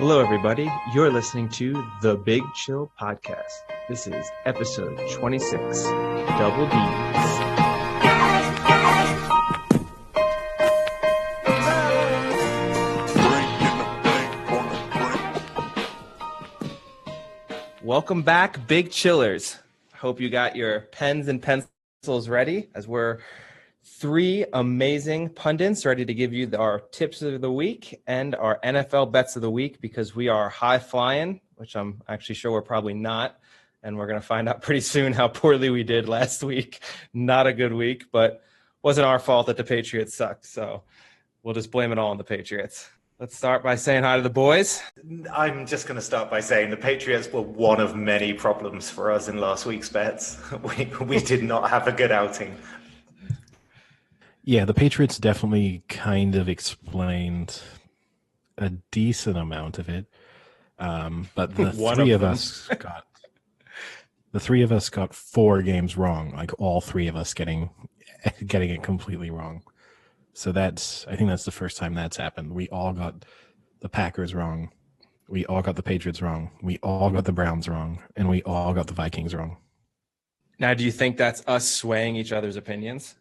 Hello, everybody. You're listening to the Big Chill Podcast. This is episode 26, Double D's. Welcome back, Big Chillers. Hope you got your pens and pencils ready as we're three amazing pundits ready to give you our tips of the week and our NFL bets of the week, because we are high flying, which I'm actually sure we're probably not. And we're going to find out pretty soon how poorly we did last week. Not a good week, but wasn't our fault that the Patriots sucked. So we'll just blame it all on the Patriots. Let's start by saying hi to the boys. I'm just going to start by saying the Patriots were one of many problems for us in last week's bets. We did not have a good outing. Yeah, the Patriots definitely kind of explained a decent amount of it, but the three of us got 4 games wrong. Like all 3 of us getting it completely wrong. So I think that's the first time that's happened. We all got the Packers wrong. We all got the Patriots wrong. We all got the Browns wrong, and we all got the Vikings wrong. Now, do you think that's us swaying each other's opinions?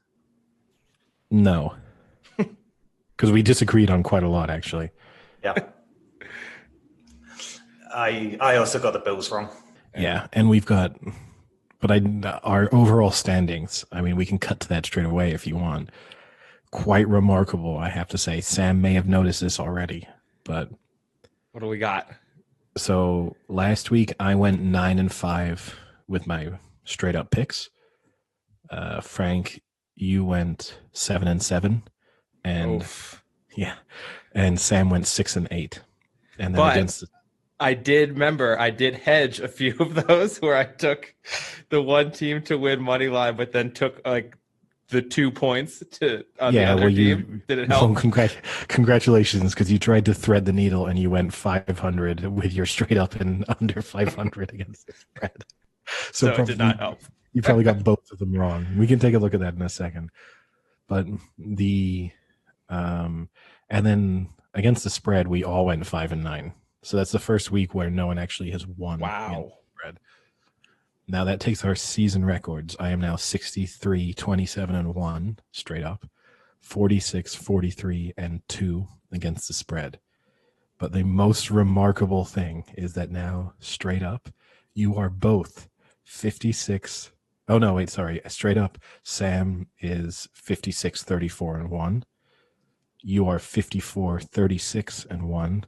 No, because we disagreed on quite a lot, actually. Yeah. I also got the Bills wrong. Yeah, and our overall standings, I mean, we can cut to that straight away if you want. Quite remarkable, I have to say. Sam may have noticed this already, but... What do we got? So last week I went 9-5 with my straight up picks. Frank, you went 7-7, and Oof. Yeah, and Sam went 6-8. And then but I did hedge a few of those where I took the one team to win money line, but then took like the 2 points the other team. Did it help? Well, congratulations, because you tried to thread the needle and you went 500 with your straight up and under 500 against the spread. So it did not help. You probably got both of them wrong. We can take a look at that in a second. But and then against the spread, we all went 5-9. So that's the first week where no one actually has won. Wow. Spread. Now that takes our season records. I am now 63-27-1 straight up, 46-43-2 against the spread. But the most remarkable thing is that now straight up, you are both 56. Oh no, wait, sorry. Straight up, Sam is 56-34-1. You are 54-36-1.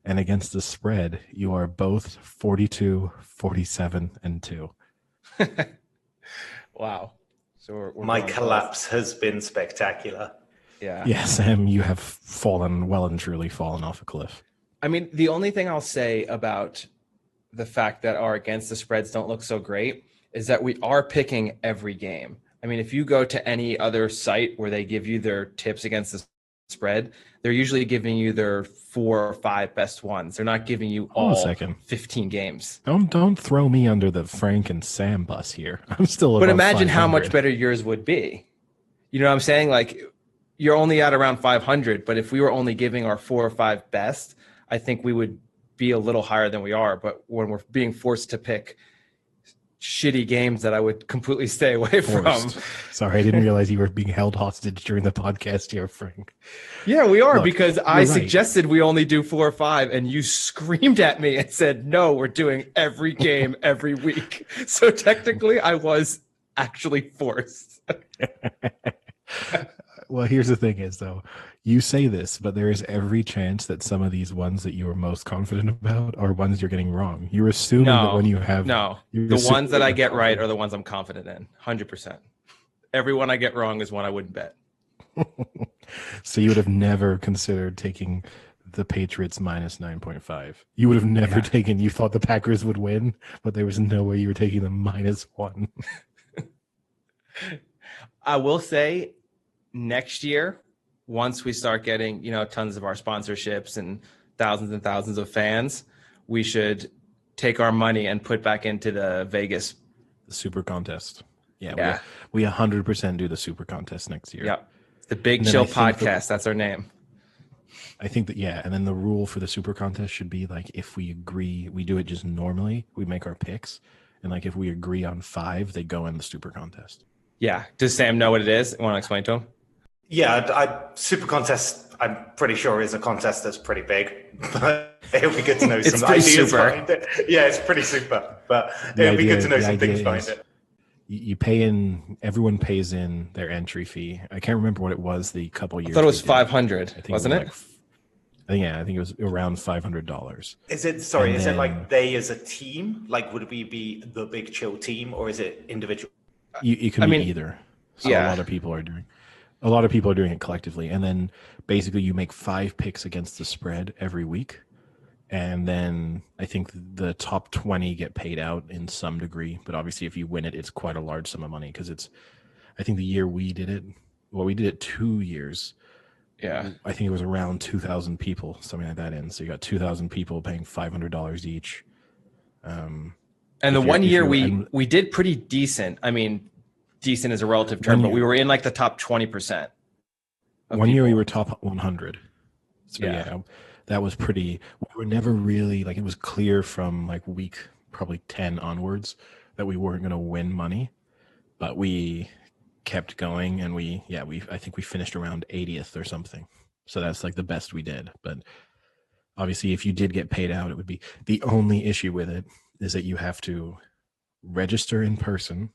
And against the spread, you are both 42-47-2. Wow. So we're my collapse has been spectacular. Yeah. Yeah, Sam, you have well and truly fallen off a cliff. I mean, the only thing I'll say about the fact that our against the spreads don't look so great is that we are picking every game. I mean, if you go to any other site where they give you their tips against the spread, they're usually giving you their 4 or 5 best ones. They're not giving you all 15 games. Don't throw me under the Frank and Sam bus here. I'm still But imagine 500. how much better yours would be. You know what I'm saying? Like, you're only at around 500, but if we were only giving our 4 or 5 best, I think we would be a little higher than we are. But when we're being forced to pick shitty games that I would completely stay away from. Sorry, I didn't realize you were being held hostage during the podcast here, Frank. Yeah, we are. Look, because I suggested we only do 4 or 5, and you screamed at me and said, no, we're doing every game every week. So technically, I was actually forced. Well, here's the thing is, though, you say this, but there is every chance that some of these ones that you are most confident about are ones you're getting wrong. You're assuming that when you have... No, the ones that I get right are the ones I'm confident in, 100%. Every one I get wrong is one I wouldn't bet. So you would have never considered taking the Patriots minus 9.5. You would have never taken... You thought the Packers would win, but there was no way you were taking them -1. I will say... Next year, once we start getting, tons of our sponsorships and thousands of fans, we should take our money and put back into the Vegas. The Super Contest. Yeah. We 100% do the Super Contest next year. Yeah. The Big Chill Podcast. That's our name. I think that, yeah. And then the rule for the super contest should be like, if we agree, we do it just normally, we make our picks. And like, if we agree on 5, they go in the super contest. Yeah. Does Sam know what it is? Want to explain to him? Yeah, Super Contest, I'm pretty sure, is a contest that's pretty big, but it'll be good to know some ideas behind it. Yeah, it's pretty super, but it'll be good to know some things behind it. You pay in, everyone pays in their entry fee. I can't remember what it was the couple years. I thought it was 500, wasn't it? I think it was around $500. Is it like they as a team? Like, would we be the Big Chill team, or is it individual? You can be either. So a lot of people are doing it collectively. And then basically you make 5 picks against the spread every week. And then I think the top 20 get paid out in some degree. But obviously if you win it, it's quite a large sum of money, because I think the year we did it, we did it 2 years. Yeah. I think it was around 2,000 people, something like that. So you got 2,000 people paying $500 each. And the 1 year we did pretty decent. I mean, decent is a relative term, but we were in like the top 20%. One year we were top 100. So yeah, that was pretty. We were never really like, it was clear from like week probably 10 onwards that we weren't going to win money, but we kept going, and I think we finished around 80th or something. So that's like the best we did. But obviously if you did get paid out, it would be, the only issue with it is that you have to register in person.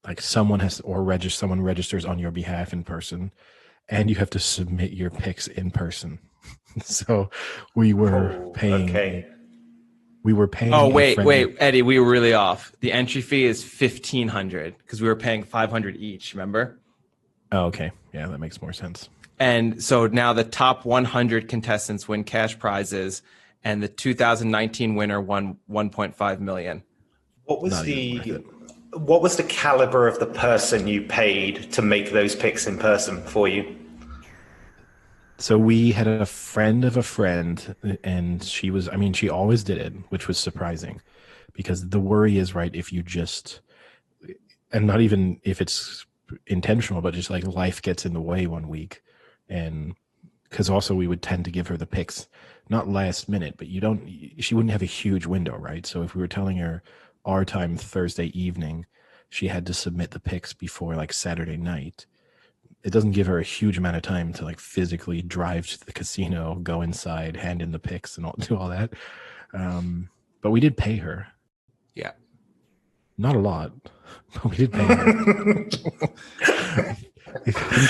Like someone registers on your behalf in person, and you have to submit your picks in person. So we were paying. Okay. We were paying. Oh wait, Eddie, we were really off. The entry fee is $1,500 because we were paying $500 each. Remember? Oh, okay. Yeah, that makes more sense. And so now the top 100 contestants win cash prizes, and the 2019 winner won $1.5 million. What was the caliber of the person you paid to make those picks in person for you? So we had a friend of a friend, and she always did it, which was surprising, because the worry is, right, if you just, and not even if it's intentional, but just like life gets in the way one week. And because also we would tend to give her the picks, not last minute, but she wouldn't have a huge window, right? So if we were telling her our time Thursday evening, she had to submit the picks before like Saturday night. It doesn't give her a huge amount of time to like physically drive to the casino, go inside, hand in the picks, and do all that. But we did pay her. Yeah. Not a lot, but we did pay her.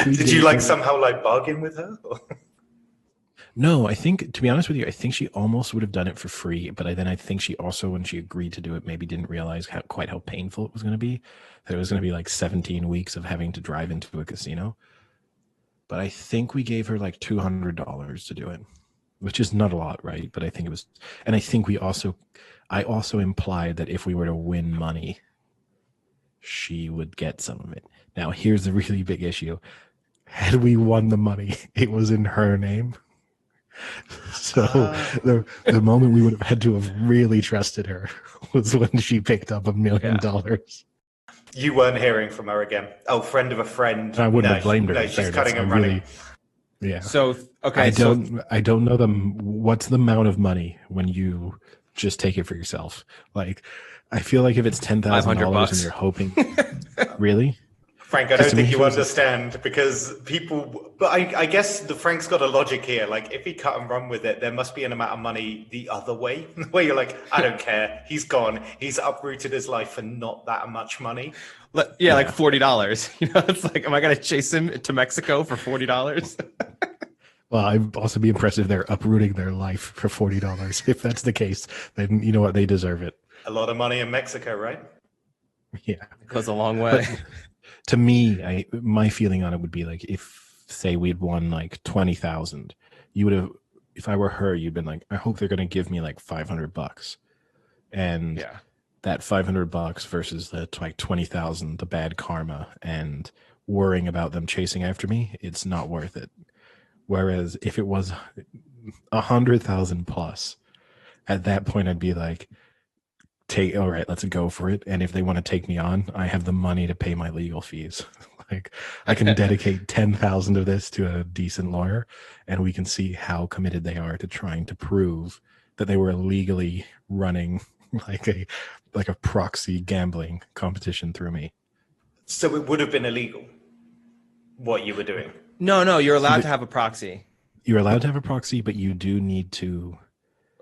Did you somehow bargain with her? No, I think, to be honest with you, I think she almost would have done it for free. But then I think she also, when she agreed to do it, maybe didn't realize quite how painful it was going to be. That it was going to be like 17 weeks of having to drive into a casino. But I think we gave her like $200 to do it, which is not a lot, right? But I think it was, and I think I also implied that if we were to win money, she would get some of it. Now, here's the really big issue. Had we won the money, it was in her name. So the moment we would have had to have really trusted her was when she picked up $1 million. You weren't hearing from her again. Oh, friend of a friend. I wouldn't have blamed her. No, she's cutting and running. Yeah. So okay. I don't know what's the amount of money when you just take it for yourself. Like, I feel like if it's $10,000 and you're hoping, really. Frank, I don't think you understand, because people, but I guess Frank's got a logic here. Like, if he cut and run with it, there must be an amount of money the other way, where you're like, I don't care. He's gone. He's uprooted his life for not that much money. Yeah, like $40. It's like, am I going to chase him to Mexico for $40? Well, I'd also be impressed if they're uprooting their life for $40. If that's the case, then you know what? They deserve it. A lot of money in Mexico, right? Yeah. It goes a long way. But, to me, my feeling on it would be like, if say we'd won like 20,000, you would have, if I were her, you'd been like, I hope they're going to give me like $500, and that $500 versus the like 20,000, the bad karma and worrying about them chasing after me, it's not worth it. Whereas if it was 100,000 plus, at that point I'd be like, all right, let's go for it. And if they want to take me on, I have the money to pay my legal fees. Like, I can dedicate 10,000 of this to a decent lawyer, and we can see how committed they are to trying to prove that they were illegally running like a proxy gambling competition through me. So it would have been illegal what you were doing. No, you're allowed to have a proxy. You're allowed to have a proxy, but you do need to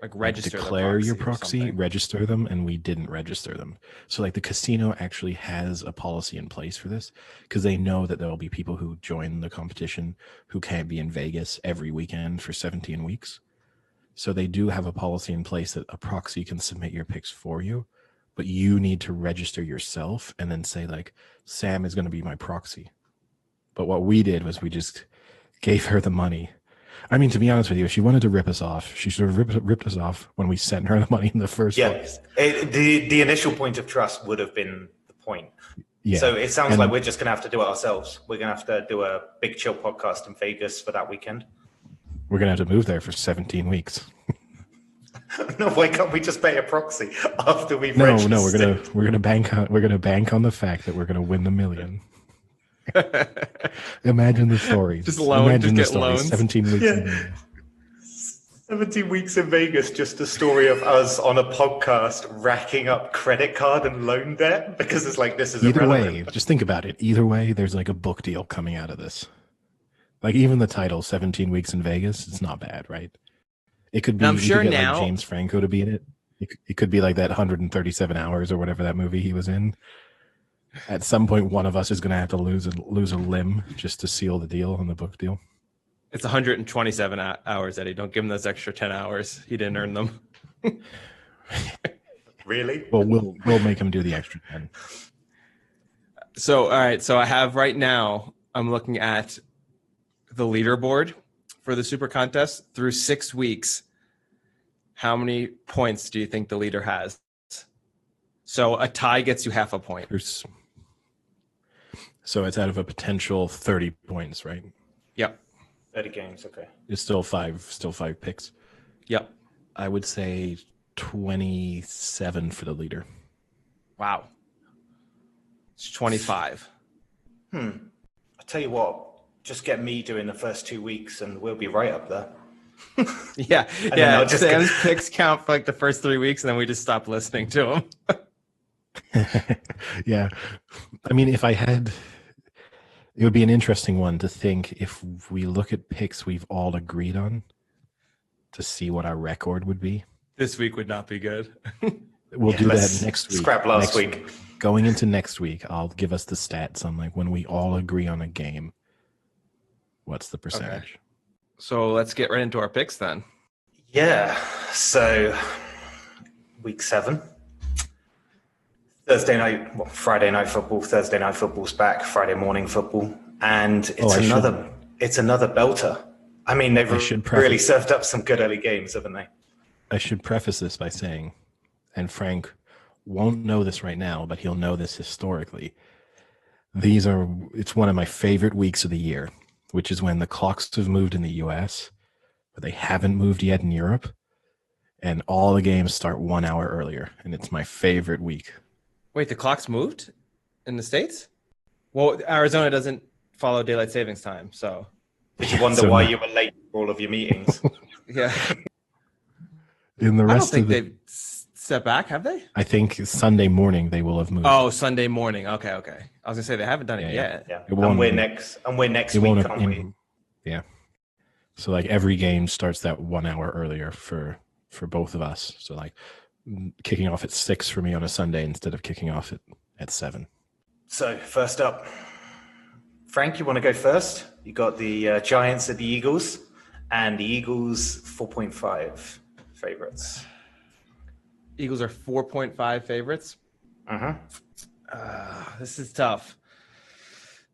Like register declare your proxy, proxy, register them, and we didn't register them. So like the casino actually has a policy in place for this because they know that there will be people who join the competition who can't be in Vegas every weekend for 17 weeks. So they do have a policy in place that a proxy can submit your picks for you, but you need to register yourself and then say like, Sam is going to be my proxy. But what we did was we just gave her the money. I mean, to be honest with you, if she wanted to rip us off, she should have ripped us off when we sent her the money in the first place. The initial point of trust would have been the point. Yeah. So it sounds like we're just going to have to do it ourselves. We're going to have to do a Big Chill podcast in Vegas for that weekend. We're going to have to move there for 17 weeks. No, why can't we just pay a proxy after we've registered? No, we're gonna bank on the fact that we're gonna win the million. Imagine the stories. Just loans. Imagine just the get stories. loans. 17 weeks. In Vegas. 17 weeks in Vegas, just a story of us on a podcast racking up credit card and loan debt because it's like this is either irrelevant. way. Just think about it. Either way, there's like a book deal coming out of this. Like even the title, 17 Weeks in Vegas, it's not bad, right? It could be. I'm sure get now like James Franco to be in it. It could be like that 137 hours or whatever that movie he was in. At some point, one of us is going to have to lose a limb just to seal the deal on the book deal. It's 127 hours, Eddie. Don't give him those extra 10 hours. He didn't earn them. Really? Well, we'll make him do the extra 10. So, all right. So I have right now, I'm looking at the leaderboard for the Super Contest through 6 weeks. How many points do you think the leader has? So a tie gets you half a point. So it's out of a potential 30 points, right? Yep. 30 games, okay. It's still five picks. Yep. I would say 27 for the leader. Wow. It's 25. I tell you what, just get me doing the first 2 weeks and we'll be right up there. Yeah. Sam's picks count for like the first 3 weeks and then we just stop listening to them. Yeah. I mean, if I had, it would be an interesting one to think if we look at picks we've all agreed on to see what our record would be. This week would not be good. We'll do that next week. Scrap last week. Going into next week, I'll give us the stats on like when we all agree on a game. What's the percentage? Okay. So let's get right into our picks then. Yeah. So week 7. Friday night football, Thursday night football's back, Friday morning football. And it's another belter. I mean, they've really served up some good early games, haven't they? I should preface this by saying, and Frank won't know this right now, but he'll know this historically. It's one of my favorite weeks of the year, which is when the clocks have moved in the US, but they haven't moved yet in Europe. And all the games start 1 hour earlier. And it's my favorite week. Wait, the clocks moved in the States? Well, Arizona doesn't follow daylight savings time, so. Did you wonder why you were late for all of your meetings? Yeah. In the rest I don't think they've stepped back, have they? I think Sunday morning they will have moved. Oh, Sunday morning. Okay. I was gonna say they haven't done it yet. Yeah. And we're next week, aren't we? Yeah. So like every game starts that 1 hour earlier for both of us. So like kicking off at 6 for me on a Sunday instead of kicking off at 7. So first up, Frank, you want to go first? You got the Giants at the Eagles, and the Eagles 4.5 favorites. Eagles are 4.5 favorites. This is tough.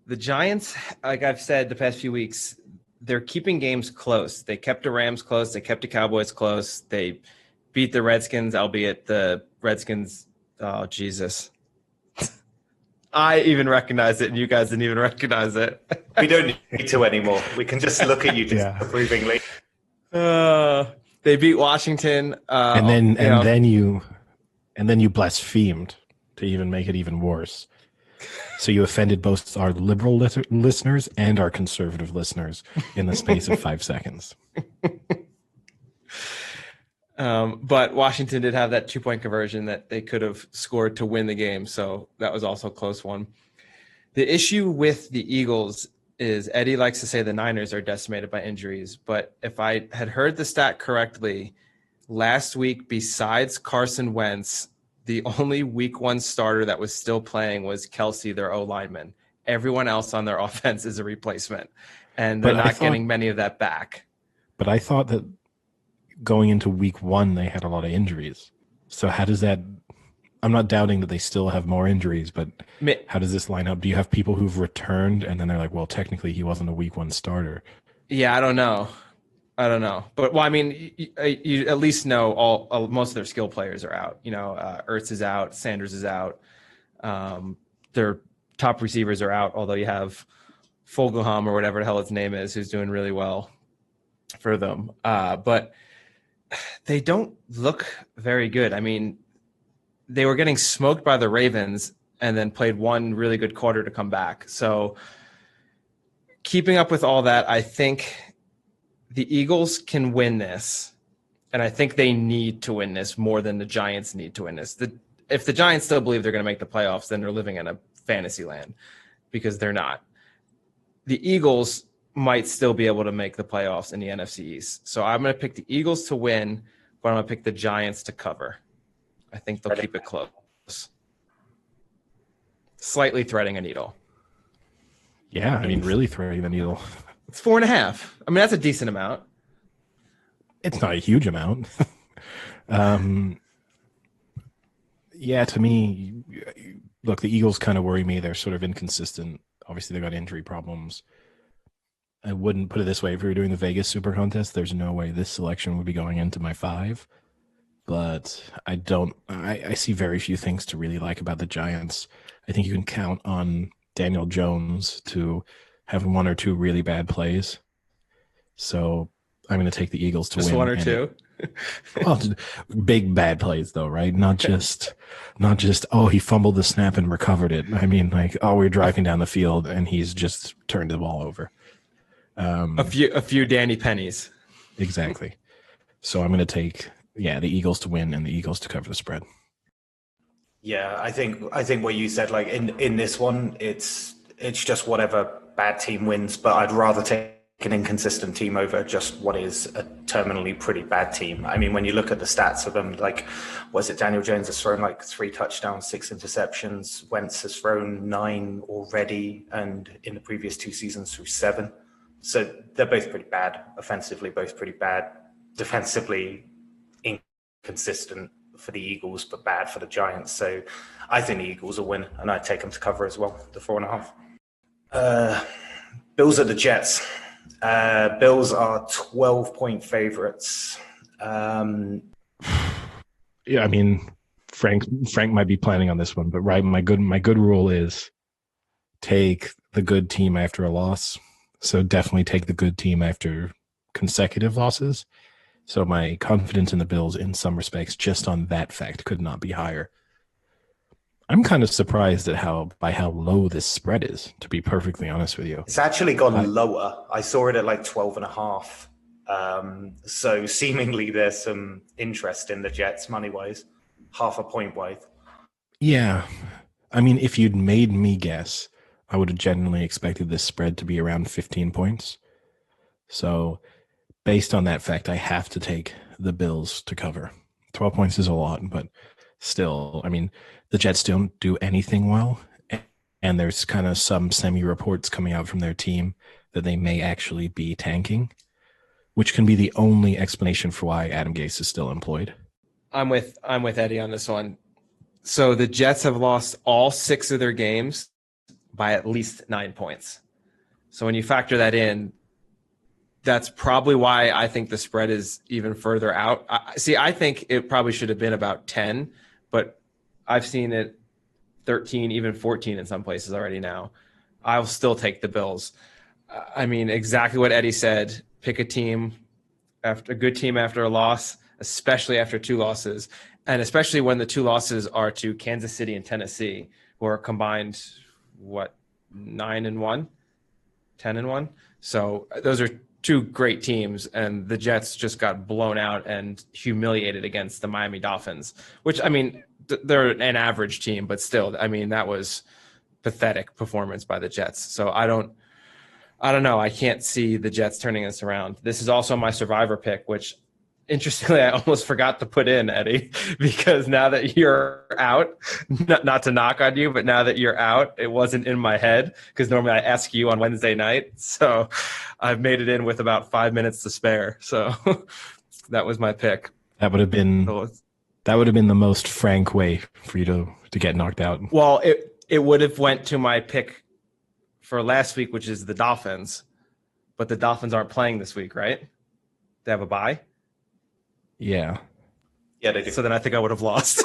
The Giants, like I've said the past few weeks, they're keeping games close. They kept the Rams close. They kept the Cowboys close. They beat the Redskins, albeit the Redskins, oh, Jesus. I even recognize it, and you guys didn't even recognize it. We don't need to anymore. We can just look at you disapprovingly. They beat Washington, and then you blasphemed to even make it even worse. So you offended both our liberal listeners and our conservative listeners in the space of 5 seconds. But Washington did have that 2-point conversion that they could have scored to win the game. So that was also a close one. The issue with the Eagles is Eddie likes to say the Niners are decimated by injuries. But if I had heard the stat correctly, last week, besides Carson Wentz, the only week 1 starter that was still playing was Kelsey, their O-lineman. Everyone else on their offense is a replacement, and they're not getting many of that back. But I thought that going into week 1, they had a lot of injuries. So how does that – I'm not doubting that they still have more injuries, but how does this line up? Do you have people who've returned and then they're like, well, technically he wasn't a week 1 starter? Yeah, I don't know. But, well, I mean, you at least know most of their skill players are out. Ertz is out. Sanders is out. Their top receivers are out, although you have Fogelham or whatever the hell his name is, who's doing really well for them. But they don't look very good. I mean, they were getting smoked by the Ravens and then played one really good quarter to come back. So keeping up with all that, I think the Eagles can win this. And I think they need to win this more than the Giants need to win this. If the Giants still believe they're going to make the playoffs, then they're living in a fantasy land, because they're not. The Eagles might still be able to make the playoffs in the NFC East. So I'm going to pick the Eagles to win, but I'm going to pick the Giants to cover. I think they'll keep it close. Slightly threading a needle. Yeah, I mean, really threading the needle. It's 4.5. I mean, that's a decent amount. It's not a huge amount. Yeah, to me, look, the Eagles kind of worry me. They're sort of inconsistent. Obviously, they've got injury problems. I wouldn't put it this way. If we were doing the Vegas Super Contest, there's no way this selection would be going into my 5. But I see very few things to really like about the Giants. I think you can count on Daniel Jones to have 1 or 2 really bad plays. So I'm going to take the Eagles to win. Just 1 or 2? Well, big bad plays though, right? Not just, oh, he fumbled the snap and recovered it. I mean, like, oh, we're driving down the field and he's just turned the ball over. A few Danny Pennies. Exactly. So I'm going to take, the Eagles to win and the Eagles to cover the spread. Yeah, I think what you said, like in this one, it's just whatever bad team wins, but I'd rather take an inconsistent team over just what is a terminally pretty bad team. I mean, when you look at the stats of them, like, was it Daniel Jones has thrown like 3 touchdowns, 6 interceptions. Wentz has thrown 9 already, and in the previous 2 seasons through 7. So they're both pretty bad. Offensively, both pretty bad. Defensively, inconsistent for the Eagles, but bad for the Giants. So I think the Eagles will win, and I'd take them to cover as well, the 4.5. Bills are the Jets. Bills are 12-point favorites. Yeah, I mean, Frank might be planning on this one, but right, my good rule is take the good team after a loss. So definitely take the good team after consecutive losses. So my confidence in the Bills, in some respects, just on that fact, could not be higher. I'm kind of surprised at how low this spread is, to be perfectly honest with you. It's actually gone lower. I saw it at like 12.5. So seemingly there's some interest in the Jets money-wise, 0.5 point wide. Yeah. I mean, if you'd made me guess, I would have genuinely expected this spread to be around 15 points. So based on that fact, I have to take the Bills to cover. 12 points is a lot, but still, I mean, the Jets don't do anything well, and there's kind of some semi-reports coming out from their team that they may actually be tanking, which can be the only explanation for why Adam Gase is still employed. I'm with Eddie on this one. So the Jets have lost all 6 of their games by at least 9 points. So when you factor that in, that's probably why I think the spread is even further out. I think it probably should have been about 10, but I've seen it 13, even 14 in some places already now. I'll still take the Bills. I mean, exactly what Eddie said. Pick a team, after a good team after a loss, especially after 2 losses, and especially when the 2 losses are to Kansas City and Tennessee, who are combined 9-1, 10-1. So those are two great teams, and the Jets just got blown out and humiliated against the Miami Dolphins, which, I mean, they're an average team, but still, I mean, that was pathetic performance by the Jets. So I don't know. I can't see the Jets turning this around. This is also my survivor pick, which interestingly, I almost forgot to put in, Eddie, because now that you're out, not to knock on you, but now that you're out, it wasn't in my head because normally I ask you on Wednesday night. So I've made it in with about 5 minutes to spare. So that was my pick. That would have been the most frank way for you to get knocked out. Well, it would have went to my pick for last week, which is the Dolphins, but the Dolphins aren't playing this week, right? They have a bye. Yeah, they do. So then I think I would have lost.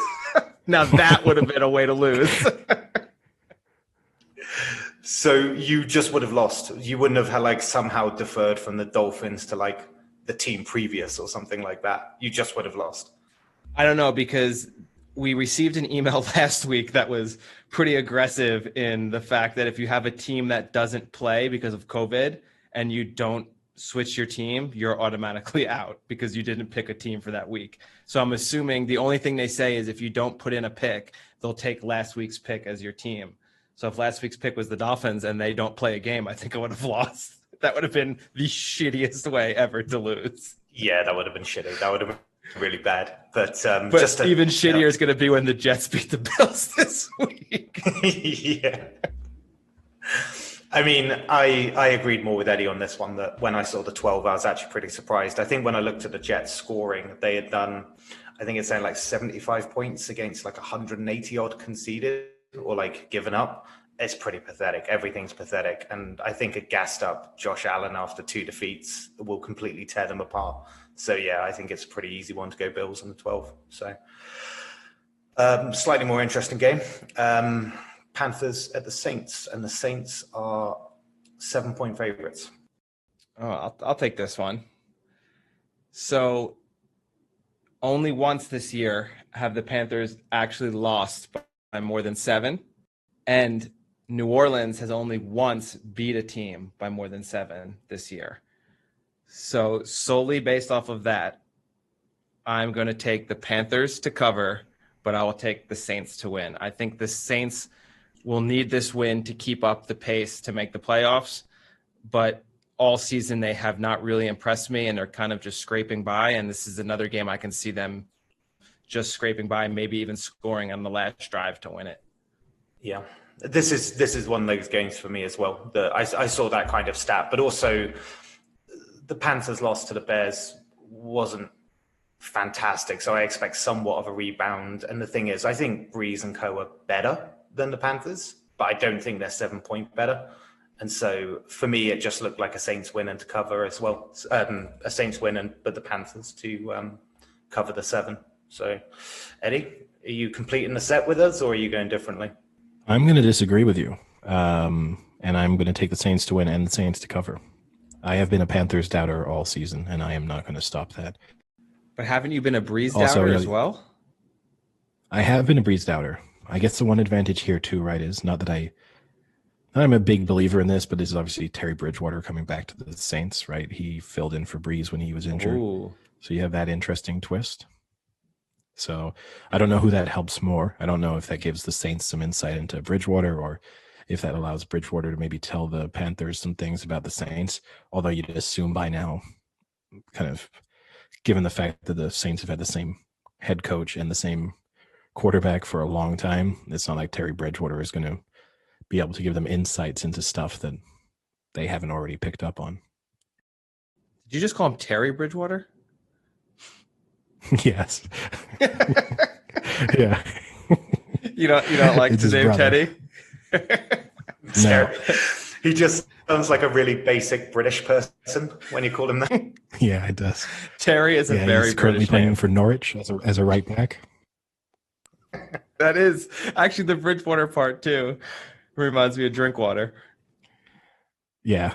Now that would have been a way to lose. So you just would have lost. You wouldn't have had like somehow deferred from the Dolphins to like the team previous or something like that. You just would have lost. I don't know, because we received an email last week that was pretty aggressive in the fact that if you have a team that doesn't play because of COVID and you don't switch your team, you're automatically out because you didn't pick a team for that week. So I'm assuming the only thing they say is if you don't put in a pick, they'll take last week's pick as your team. So if last week's pick was the Dolphins and they don't play a game, I think I would have lost. That would have been the shittiest way ever to lose. Yeah, that would have been shitty. That would have been really bad. But just even shittier is going to be when the Jets beat the Bills this week. Yeah. I mean, I agreed more with Eddie on this one, that when I saw the 12, I was actually pretty surprised. I think when I looked at the Jets scoring, they had done, I think it's saying like 75 points against like 180 odd conceded or like given up. It's pretty pathetic. Everything's pathetic. And I think a gassed up Josh Allen after 2 defeats will completely tear them apart. So yeah, I think it's a pretty easy one to go Bills on the 12. So slightly more interesting game. Panthers at the Saints, and the Saints are 7-point favorites. Oh, I'll take this one. So only once this year have the Panthers actually lost by more than 7. And New Orleans has only once beat a team by more than 7 this year. So solely based off of that, I'm going to take the Panthers to cover, but I will take the Saints to win. I think the Saints will need this win to keep up the pace to make the playoffs, but all season they have not really impressed me, and they're kind of just scraping by, and this is another game I can see them just scraping by, maybe even scoring on the last drive to win it. Yeah, this is one of those games for me as well. I saw that kind of stat, but also the Panthers' loss to the Bears wasn't fantastic, so I expect somewhat of a rebound. And the thing is, I think Brees and co are better than the Panthers, but I don't think they're 7-point better. And so for me, it just looked like a Saints win and to cover as well. A Saints win, but the Panthers to cover the 7. So, Eddie, are you completing the set with us, or are you going differently? I'm going to disagree with you, and I'm going to take the Saints to win and the Saints to cover. I have been a Panthers doubter all season, and I am not going to stop that. But haven't you been a Brees doubter as well? I have been a Brees doubter. I guess the one advantage here too, right, is not I'm a big believer in this, but this is obviously Terry Bridgewater coming back to the Saints, right? He filled in for Brees when he was injured. Ooh. So you have that interesting twist. So I don't know who that helps more. I don't know if that gives the Saints some insight into Bridgewater, or if that allows Bridgewater to maybe tell the Panthers some things about the Saints, although you'd assume by now, kind of given the fact that the Saints have had the same head coach and the same quarterback for a long time, it's not like Terry Bridgewater is going to be able to give them insights into stuff that they haven't already picked up on. Did you just call him Terry Bridgewater? Yes. Yeah. You don't like the name Teddy? No. He just sounds like a really basic British person when you call him that. Yeah, it does. Terry is a very he's currently British playing name. for Norwich as a right back. That is actually the Bridgewater part too. Reminds me of Drinkwater. Yeah.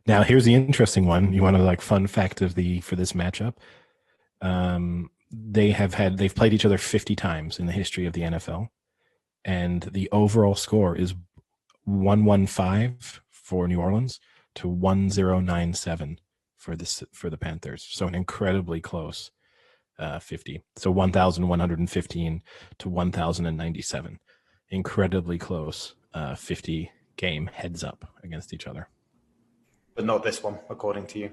Now here's the interesting one. You want to like fun fact for this matchup. They've played each other 50 times in the history of the NFL, and the overall score is 115 for New Orleans to 1097 for the Panthers. So an incredibly close 50. So 1,115 to 1,097. Incredibly close 50 game heads up against each other. But not this one, according to you.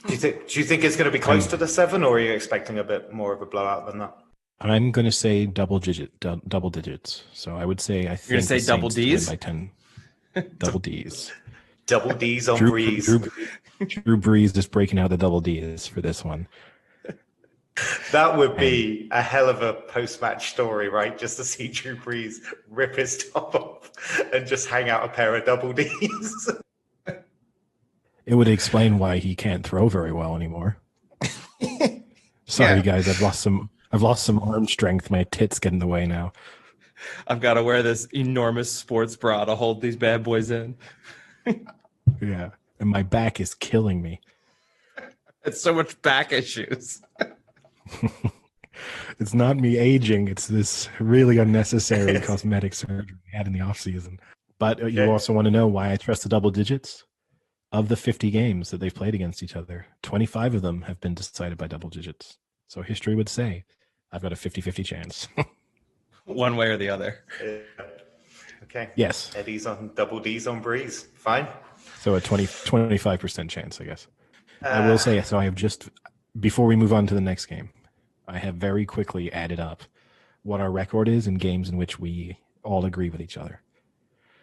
Do you think it's going to be close to the 7, or are you expecting a bit more of a blowout than that? I'm going to say double digits. So I would say I think you're going to say double D's by 10. Double D's. Double D's on Brees. Drew Brees just breaking out the double D's for this one. That would be a hell of a post-match story, right? Just to see Drew Brees rip his top off and just hang out a pair of double D's. It would explain why he can't throw very well anymore. Sorry, guys, I've lost some arm strength. My tits get in the way now. I've got to wear this enormous sports bra to hold these bad boys in. Yeah, and my back is killing me. It's so much back issues. It's not me aging. It's this really unnecessary cosmetic surgery we had in the offseason. But you also want to know why I trust the double digits? Of the 50 games that they've played against each other, 25 of them have been decided by double digits. So history would say I've got a 50-50 chance. One way or the other. Okay. Yes. Eddie's on double D's on Breeze. Fine. So a 25% chance, I guess. I will say, so I have just, before we move on to the next game, I have very quickly added up what our record is in games in which we all agree with each other.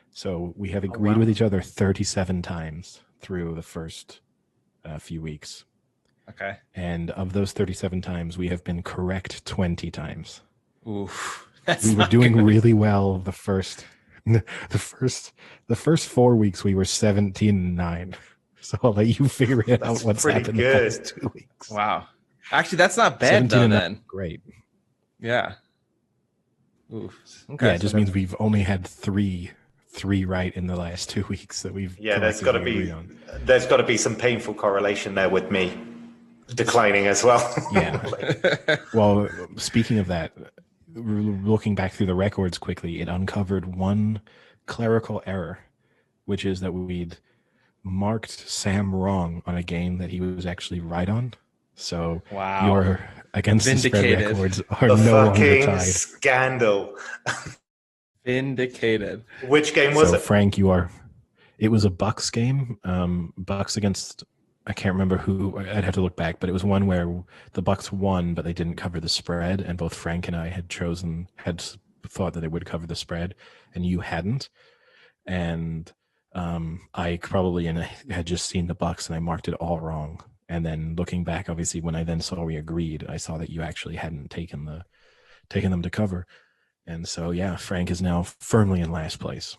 So we have agreed with each other 37 times through the first few weeks. Okay. And of those 37 times, we have been correct 20 times. Oof. We were doing really well the first 4 weeks. We were 17-9. So I'll let you figure it out what's happened the past 2 weeks. Wow. Actually, that's not bad though, then. Great. Yeah. Oof. Okay. Yeah, it just means we've only had three right in the last 2 weeks that we've there's got to be some painful correlation there with me declining as well. Yeah. Well, speaking of that, looking back through the records quickly, it uncovered one clerical error, which is that we'd marked Sam wrong on a game that he was actually right on. So your against the spread records are no longer tied. Scandal. Vindicated. Which game was it? Frank, it was a Bucks game. Bucks against, I can't remember who. I'd have to look back, but it was one where the Bucks won, but they didn't cover the spread, and both Frank and I had thought that they would cover the spread, and you hadn't. And I probably had just seen the Bucks, and I marked it all wrong. And then looking back, obviously, when I then saw we agreed, I saw that you actually hadn't taken them to cover. And so, Frank is now firmly in last place.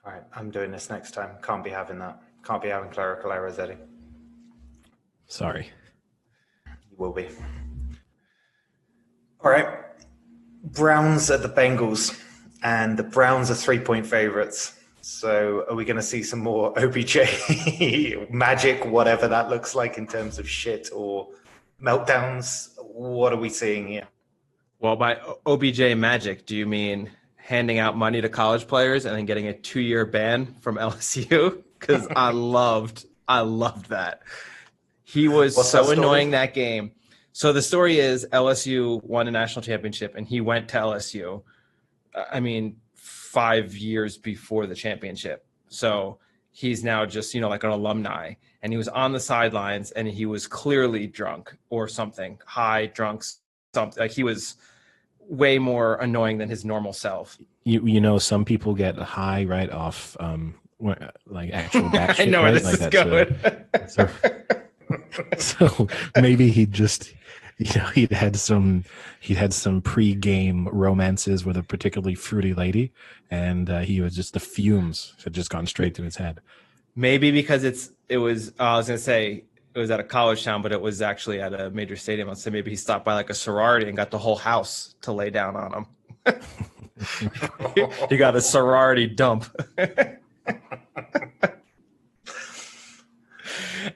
All right, I'm doing this next time. Can't be having that. Can't be having clerical errors, Eddie. Sorry. You will be. All right. Browns at the Bengals, and the Browns are 3-point favorites. So are we going to see some more OBJ magic, whatever that looks like in terms of shit or meltdowns? What are we seeing here? Well, by OBJ magic, do you mean handing out money to college players and then getting a 2-year ban from LSU? Because I loved that. He was so annoying that game. So the story is LSU won a national championship and he went to LSU. 5 years before the championship. So he's now just, like an alumni, and he was on the sidelines and he was clearly drunk or something, high, drunk, something. Like he was way more annoying than his normal self. Some people get high right off like actual batshit. I know where this is going. So maybe he just, he'd had some pre-game romances with a particularly fruity lady, and he was just, the fumes had just gone straight to his head. Maybe because it was I was gonna say it was at a college town, but it was actually at a major stadium. I'd say maybe he stopped by like a sorority and got the whole house to lay down on him. He got a sorority dump.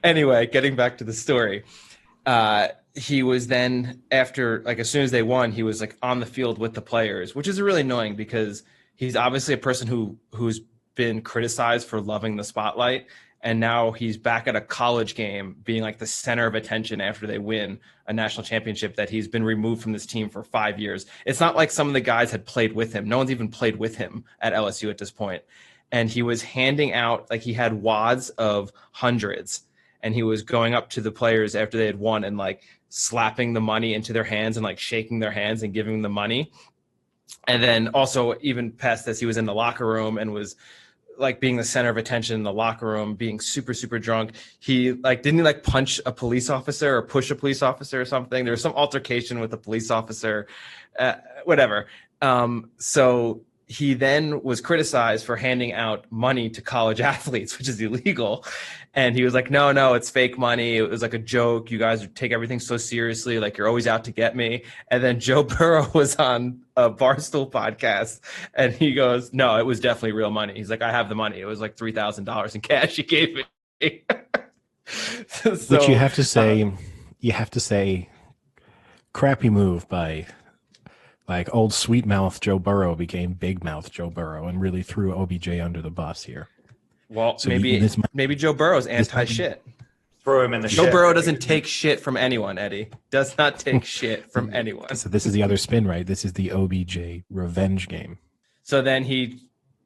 Anyway, getting back to the story. He was then, after, as soon as they won, he was on the field with the players, which is really annoying because he's obviously a person who's been criticized for loving the spotlight. And now he's back at a college game being like the center of attention after they win a national championship that he's been removed from this team for 5 years. It's not like some of the guys had played with him. No one's even played with him at LSU at this point. And he was handing out, like he had wads of hundreds, and he was going up to the players after they had won and like slapping the money into their hands and like shaking their hands and giving them the money. And then also even past this, he was in the locker room and was like being the center of attention in the locker room, being super, super drunk. He like, didn't he like punch a police officer or push a police officer or something? There was some altercation with a police officer, whatever. So he then was criticized for handing out money to college athletes, which is illegal. And he was like, no, it's fake money. It was like a joke. You guys take everything so seriously. Like, you're always out to get me. And then Joe Burrow was on a Barstool podcast, and he goes, no, it was definitely real money. He's like, I have the money. It was like $3,000 in cash he gave me. So, which you have to say, crappy move by like old sweet mouth Joe Burrow became big mouth Joe Burrow and really threw OBJ under the bus here. Well, so maybe Joe Burrow's anti-shit. Throw him in the Joe Burrow doesn't take shit from anyone, Eddie. Does not take shit from anyone. So this is the other spin, right? This is the OBJ revenge game. So then he,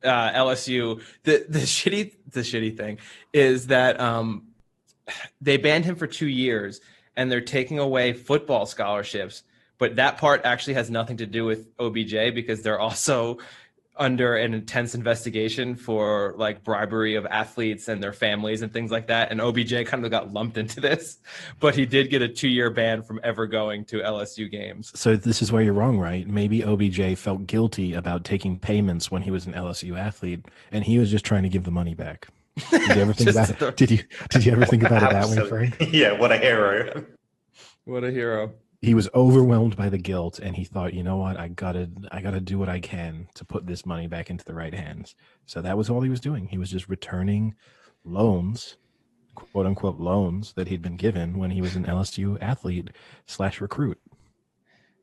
LSU, the shitty thing is that they banned him for 2 years, and they're taking away football scholarships. But that part actually has nothing to do with OBJ, because they're also under an intense investigation for like bribery of athletes and their families and things like that. And OBJ kind of got lumped into this, but he did get a 2-year ban from ever going to LSU games. So this is where you're wrong, right? Maybe OBJ felt guilty about taking payments when he was an LSU athlete, and he was just trying to give the money back. Did you ever think about it? Did you ever think about it that way, Frank? Yeah, what a hero. What a hero. He was overwhelmed by the guilt, and he thought, you know what, I gotta do what I can to put this money back into the right hands. So that was all he was doing. He was just returning loans, quote unquote loans, that he'd been given when he was an LSU athlete / recruit.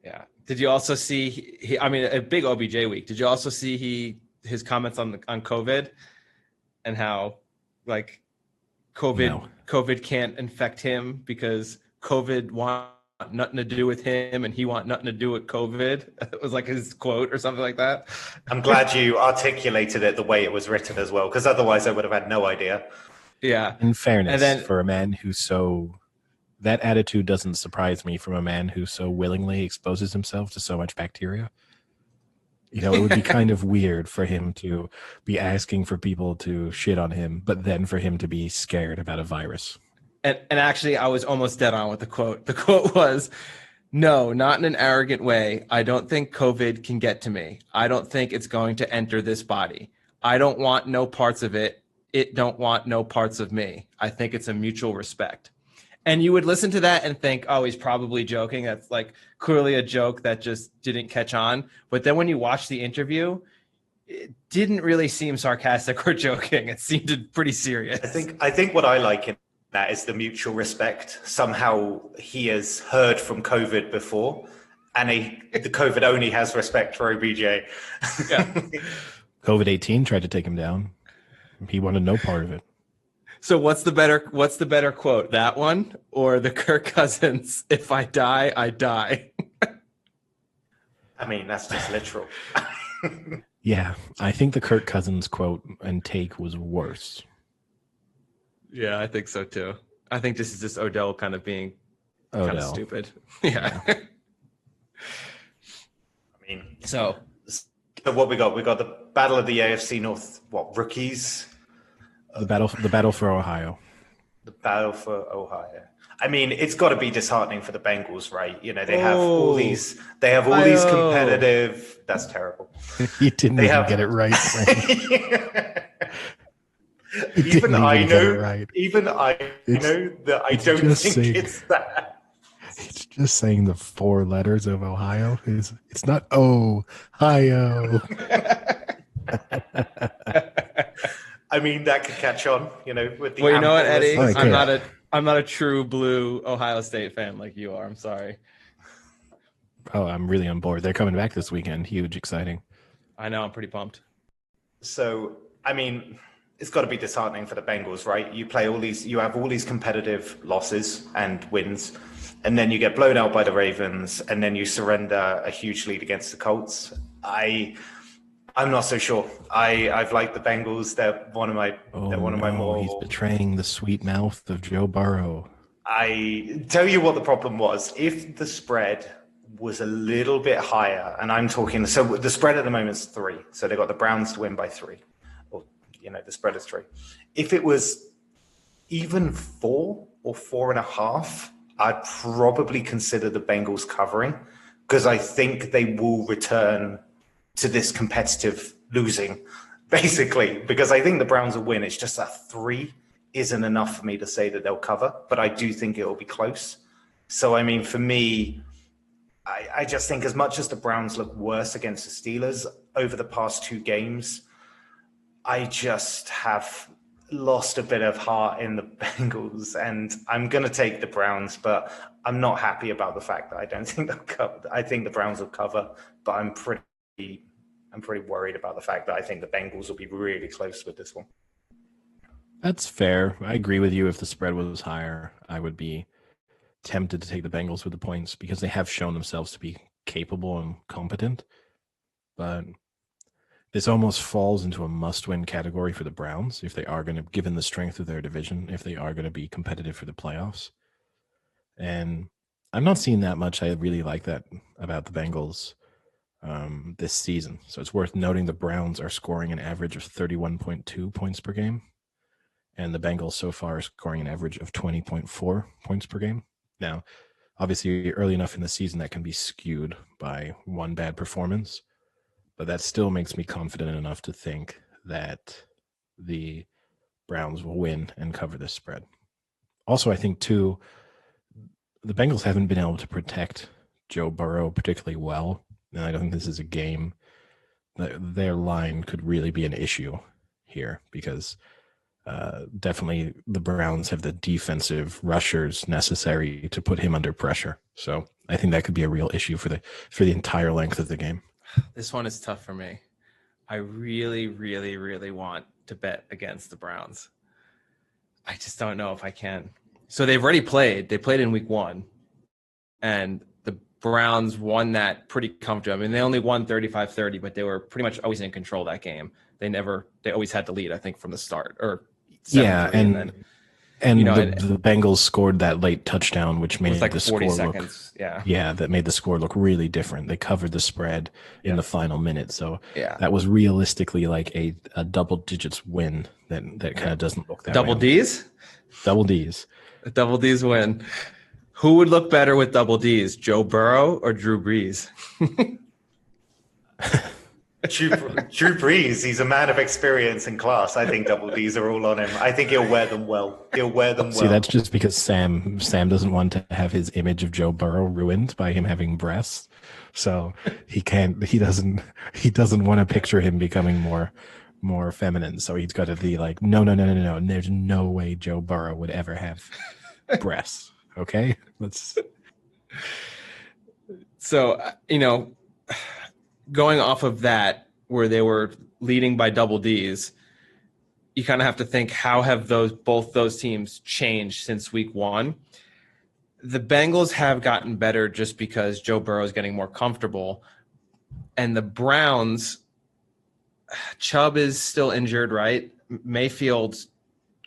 Yeah. Did you also see? A big OBJ week. Did you also see his comments on COVID and how like COVID can't infect him because COVID wants nothing to do with him and he want nothing to do with COVID. It was like his quote or something like that. I'm glad you articulated it the way it was written as well, because otherwise I would have had no idea. Yeah. In fairness, for a man who's that attitude doesn't surprise me from a man who so willingly exposes himself to so much bacteria. You know, it would be kind of weird for him to be asking for people to shit on him, but then for him to be scared about a virus. And actually, I was almost dead on with the quote. The quote was, no, not in an arrogant way. I don't think COVID can get to me. I don't think it's going to enter this body. I don't want no parts of it. It don't want no parts of me. I think it's a mutual respect. And you would listen to that and think, oh, he's probably joking. That's like clearly a joke that just didn't catch on. But then when you watch the interview, it didn't really seem sarcastic or joking. It seemed pretty serious. I think what I like in that is the mutual respect. Somehow he has heard from COVID before, and the COVID only has respect for OBJ. Yeah. COVID-18 tried to take him down. He wanted no part of it. So what's the better quote, that one or the Kirk Cousins, if I die, I die? I mean, that's just literal. Yeah, I think the Kirk Cousins quote and take was worse. Yeah, I think so too. I think this is just Odell kind of being kind of stupid. Yeah. I mean, so what we got? We got the battle of the AFC North. What, rookies? The battle for Ohio. The battle for Ohio. I mean, it's got to be disheartening for the Bengals, right? You know, they have all these competitive. That's terrible. You didn't get it right. Even I know that I don't think it's that. It's just saying the 4 letters of Ohio. It's not Ohio. I mean, that could catch on, you know, with the. Well, you know what, Eddie? Okay. I'm not a true blue Ohio State fan like you are. I'm sorry. Oh, I'm really on board. They're coming back this weekend. Huge, exciting. I know. I'm pretty pumped. So I mean, it's got to be disheartening for the Bengals, right? You have all these competitive losses and wins, and then you get blown out by the Ravens, and then you surrender a huge lead against the Colts. I'm not so sure. I've liked the Bengals. They're one of my more. He's betraying the sweet mouth of Joe Burrow. I tell you what the problem was. If the spread was a little bit higher, and I'm talking, so the spread at the moment is 3. So they got the Browns to win by 3. Or, the spread is 3. If it was even 4 or 4.5, I'd probably consider the Bengals covering, because I think they will return to this competitive losing, basically, because I think the Browns will win. It's just that 3 isn't enough for me to say that they'll cover, but I do think it will be close. So, I mean, for me, I just think as much as the Browns look worse against the Steelers over the past 2 games, I just have lost a bit of heart in the Bengals, and I'm going to take the Browns, but I'm not happy about the fact that I don't think they'll cover. I think the Browns will cover, but I'm pretty worried about the fact that I think the Bengals will be really close with this one. That's fair. I agree with you. If the spread was higher, I would be tempted to take the Bengals with the points because they have shown themselves to be capable and competent. But this almost falls into a must-win category for the Browns if they are going to, given the strength of their division, if they are going to be competitive for the playoffs. And I'm not seeing that much I really like that about the Bengals this season. So it's worth noting the Browns are scoring an average of 31.2 points per game, and the Bengals so far are scoring an average of 20.4 points per game. Now, obviously, early enough in the season that can be skewed by one bad performance, but that still makes me confident enough to think that the Browns will win and cover this spread. Also, I think, too, the Bengals haven't been able to protect Joe Burrow particularly well, and I don't think this is a game that their line could really be an issue here because definitely the Browns have the defensive rushers necessary to put him under pressure. So I think that could be a real issue for the entire length of the game. This one is tough for me. I really, really, really want to bet against the Browns. I just don't know if I can. So they've already played. They played in week 1, and the Browns won that pretty comfortably. I mean, they only won 35-30, but they were pretty much always in control that game. They always had the lead, I think, from the start. Or 7-3, the Bengals scored that late touchdown, which made like the 40 score seconds. look that made the score look really different. They covered the spread in the final minute, so that was realistically like a double digits win. That kind of doesn't look that double way. D's. Double D's. A double D's win. Who would look better with double D's, Joe Burrow or Drew Brees? Drew Brees, he's a man of experience and class. I think double D's are all on him. I think he'll wear them well. See, that's just because Sam doesn't want to have his image of Joe Burrow ruined by him having breasts. So he doesn't want to picture him becoming more feminine. So he's got to be like, no. There's no way Joe Burrow would ever have breasts. Okay? So, going off of that, where they were leading by double D's, you kind of have to think, how have both those teams changed since week 1? The Bengals have gotten better just because Joe Burrow is getting more comfortable, and the Browns, Chubb is still injured, right? Mayfield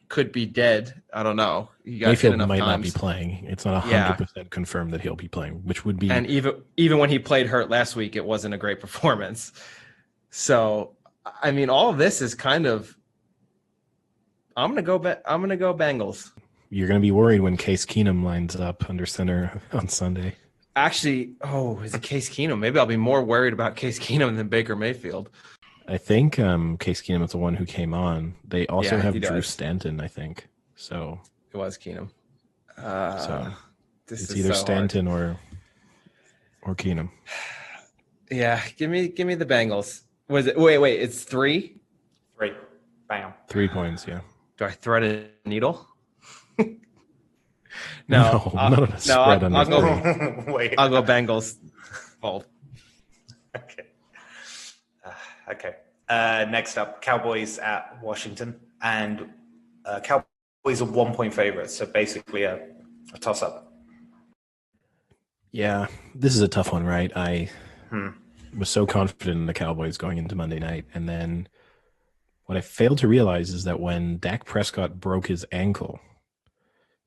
could be dead. I don't know. Mayfield might not be playing. It's not 100% confirmed that he'll be playing, which would be. And even when he played hurt last week, it wasn't a great performance. So, I mean, all of this is kind of. I'm gonna go Bengals. You're gonna be worried when Case Keenum lines up under center on Sunday. Actually, is it Case Keenum? Maybe I'll be more worried about Case Keenum than Baker Mayfield. I think Case Keenum is the one who came on. They also have Drew Stanton, I think. So it was Keenum. So it's either Stanton or Keenum. Yeah, give me the Bengals. Was it? Wait, it's 3? 3. Bam. 3 points. Yeah. Do I thread a needle? No, not on a spread. I'll go Bengals. Fold. Okay. Next up, Cowboys at Washington, and Cowboys are 1-point favorites, so basically a toss-up. Yeah, this is a tough one, right? I was so confident in the Cowboys going into Monday night, and then what I failed to realize is that when Dak Prescott broke his ankle,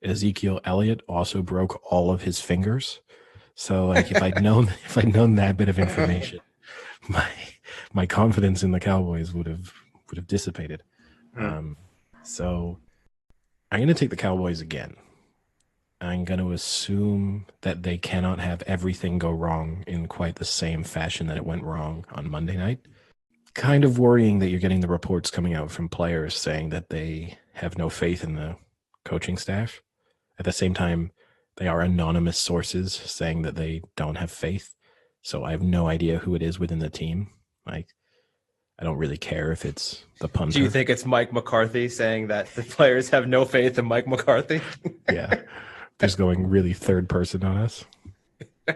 Ezekiel Elliott also broke all of his fingers. So, like, if I'd known that bit of information, my confidence in the Cowboys would have dissipated. So, I'm going to take the Cowboys again. I'm going to assume that they cannot have everything go wrong in quite the same fashion that it went wrong on Monday night. Kind of worrying that you're getting the reports coming out from players saying that they have no faith in the coaching staff. At the same time, they are anonymous sources saying that they don't have faith. So I have no idea who it is within the team. Like, I don't really care if it's the punter. Do you think it's Mike McCarthy saying that the players have no faith in Mike McCarthy? Yeah. Just going really third person on us. I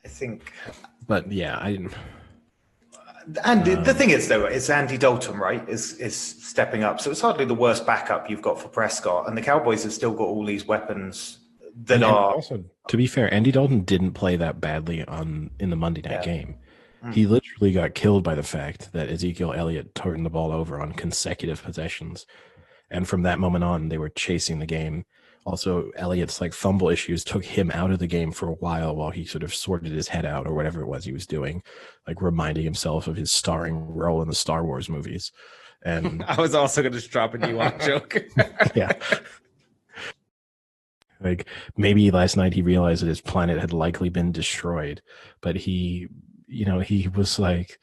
think. But yeah, I didn't. And the thing is, though, it's Andy Dalton, right? Is stepping up, so it's hardly the worst backup you've got for Prescott. And the Cowboys have still got all these weapons that are. Also, to be fair, Andy Dalton didn't play that badly in the Monday night game. He literally got killed by the fact that Ezekiel Elliott turned the ball over on consecutive possessions, and from that moment on, they were chasing the game. Also, Elliott's fumble issues took him out of the game for a while he sort of sorted his head out or whatever it was he was doing, reminding himself of his starring role in the Star Wars movies. And I was also going to drop an Ewok joke. Yeah. Maybe last night he realized that his planet had likely been destroyed, but he was like,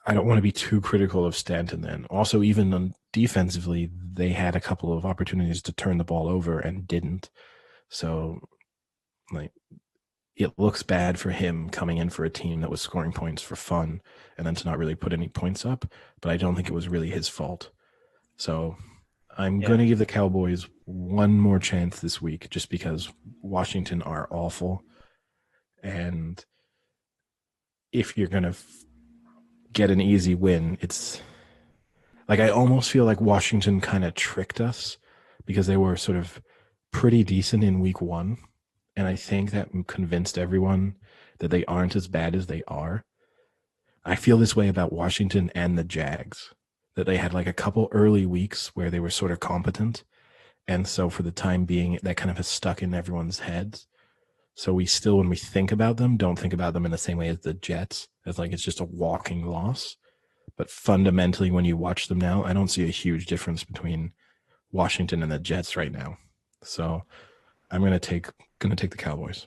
I don't want to be too critical of Stanton then. Also, even on defensively, they had a couple of opportunities to turn the ball over and didn't. So, it looks bad for him coming in for a team that was scoring points for fun and then to not really put any points up. But I don't think it was really his fault. So I'm going to give the Cowboys one more chance this week just because Washington are awful. And if you're going to get an easy win, it's I almost feel like Washington kind of tricked us because they were sort of pretty decent in week 1. And I think that convinced everyone that they aren't as bad as they are. I feel this way about Washington and the Jags, that they had a couple early weeks where they were sort of competent. And so for the time being, that kind of has stuck in everyone's heads. So we still, when we think about them, don't think about them in the same way as the Jets, as it's just a walking loss. But fundamentally, when you watch them now, I don't see a huge difference between Washington and the Jets right now. So I'm going to take the Cowboys.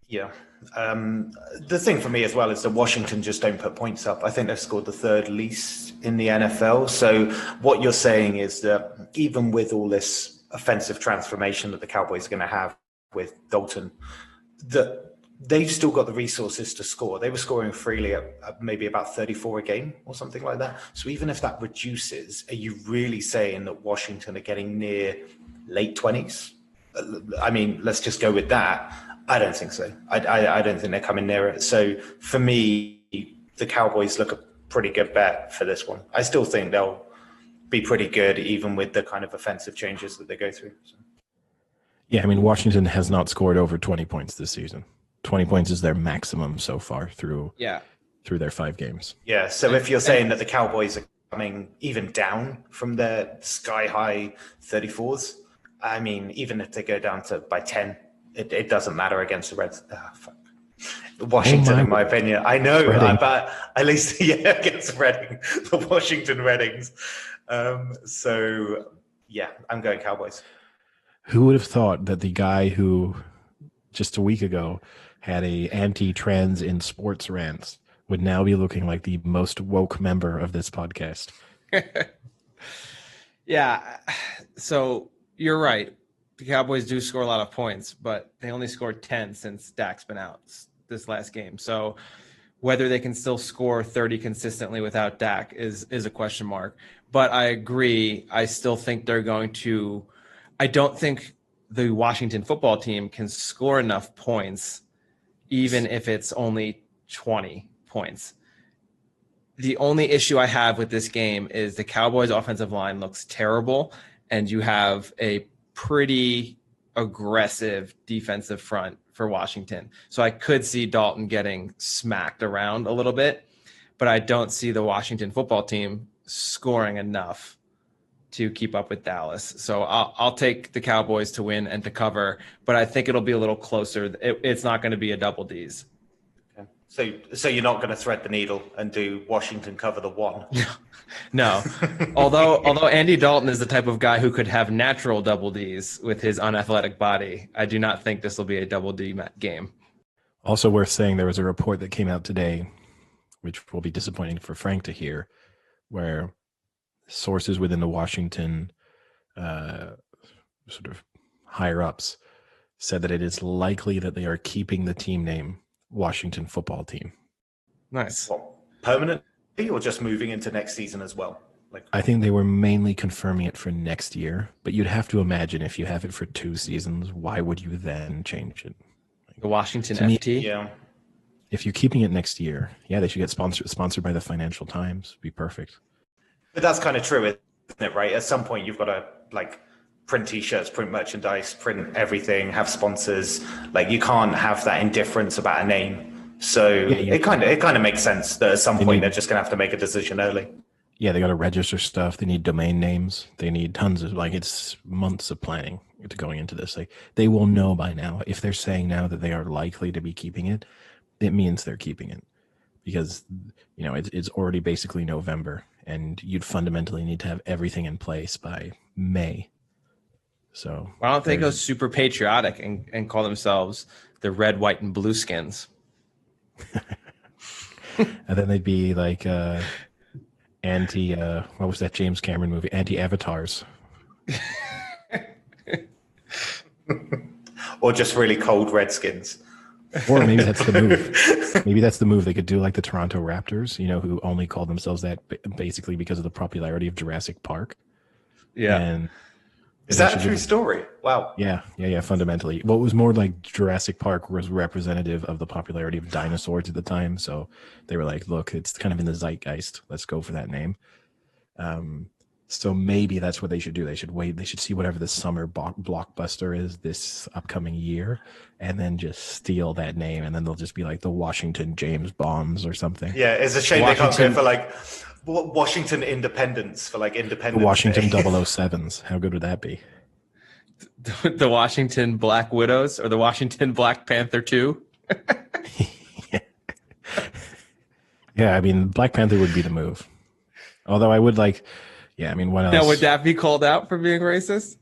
Yeah. The thing for me as well is that Washington just don't put points up. I think they've scored the third least in the NFL. So what you're saying is that even with all this offensive transformation that the Cowboys are going to have with Dalton, that they've still got the resources to score. They were scoring freely at maybe about 34 a game or something like that. So even if that reduces, are you really saying that Washington are getting near late 20s? I mean, let's just go with that. I don't think so. I don't think they're coming near it. So for me, the Cowboys look a pretty good bet for this one. I still think they'll be pretty good even with the kind of offensive changes that they go through. So. Yeah, I mean, Washington has not scored over 20 points this season. 20 points is their maximum so far through their 5 games. Yeah, so if you're saying that the Cowboys are coming even down from their sky-high 34s, I mean, even if they go down by 10, it doesn't matter against the Reds. Washington, in my opinion. I know, but at least, against Reading, the Washington Reddings. So, yeah, I'm going Cowboys. Who would have thought that the guy who just a week ago had a anti-trans in sports rants would now be looking like the most woke member of this podcast? Yeah. So you're right. The Cowboys do score a lot of points, but they only scored 10 since Dak's been out this last game. So whether they can still score 30 consistently without Dak is a question mark. But I agree. I still think they're going to – I don't think the Washington football team can score enough points, even if it's only 20 points. The only issue I have with this game is the Cowboys' offensive line looks terrible, and you have a pretty aggressive defensive front for Washington. So I could see Dalton getting smacked around a little bit, but I don't see the Washington football team scoring enough to keep up with Dallas. So I'll take the Cowboys to win and to cover, but I think it'll be a little closer. It's not going to be a double D's. Okay. So you're not going to thread the needle and do Washington cover the one? No. Although Andy Dalton is the type of guy who could have natural double D's with his unathletic body, I do not think this will be a double D game. Also worth saying, there was a report that came out today, which will be disappointing for Frank to hear, where sources within the Washington sort of higher ups said that it is likely that they are keeping the team name Washington Football Team. Nice. Well, permanently or just moving into next season as well? I think they were mainly confirming it for next year, but you'd have to imagine if you have it for 2 seasons, why would you then change it? The Washington FT? Yeah. If you're keeping it next year, yeah, they should get sponsored by the Financial Times. Be perfect. But that's kind of true, isn't it, right? At some point, you've got to print T-shirts, print merchandise, print everything, have sponsors. You can't have that indifference about a name. So it kind of makes sense that at some point they're just going to have to make a decision early. Yeah, they got to register stuff. They need domain names. They need tons of it's months of planning to going into this. They will know by now. If they're saying now that they are likely to be keeping it, it means they're keeping it, because it's already basically November, and you'd fundamentally need to have everything in place by May. So why don't they go super patriotic and call themselves the Red, White, and Blue Skins? And then they'd be anti what was that James Cameron movie? Anti-Avatars. Or just really cold Redskins. Or maybe that's the move. Maybe that's the move. They could do like the Toronto Raptors, who only call themselves that basically because of the popularity of Jurassic Park. Yeah. And is that a true story? Wow. Yeah. Fundamentally, what was more like Jurassic Park was representative of the popularity of dinosaurs at the time. So they were like, look, it's kind of in the zeitgeist. Let's go for that name. So maybe that's what they should do. They should wait. They should see whatever the summer blockbuster is this upcoming year, and then just steal that name. And then they'll just be like the Washington James Bonds or something. Yeah, it's a shame they can't go for Washington Independence for Independence. The Washington 007s. How good would that be? The Washington Black Widows or the Washington Black Panther 2? Yeah, I mean, Black Panther would be the move. Although I would what else? Now, would that be called out for being racist?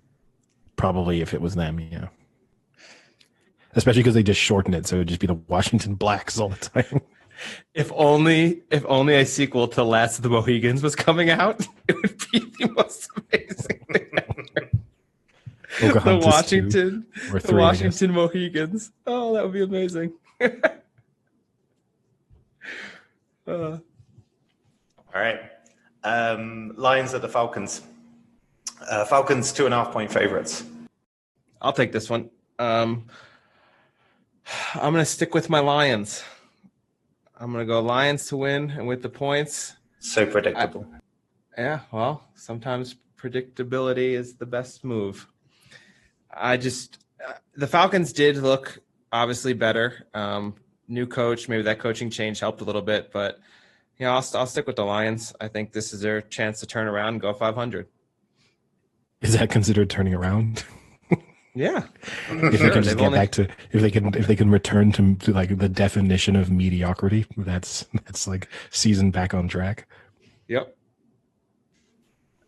Probably if it was them, yeah. Especially because they just shortened it, so it would just be the Washington Blacks all the time. If only a sequel to Last of the Mohegans was coming out, it would be the most amazing thing ever. The Washington Mohegans. Oh, that would be amazing. All right. Lions at the Falcons. Falcons 2.5-point favorites. I'll take this one. I'm going to stick with my Lions. I'm going to go Lions to win and with the points. So predictable. Sometimes predictability is the best move. The Falcons did look obviously better. New coach, maybe that coaching change helped a little bit, but I'll stick with the Lions. I think this is their chance to turn around and go 500. Is that considered turning around? Yeah. If they can just get back to, if they can return to the definition of mediocrity, that's like season back on track. Yep.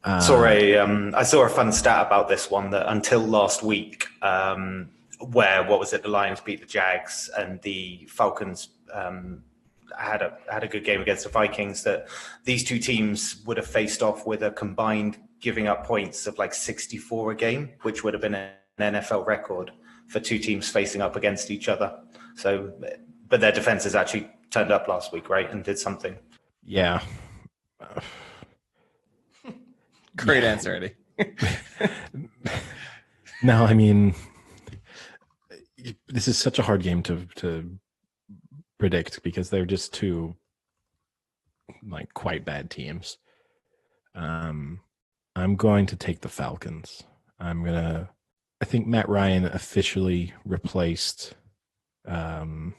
I saw a fun stat about this one, that until last week, where the Lions beat the Jags and the Falcons had a good game against the Vikings, that these two teams would have faced off with a combined giving up points of 64 a game, which would have been an NFL record for two teams facing up against each other. So, but their defenses actually turned up last week, right, and did something. Yeah. Great answer, Eddie. No, I mean, this is such a hard game to predict because they're just two like quite bad teams. I'm going to take the Falcons. I think Matt Ryan officially replaced, you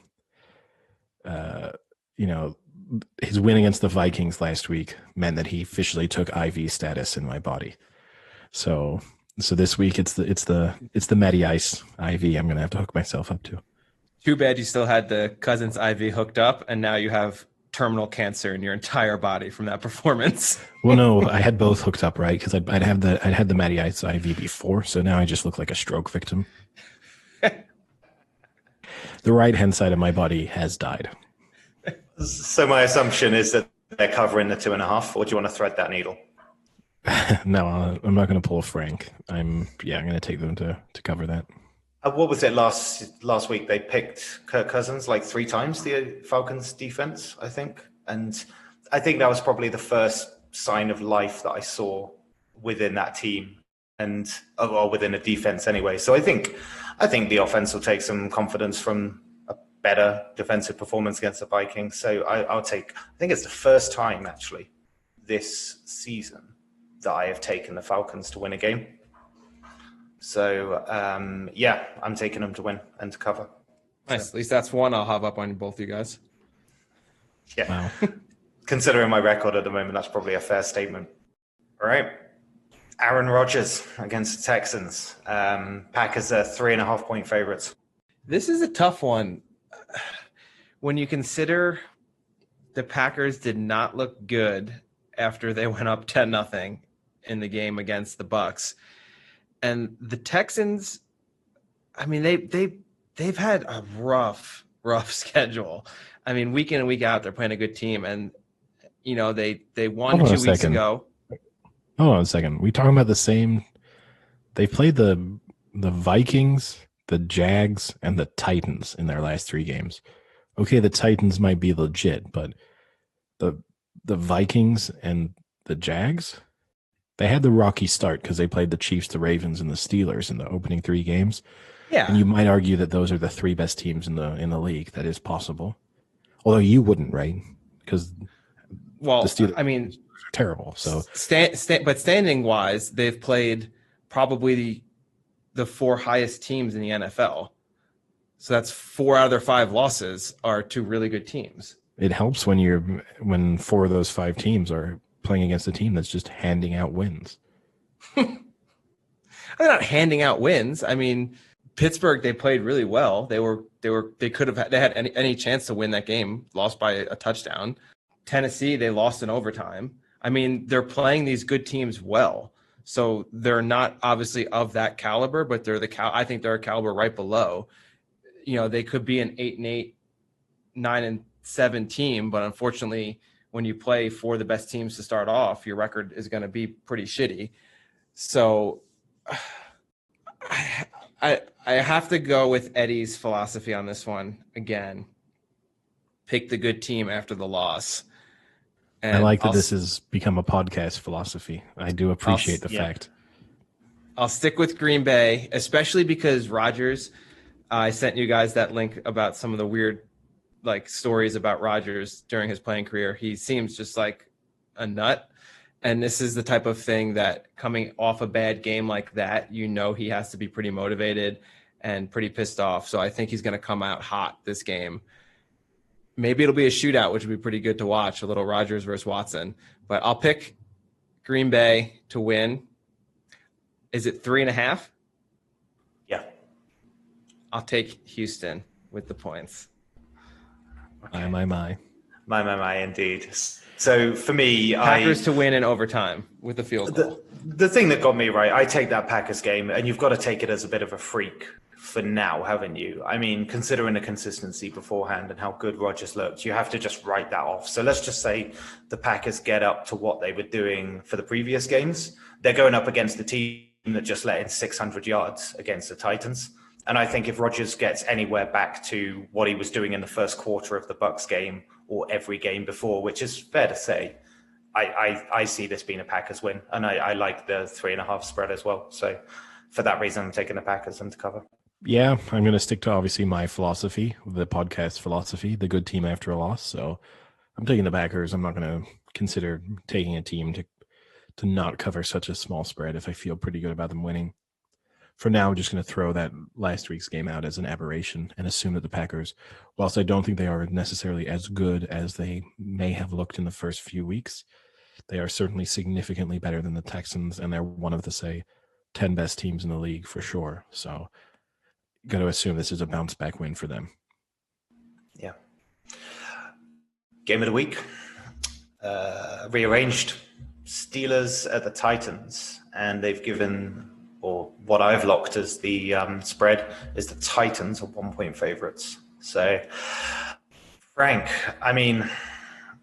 know, his win against the Vikings last week meant that he officially took IV status in my body. So this week it's the Matty Ice IV I'm gonna have to hook myself up to. Too bad you still had the Cousins IV hooked up, and now you have terminal cancer in your entire body from that performance. Well, no, I had both hooked up, right? Because I'd had the Matty Ice IV before, so now I just look like a stroke victim. The right-hand side of my body has died. So my assumption is that they're covering the 2.5, or do you want to thread that needle? No, I'm not going to pull a Frank. I'm going to take them to cover that. What was it last week? They picked Kirk Cousins like 3 times, the Falcons defense, I think. And I think that was probably the first sign of life that I saw within that team and or within a defense anyway. So I think the offense will take some confidence from a better defensive performance against the Vikings. So I think it's the first time actually this season that I have taken the Falcons to win a game. So, I'm taking them to win and to cover. Nice. So. At least that's one I'll have up on both you guys. Yeah. Wow. Considering my record at the moment, that's probably a fair statement. All right. Aaron Rodgers against the Texans. Packers are 3.5-point favorites. This is a tough one. When you consider the Packers did not look good after they went up 10-0 in the game against the Bucs. And the Texans, I mean, they've had a rough schedule. I mean, week in and week out, they're playing a good team, and they won 2 weeks ago. Hold on a second. We talking about the same? They played the Vikings, the Jags, and the Titans in their last 3 games. Okay, the Titans might be legit, but the Vikings and the Jags. They had the rocky start because they played the Chiefs, the Ravens, and the Steelers in the opening 3 games. Yeah, and you might argue that those are the 3 best teams in the league. That is possible, although you wouldn't, right? Because the Steelers are terrible. So, but standing wise, they've played probably the 4 highest teams in the NFL. So that's 4 out of their 5 losses are to really good teams. It helps when 4 of those 5 teams are playing against a team that's just handing out wins. They're not handing out wins. I mean, Pittsburgh, they played really well. They could have they had any chance to win that game, lost by a touchdown. Tennessee, they lost in overtime. I mean, they're playing these good teams well. So they're not obviously of that caliber, but I think they're a caliber right below. They could be an 8-8, 9-7 team, but unfortunately, when you play for the best teams to start off, your record is going to be pretty shitty. So I have to go with Eddie's philosophy on this one again. Pick the good team after the loss. And I like that this has become a podcast philosophy. I do appreciate the fact. I'll stick with Green Bay, especially because Rodgers, I sent you guys that link about some of the weird stories about Rodgers during his playing career. He seems just like a nut. And this is the type of thing that coming off a bad game like that, he has to be pretty motivated and pretty pissed off. So I think he's going to come out hot this game. Maybe it'll be a shootout, which would be pretty good to watch, a little Rodgers versus Watson. But I'll pick Green Bay to win. Is it 3.5? Yeah. I'll take Houston with the points. Okay. My, indeed. So for me, Packers to win in overtime with a field goal. The thing that got me right, I take that Packers game, and you've got to take it as a bit of a freak for now, haven't you? I mean, considering the consistency beforehand and how good Rodgers looked, you have to just write that off. So let's just say the Packers get up to what they were doing for the previous games. They're going up against the team that just let in 600 yards against the Titans. And I think if Rodgers gets anywhere back to what he was doing in the first quarter of the Bucs game or every game before, which is fair to say, I see this being a Packers win. And I like the 3.5 spread as well. So for that reason, I'm taking the Packers and to cover. Yeah, I'm going to stick to obviously my philosophy, the podcast philosophy, the good team after a loss. So I'm taking the Packers. I'm not going to consider taking a team to not cover such a small spread if I feel pretty good about them winning. For now, I'm just going to throw that last week's game out as an aberration and assume that the Packers, whilst I don't think they are necessarily as good as they may have looked in the first few weeks, they are certainly significantly better than the Texans, and they're one of the, say, 10 best teams in the league for sure. So got to assume this is a bounce back win for them. Yeah. Game of the week. Rearranged. Steelers at the Titans, and they've given, or what I've locked as the spread is the Titans are 1-point favorites. So, Frank, I mean,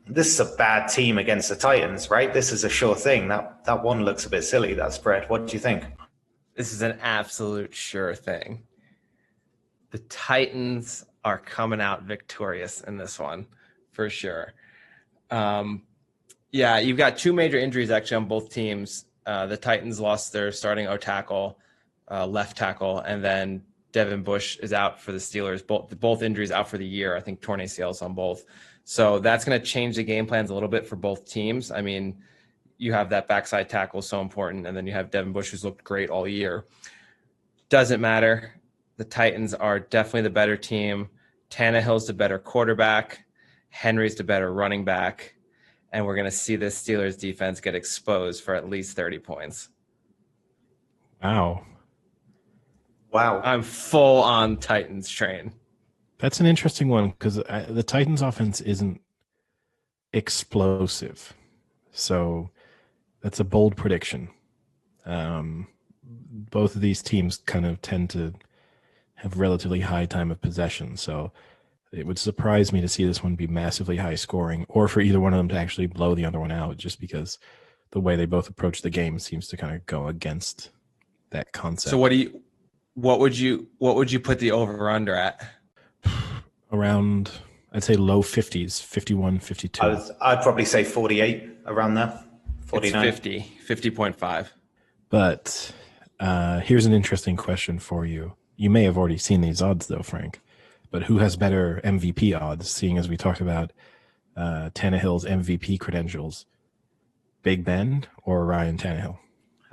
this is a bad team against the Titans, right? This is a sure thing. That one looks a bit silly, that spread. What do you think? This is an absolute sure thing. The Titans are coming out victorious in this one, for sure. Yeah, you've got two major injuries actually on both teams. The Titans lost their starting O-tackle, left tackle, and then Devin Bush is out for the Steelers. Both injuries out for the year. I think torn ACLs on both. So that's going to change the game plans a little bit for both teams. I mean, you have that backside tackle so important, and then you have Devin Bush who's looked great all year. Doesn't matter. The Titans are definitely the better team. Tannehill's the better quarterback. Henry's the better running back. And we're going to see this Steelers defense get exposed for at least 30 points. Wow. I'm full on Titans train. That's an interesting one because the Titans offense isn't explosive. So that's a bold prediction. Both of these teams kind of tend to have relatively high time of possession. So it would surprise me to see this one be massively high scoring or for either one of them to actually blow the other one out, just because the way they both approach the game seems to kind of go against that concept. So what would you put the over under at? Around, I'd say low 50s, 51, 52. I'd probably say 48, around there. 49. It's 50.5. But here's an interesting question for you. You may have already seen these odds though, Frank. But who has better MVP odds, seeing as we talked about Tannehill's MVP credentials? Big Ben or Ryan Tannehill?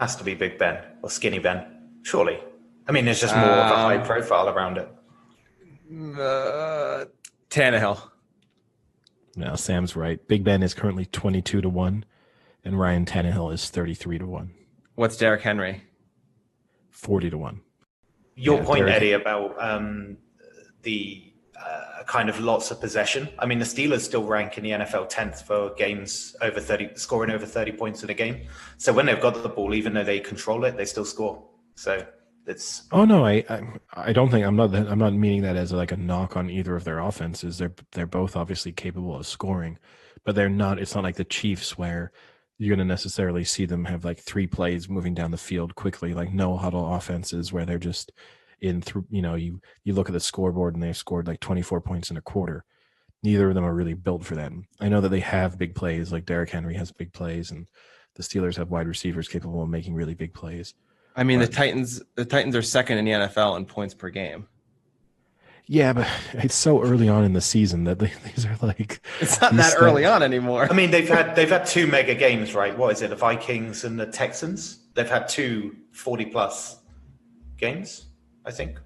Has to be Big Ben or Skinny Ben, surely. I mean, there's just more of a high profile around it. Tannehill. No, Sam's right. Big Ben is currently 22-1, and Ryan Tannehill is 33-1. What's Derrick Henry? 40-1. Your point, Eddie, about the kind of lots of possession. I mean, the Steelers still rank in the NFL 10th for games over 30, scoring over 30 points in a game. So when they've got the ball, even though they control it, they still score. So it's. Oh no, I don't think I'm not meaning that as like a knock on either of their offenses. They're both obviously capable of scoring, but they're not. It's not like the Chiefs where you're going to necessarily see them have like 3 plays moving down the field quickly, like no huddle offenses where they're just in through, you look at the scoreboard and they've scored like 24 points in a quarter. Neither of them are really built for that. I know that they have big plays, like Derrick Henry has big plays, and the Steelers have wide receivers capable of making really big plays. I mean, the Titans are second in the NFL in points per game. Yeah, but it's so early on in the season that these are like. It's not that early on anymore. I mean, they've had 2 mega games, right? What is it? The Vikings and the Texans. They've had 2 40+ games, I think.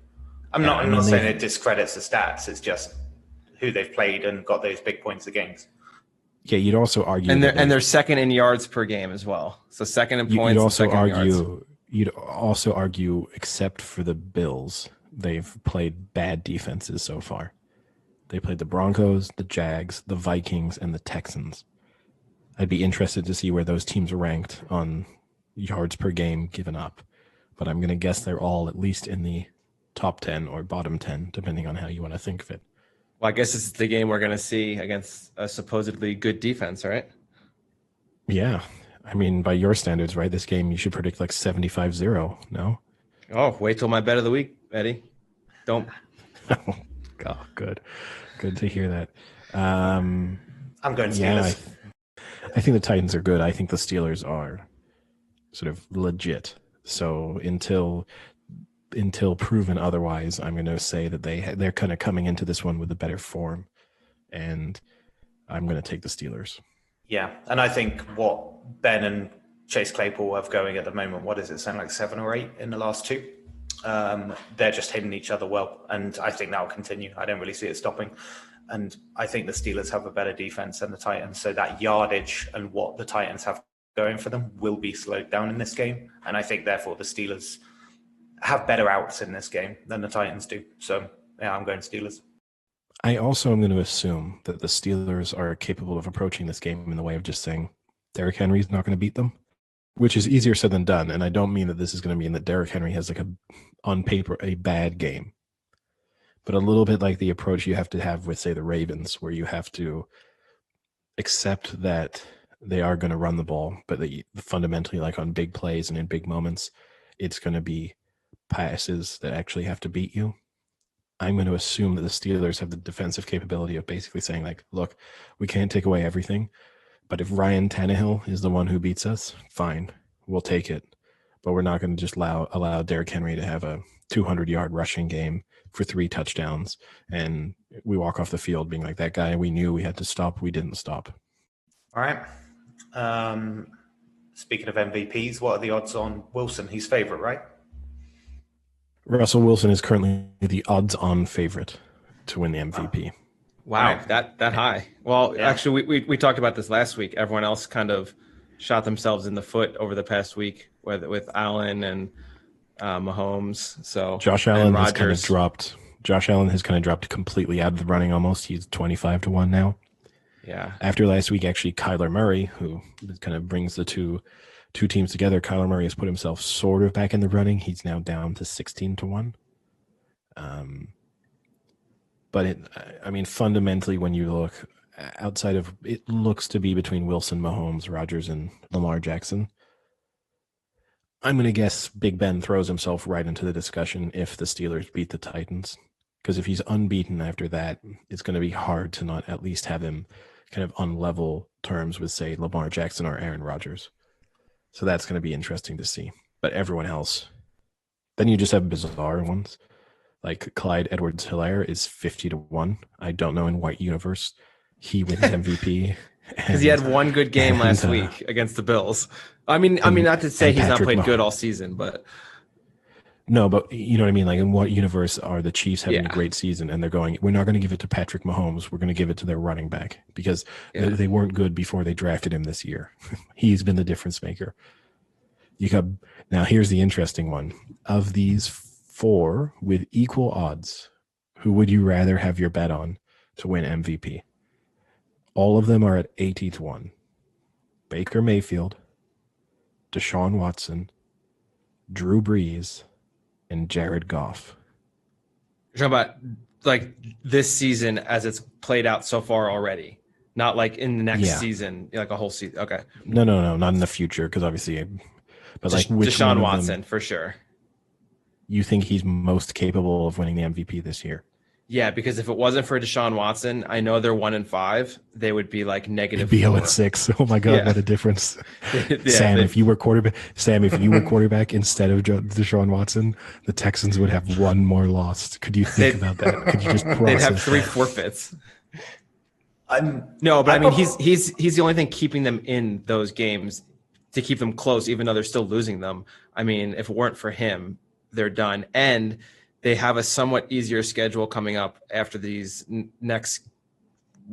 I'm not saying it discredits the stats. It's just who they've played and got those big points of games. Yeah, you'd also argue, and they're second in yards per game as well. So second in points. You'd also argue, except for the Bills, they've played bad defenses so far. They played the Broncos, the Jags, the Vikings, and the Texans. I'd be interested to see where those teams are ranked on yards per game given up. But I'm going to guess they're all at least in the top 10 or bottom 10, depending on how you want to think of it. Well, I guess this is the game we're going to see against a supposedly good defense, right? Yeah. I mean, by your standards, right, this game you should predict like 75-0, no? Oh, wait till my bet of the week, Eddie. Don't. Oh, good. Good to hear that. I'm going Steelers. Yeah, I think the Titans are good. I think the Steelers are sort of legit. So until proven otherwise, I'm going to say that they're kind of coming into this one with a better form. And I'm going to take the Steelers. Yeah, and I think what Ben and Chase Claypool have going at the moment, what does it sound like, 7 or 8 in the last 2? They're just hitting each other well, and I think that will continue. I don't really see it stopping. And I think the Steelers have a better defense than the Titans, so that yardage and what the Titans have going for them will be slowed down in this game. And I think, therefore, the Steelers have better outs in this game than the Titans do. So, yeah, I'm going Steelers. I also am going to assume that the Steelers are capable of approaching this game in the way of just saying Derrick Henry's not going to beat them, which is easier said than done. And I don't mean that this is going to mean that Derrick Henry has on paper, a bad game, but a little bit like the approach you have to have with, say, the Ravens, where you have to accept that they are going to run the ball, but fundamentally, like on big plays and in big moments, it's going to be passes that actually have to beat you. I'm going to assume that the Steelers have the defensive capability of basically saying, like, look, we can't take away everything, but if Ryan Tannehill is the one who beats us, fine, we'll take it. But we're not going to just allow Derrick Henry to have a 200-yard rushing game for 3 touchdowns, and we walk off the field being like, that guy we knew we had to stop, we didn't stop. All right. Speaking of MVPs, what are the odds on Wilson? He's favorite, right? Russell Wilson is currently the odds-on favorite to win the MVP. Wow, that high. Well, yeah. Actually, we talked about this last week. Everyone else kind of shot themselves in the foot over the past week with Allen and Mahomes. So Josh Allen has kind of dropped. Josh Allen has kind of dropped completely out of the running almost. He's 25-1 now. Yeah. After last week, actually, Kyler Murray, who kind of brings the two teams together, Kyler Murray has put himself sort of back in the running. He's now down to 16-1. But fundamentally, when you look outside of, it looks to be between Wilson, Mahomes, Rodgers, and Lamar Jackson. I'm going to guess Big Ben throws himself right into the discussion if the Steelers beat the Titans. Because if he's unbeaten after that, it's going to be hard to not at least have him kind of on level terms with, say, Lamar Jackson or Aaron Rodgers. So that's going to be interesting to see. But everyone else, then you just have bizarre ones. Like Clyde Edwards-Helaire is 50-1. I don't know in what universe he wins MVP. Because he had one good game last week against the Bills. I mean, not to say he's not played good all season, but no, but you know what I mean. Like, in what universe are the Chiefs having a great season and they're going, we're not going to give it to Patrick Mahomes. We're going to give it to their running back because they weren't good before they drafted him this year. He's been the difference maker. Now here's the interesting one. Of these 4 with equal odds, who would you rather have your bet on to win MVP? All of them are at 80-1. Baker Mayfield, Deshaun Watson, Drew Brees, and Jared Goff. You're talking about like this season as it's played out so far already, not like in the next season, like a whole season. Okay. No, not in the future, because obviously, but like Deshaun Watson for sure. You think he's most capable of winning the MVP this year? Yeah, because if it wasn't for Deshaun Watson, I know they're 1-5. They would be like negative. Be 0-6. Oh my God, what a difference! Sam, if you were quarterback instead of Deshaun Watson, the Texans would have 1 more loss. Could you think about that? Could you just process They'd have 3 forfeits. No, but I mean, he's the only thing keeping them in those games to keep them close, even though they're still losing them. I mean, if it weren't for him, they're done. And they have a somewhat easier schedule coming up after these next,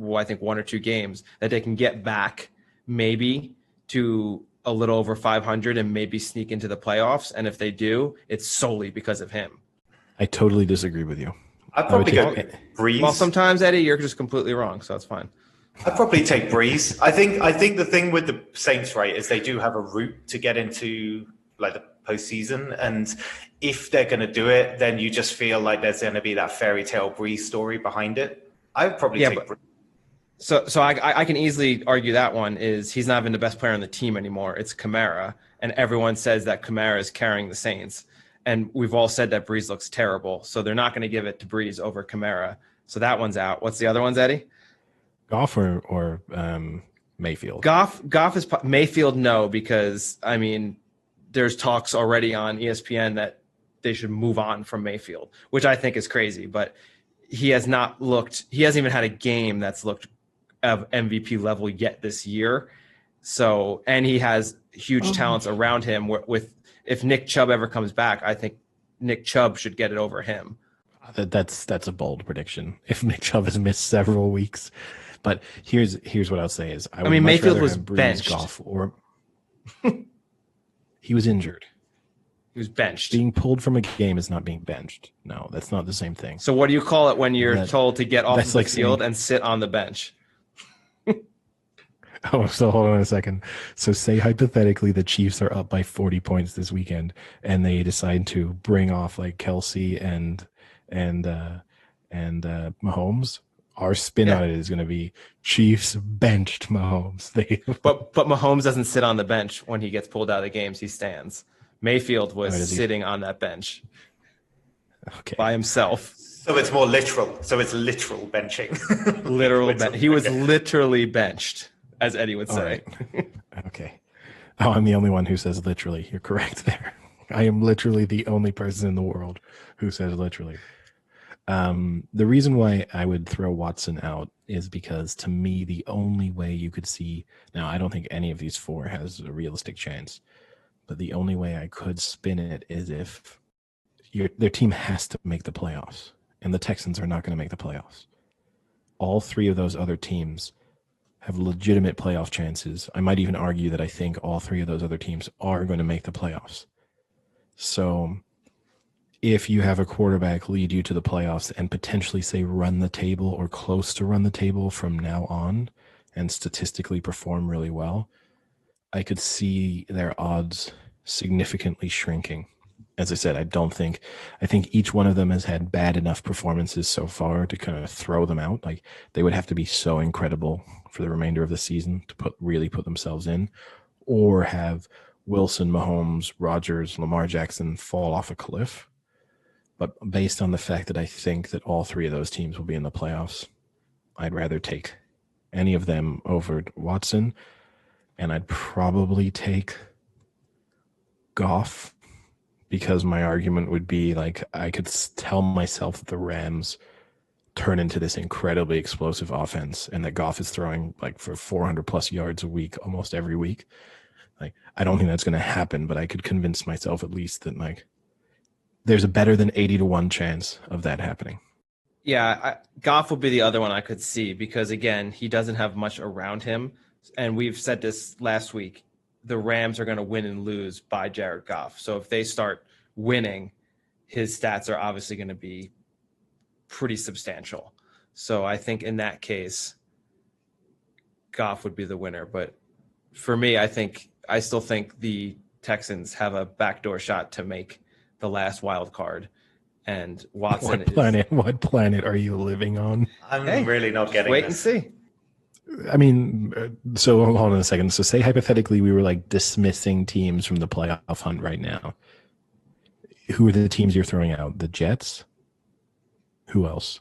I think 1 or 2 games that they can get back maybe to a little over 500 and maybe sneak into the playoffs. And if they do, it's solely because of him. I totally disagree with you. I'd probably go Brees. Well, sometimes, Eddie, you're just completely wrong, so that's fine. I'd probably take Brees. I think the thing with the Saints, right, is they do have a route to get into like the postseason, and if they're going to do it, then you just feel like there's going to be that fairy tale Brees story behind it. I would probably take Brees. So I can easily argue that one is he's not even the best player on the team anymore. It's Kamara, and everyone says that Kamara is carrying the Saints, and we've all said that Brees looks terrible, so they're not going to give it to Brees over Kamara. So that one's out. What's the other ones, Eddie? Goff or Mayfield? Goff is Mayfield. No, because I mean, there's talks already on ESPN that they should move on from Mayfield, which I think is crazy. But he hasn't even had a game that's looked of MVP level yet this year. So, and he has huge talents around him with if Nick Chubb ever comes back, I think Nick Chubb should get it over him. That's a bold prediction. If Nick Chubb has missed several weeks, but here's what I'll say is I mean Mayfield was benched. Goff, or he was injured. He was benched. Being pulled from a game is not being benched. No, that's not the same thing. So what do you call it when you're told to get off the field and sit on the bench? Oh, so hold on a second. So say hypothetically the Chiefs are up by 40 points this weekend and they decide to bring off like Kelsey and Mahomes. Our spin on it is going to be Chiefs benched Mahomes. But Mahomes doesn't sit on the bench when he gets pulled out of the games. He stands. Mayfield was sitting on that bench by himself. So it's more literal. So it's literal benching. He was literally benched, as Eddie would say. Right. Okay. Oh, I'm the only one who says literally. You're correct there. I am literally the only person in the world who says literally. The reason why I would throw Watson out is because to me, the only way you could see, now I don't think any of these four has a realistic chance, but the only way I could spin it is if their team has to make the playoffs, and the Texans are not going to make the playoffs. All three of those other teams have legitimate playoff chances. I might even argue that I think all three of those other teams are going to make the playoffs. So if you have a quarterback lead you to the playoffs and potentially say run the table or close to run the table from now on and statistically perform really well, I could see their odds significantly shrinking. As I said, I think each one of them has had bad enough performances so far to kind of throw them out. Like they would have to be so incredible for the remainder of the season to really put themselves in, or have Wilson, Mahomes, Rodgers, Lamar Jackson fall off a cliff. But based on the fact that I think that all three of those teams will be in the playoffs, I'd rather take any of them over Watson, and I'd probably take Goff, because my argument would be like I could tell myself that the Rams turn into this incredibly explosive offense and that Goff is throwing like for 400 plus yards a week almost every week. Like I don't think that's going to happen, but I could convince myself at least that like there's a better than 80-1 chance of that happening. Yeah, Goff would be the other one I could see because, again, he doesn't have much around him. And we've said this last week. The Rams are going to win and lose by Jared Goff. So if they start winning, his stats are obviously going to be pretty substantial. So I think in that case, Goff would be the winner. But for me, I still think the Texans have a backdoor shot to make the last wild card, and Watson. What planet are you living on? I'm really not getting. Wait and see. I mean, so hold on a second. So say hypothetically we were like dismissing teams from the playoff hunt right now. Who are the teams you're throwing out? The Jets? Who else?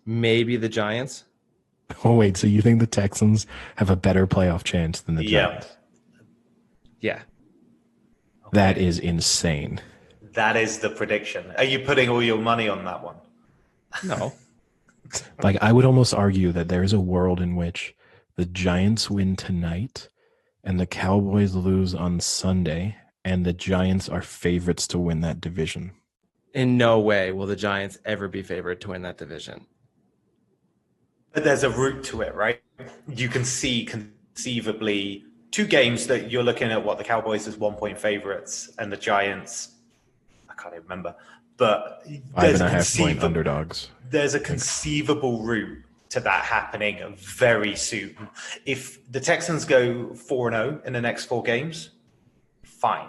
Maybe the Giants. Oh wait, so you think the Texans have a better playoff chance than the Giants? Yeah. That is insane. That is the prediction. Are you putting all your money on that one? No. Like I would almost argue that there is a world in which the Giants win tonight and the Cowboys lose on Sunday, and the Giants are favorites to win that division. In no way will the Giants ever be favored to win that division. But there's a route to it, right? You can see conceivably two games that you're looking at what the Cowboys as 1-point favorites and the Giants, I can't even remember, but 5.5 point underdogs. There's a conceivable route to that happening very soon. If the Texans go 4-0 in the next 4 games, fine.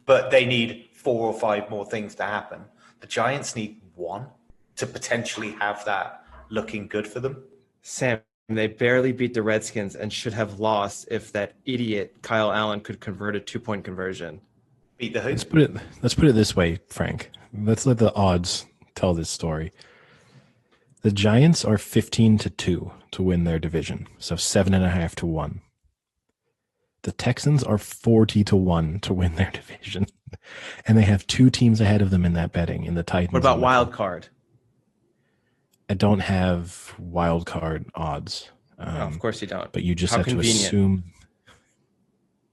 But they need 4 or 5 more things to happen. The Giants need 1 to potentially have that looking good for them. Sam, they barely beat the Redskins and should have lost if that idiot Kyle Allen could convert a 2-point conversion. Beat the who? Let's put it this way, Frank. Let's let the odds tell this story. The Giants are 15-2 to win their division, so 7.5 to 1. The Texans are 40-1 to win their division, and they have 2 teams ahead of them in that betting in the Titans. What about wild card? I don't have wild card odds. No, of course you don't. But you just How have convenient. to assume.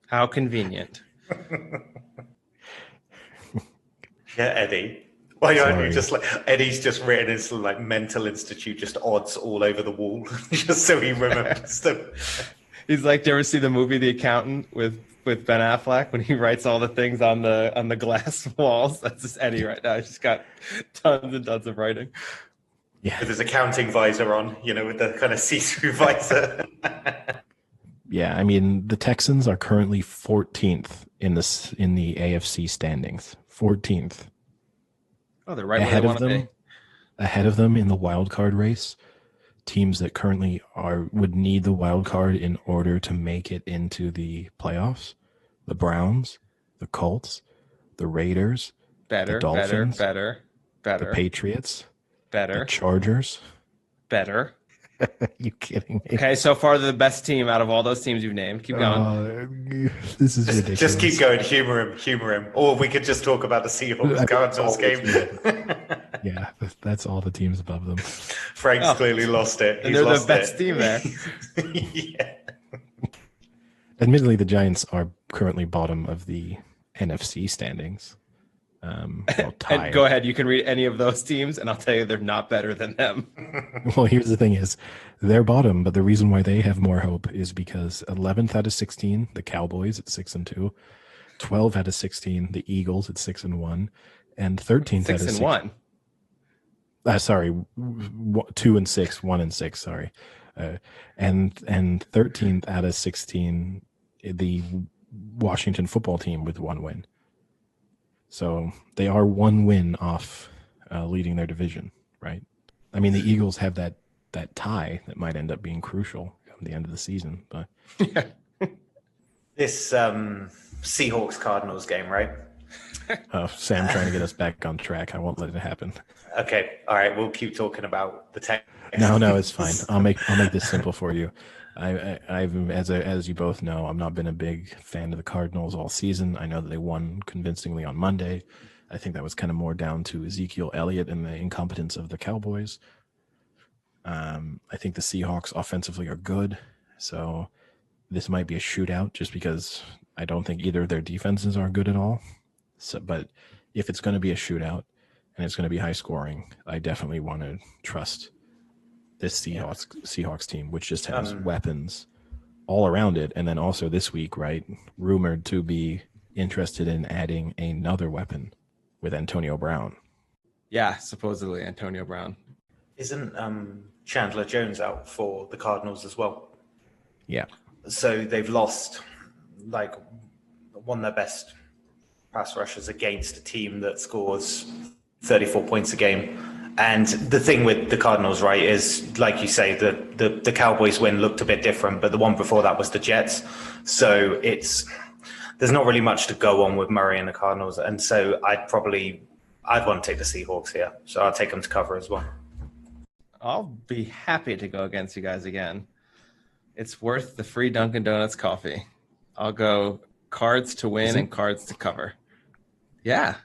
How convenient. Yeah, Eddie. Why aren't you Sorry. just like Eddie's just written his like mental institute just odds all over the wall just so he remembers them. He's like, do you ever see the movie The Accountant with Ben Affleck when he writes all the things on the glass walls? That's just Eddie right now. He's just got tons and tons of writing. Yeah. With his accounting visor on, with the kind of see-through visor. Yeah, I mean, the Texans are currently 14th in the AFC standings. 14th. Oh, they're right where they want to be. Ahead of them in the wild card race, teams that currently would need the wild card in order to make it into the playoffs: the Browns, the Colts, the Raiders, the Dolphins, better, the Patriots, better, the Chargers. better. Are you kidding me? Okay, so far they're the best team out of all those teams you've named. Keep going. This is ridiculous. Just keep going. Humor him. Or we could just talk about the Seahawks Cardinals game. Yeah, that's all the teams above them. Frank's clearly lost it. And they're the best team there. Yeah. Admittedly, the Giants are currently bottom of the NFC standings. Tied. And go ahead, you can read any of those teams, and I'll tell you they're not better than them. Well, here's the thing: is they're bottom, but the reason why they have more hope is because 11th out of 16, the Cowboys at 6-2, 12 out of 16, the Eagles at 6-1, and 13th out of 6-1. Sorry, 2-6, 1-6. Sorry, and 13th out of 16, the Washington football team with 1 win. So they are 1 win off leading their division, right? I mean, the Eagles have that tie that might end up being crucial at the end of the season. But This Seahawks Cardinals game, right? Sam trying to get us back on track. I won't let it happen. Okay, all right. We'll keep talking about the tech. No, it's fine. I'll make this simple for you. I've as you both know, I've not been a big fan of the Cardinals all season. I know that they won convincingly on Monday. I think that was kind of more down to Ezekiel Elliott and the incompetence of the Cowboys. I think the Seahawks offensively are good, so this might be a shootout just because I don't think either of their defenses are good at all. So, but if it's going to be a shootout and it's going to be high scoring, I definitely want to trust this Seahawks team, which just has weapons all around it. And then also this week, right, rumored to be interested in adding another weapon with Antonio Brown. Yeah, supposedly Antonio Brown. Isn't Chandler Jones out for the Cardinals as well? Yeah. So they've lost one of their best pass rushers against a team that scores 34 points a game. And the thing with the Cardinals, right, is like you say, the Cowboys win looked a bit different, but the one before that was the Jets. So there's not really much to go on with Murray and the Cardinals. And so I'd want to take the Seahawks here. So I'll take them to cover as well. I'll be happy to go against you guys again. It's worth the free Dunkin' Donuts coffee. I'll go Cards to win and Cards to cover. Yeah.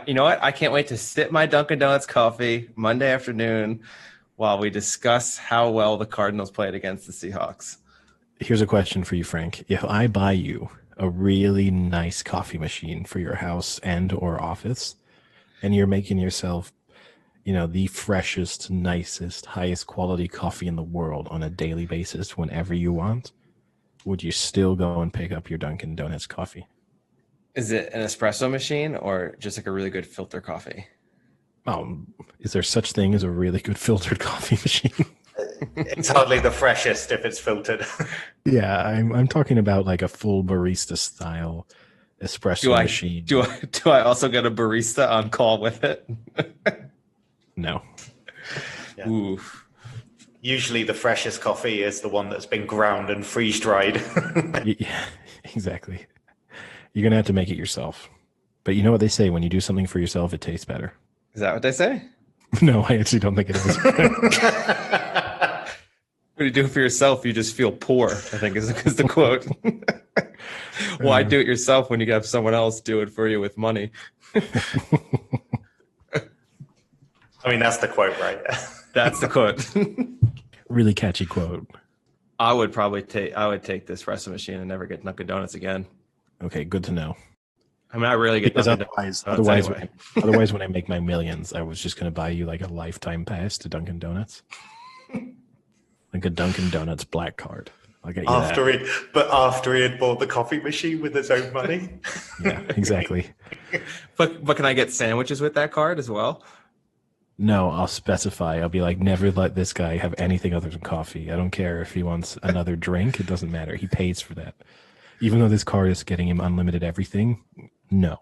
You know what? I can't wait to sip my Dunkin' Donuts coffee Monday afternoon while we discuss how well the Cardinals played against the Seahawks. Here's a question for you, Frank. If I buy you a really nice coffee machine for your house and or office, and you're making yourself, the freshest, nicest, highest quality coffee in the world on a daily basis whenever you want, would you still go and pick up your Dunkin' Donuts coffee? Is it an espresso machine or just like a really good filter coffee? Is there such thing as a really good filtered coffee machine? It's hardly the freshest if it's filtered. Yeah, I'm talking about like a full barista style espresso machine. Do I also get a barista on call with it? No. Yeah. Oof. Usually the freshest coffee is the one that's been ground and freeze dried. Yeah, exactly. You're going to have to make it yourself. But you know what they say, when you do something for yourself, it tastes better. Is that what they say? No, I actually don't think it is. When you do it for yourself, you just feel poor, I think is the quote. Why do it yourself when you have someone else do it for you with money? I mean, that's the quote, right? That's the quote. Really catchy quote. I would take this espresso machine and never get Dunkin' Donuts again. Okay, good to know. I mean, I really get Because Dunkin' otherwise, anyway. otherwise, when I make my millions, I was just going to buy you like a lifetime pass to Dunkin' Donuts, like a Dunkin' Donuts black card. I'll get you after he had bought the coffee machine with his own money. Yeah, exactly. But can I get sandwiches with that card as well? No, I'll specify. I'll be like, never let this guy have anything other than coffee. I don't care if he wants another drink. It doesn't matter. He pays for that. Even though this card is getting him unlimited everything, no.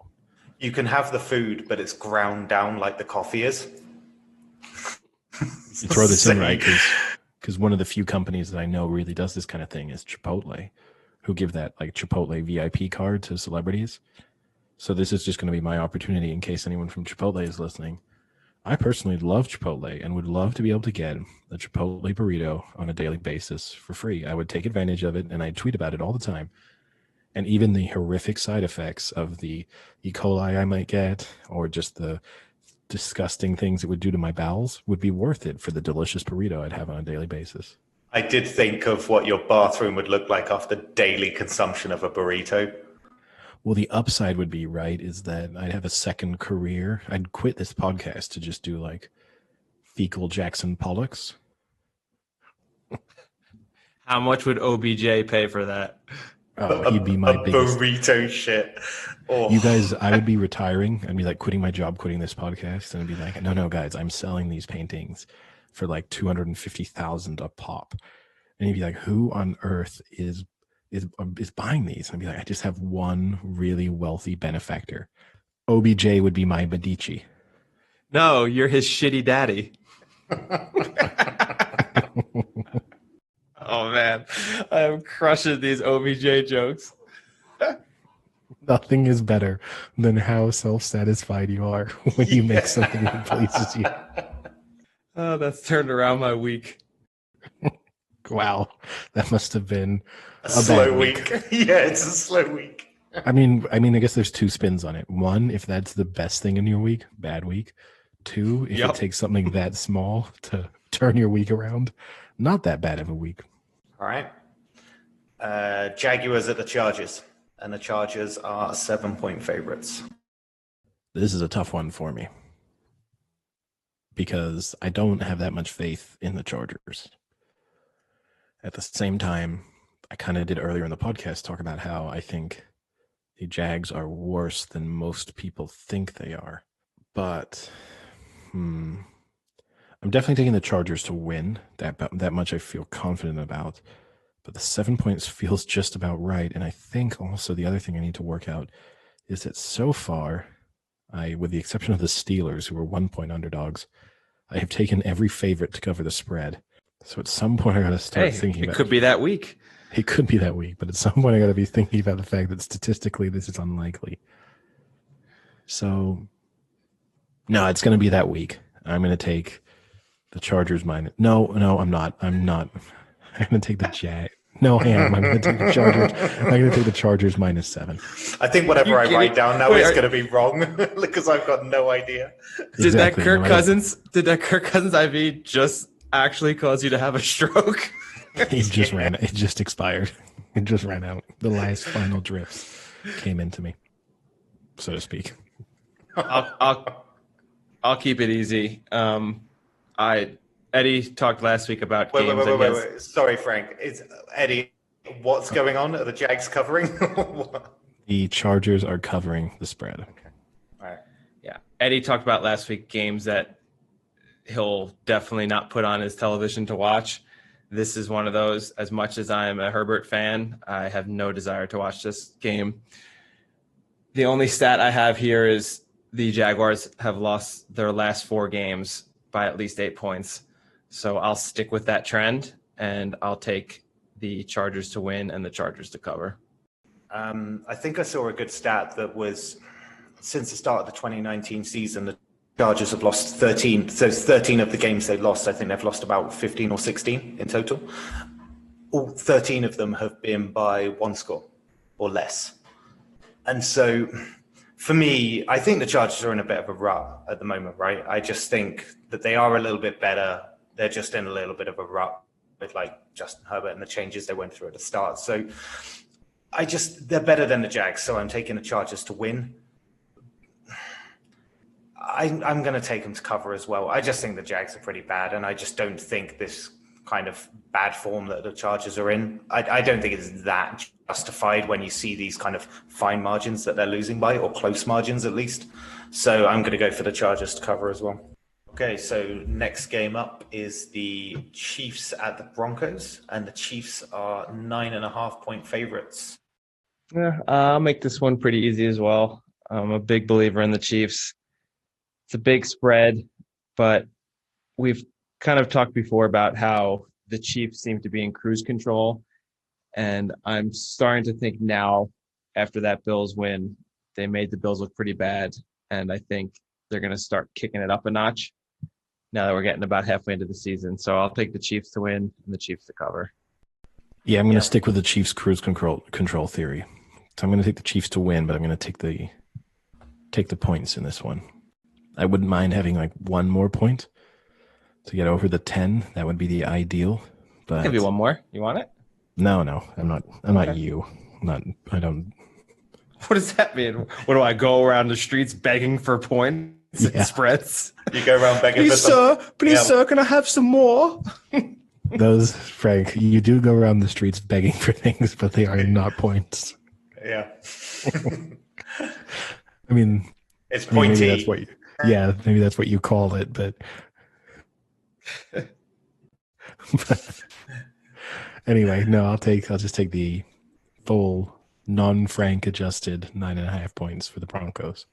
You can have the food, but it's ground down like the coffee is. You throw this in, right? Because one of the few companies that I know really does this kind of thing is Chipotle, who give that like Chipotle VIP card to celebrities. So this is just going to be my opportunity in case anyone from Chipotle is listening. I personally love Chipotle and would love to be able to get the Chipotle burrito on a daily basis for free. I would take advantage of it, and I tweet about it all the time. And even the horrific side effects of the E. coli I might get, or just the disgusting things it would do to my bowels, would be worth it for the delicious burrito I'd have on a daily basis. I did think of what your bathroom would look like after daily consumption of a burrito. Well, the upside would be, right, is that I'd have a second career. I'd quit this podcast to just do like fecal Jackson Pollocks. How much would OBJ pay for that? Oh, he'd be my biggest burrito shit. Oh. You guys, I would be retiring. I'd be like quitting my job, quitting this podcast, and I'd be like, no, guys, I'm selling these paintings for like $250,000 a pop. And he'd be like, who on earth is buying these? And I'd be like, I just have one really wealthy benefactor. OBJ would be my Medici. No, you're his shitty daddy. Oh man, I'm crushing these OBJ jokes. Nothing is better than how self-satisfied you are when you make something that pleases you. Oh, that's turned around my week. Wow, that must have been a slow week. Yeah, it's a slow week. I mean, I guess there's two spins on it. One, if that's the best thing in your week, bad week. Two, if it takes something that small to turn your week around, not that bad of a week. All right. Jaguars at the Chargers, and the Chargers are 7-point favorites. This is a tough one for me because I don't have that much faith in the Chargers. At the same time, I kind of did earlier in the podcast talk about how I think the Jags are worse than most people think they are. But I'm definitely taking the Chargers to win. That much I feel confident about. But the 7 points feels just about right. And I think also the other thing I need to work out is that so far, with the exception of the Steelers, who were 1 point underdogs, I have taken every favorite to cover the spread. So at some point I got to start thinking about it. It could be that week. It could be that week, but at some point I got to be thinking about the fact that statistically this is unlikely. So, no, it's going to be that week. I'm going to take the Chargers minus. No, I'm not. I'm going to take the Jag. No, I am. I'm going to take the Chargers. I'm going to take the Chargers minus 7. I think whatever I write down now is going to be wrong because I've got no idea. Did that Kirk Cousins IV just actually cause you to have a stroke? It just expired. It just ran out. The last final drifts came into me, so to speak. I'll keep it easy. Eddie talked last week about games. Wait. Sorry, Frank. It's Eddie. What's going on? Are the Jags covering? The Chargers are covering the spread. Okay. All right. Yeah. Eddie talked about last week games that he'll definitely not put on his television to watch. This is one of those. As much as I am a Herbert fan, I have no desire to watch this game. The only stat I have here is the Jaguars have lost their last 4 games by at least 8 points. So I'll stick with that trend, and I'll take the Chargers to win and the Chargers to cover. I think I saw a good stat that was since the start of the 2019 season, the Chargers have lost 13. So 13 of the games they've lost, I think they've lost about 15 or 16 in total. All 13 of them have been by 1 score or less. And so For me, I think the Chargers are in a bit of a rut at the moment, right? I just think that they are a little bit better. They're just in a little bit of a rut with like Justin Herbert and the changes they went through at the start. So they're better than the Jags. So I'm taking the Chargers to win. I'm going to take them to cover as well. I just think the Jags are pretty bad, and I just don't think this kind of bad form that the Chargers are in, I don't think it's that justified when you see these kind of fine margins that they're losing by, or close margins at least. So I'm going to go for the Chargers to cover as well. Okay, so next game up is the Chiefs at the Broncos, and the Chiefs are 9.5-point favorites. Yeah, I'll make this one pretty easy as well. I'm a big believer in the Chiefs. It's a big spread, but we've kind of talked before about how the Chiefs seem to be in cruise control. And I'm starting to think now, after that Bills win, they made the Bills look pretty bad. And I think they're going to start kicking it up a notch now that we're getting about halfway into the season. So I'll take the Chiefs to win and the Chiefs to cover. Yeah, I'm going to stick with the Chiefs cruise control theory. So I'm going to take the Chiefs to win, but I'm going to take the points in this one. I wouldn't mind having like one more point to get over the 10. That would be the ideal. But Give you one more. You want it? No, I'm not. I'm not you. I don't. What does that mean? What do I go around the streets begging for points and spreads? You go around begging for some. Please, sir, can I have some more? Frank, you do go around the streets begging for things, but they are not points. Yeah. I mean, it's pointy. Maybe that's what you call it, but anyway, no, I'll just take the full non-Frank adjusted 9.5 points for the Broncos.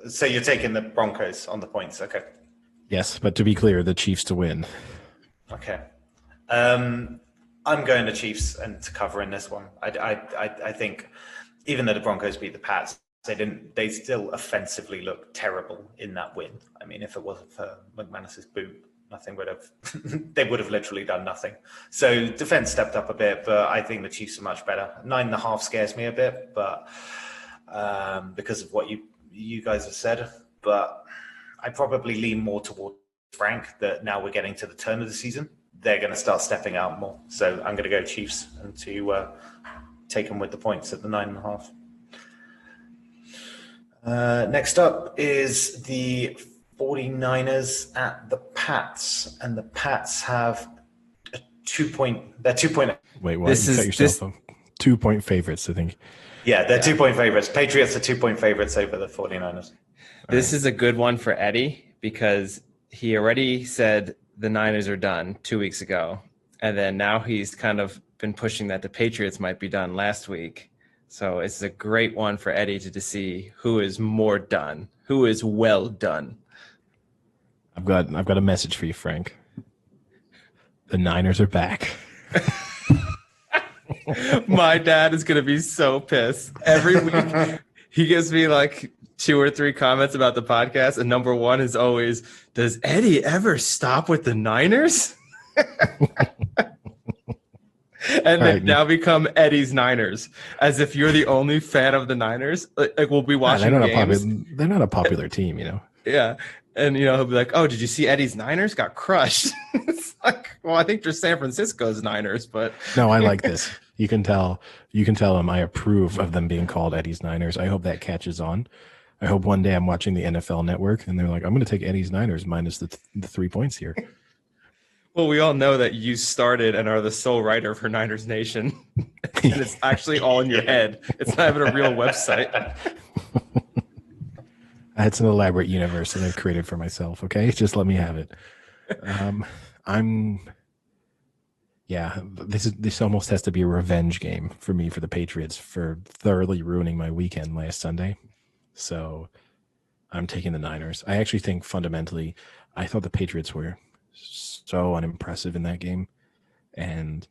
So you're taking the Broncos on the points, okay? Yes, but to be clear, the Chiefs to win. Okay. I'm going to Chiefs and to cover in this one. I think even though the Broncos beat the Pats, they still offensively look terrible in that win. I mean, if it wasn't for McManus's boot, they would have literally done nothing. So defense stepped up a bit, but I think the Chiefs are much better. 9.5 scares me a bit, but because of what you guys have said, but I probably lean more towards Frank that now we're getting to the turn of the season. They're going to start stepping out more. So I'm going to go Chiefs and to take them with the points at the 9.5. Next up is the 49ers at the Pats, and the Pats have a 2-point. They're 2-point. Wait, what? You cut yourself off. 2-point favorites, I think. Yeah, they're 2-point favorites. Patriots are 2-point favorites over the 49ers. This is a good one for Eddie because he already said the Niners are done 2 weeks ago, and then now he's kind of been pushing that the Patriots might be done last week. So it's a great one for Eddie to see who is more done, who is well done. I've got a message for you, Frank. The Niners are back. My dad is going to be so pissed. Every week he gives me like 2 or 3 comments about the podcast, and number one is always, does Eddie ever stop with the Niners? And they now become Eddie's Niners, as if you're the only fan of the Niners. Like we'll be watching games. They're not a popular team, you know. Yeah. And, he'll be like, oh, did you see Eddie's Niners got crushed? It's like, well, I think just San Francisco's Niners, but. No, I like this. You can tell him I approve of them being called Eddie's Niners. I hope that catches on. I hope one day I'm watching the NFL Network and they're like, I'm going to take Eddie's Niners minus the 3 points here. Well, we all know that you started and are the sole writer for Niners Nation. And it's actually all in your head. It's not even a real website. It's an elaborate universe that I've created for myself, okay? Just let me have it. This almost has to be a revenge game for me for the Patriots for thoroughly ruining my weekend last Sunday. So I'm taking the Niners. I actually think fundamentally, I thought the Patriots were so unimpressive in that game, and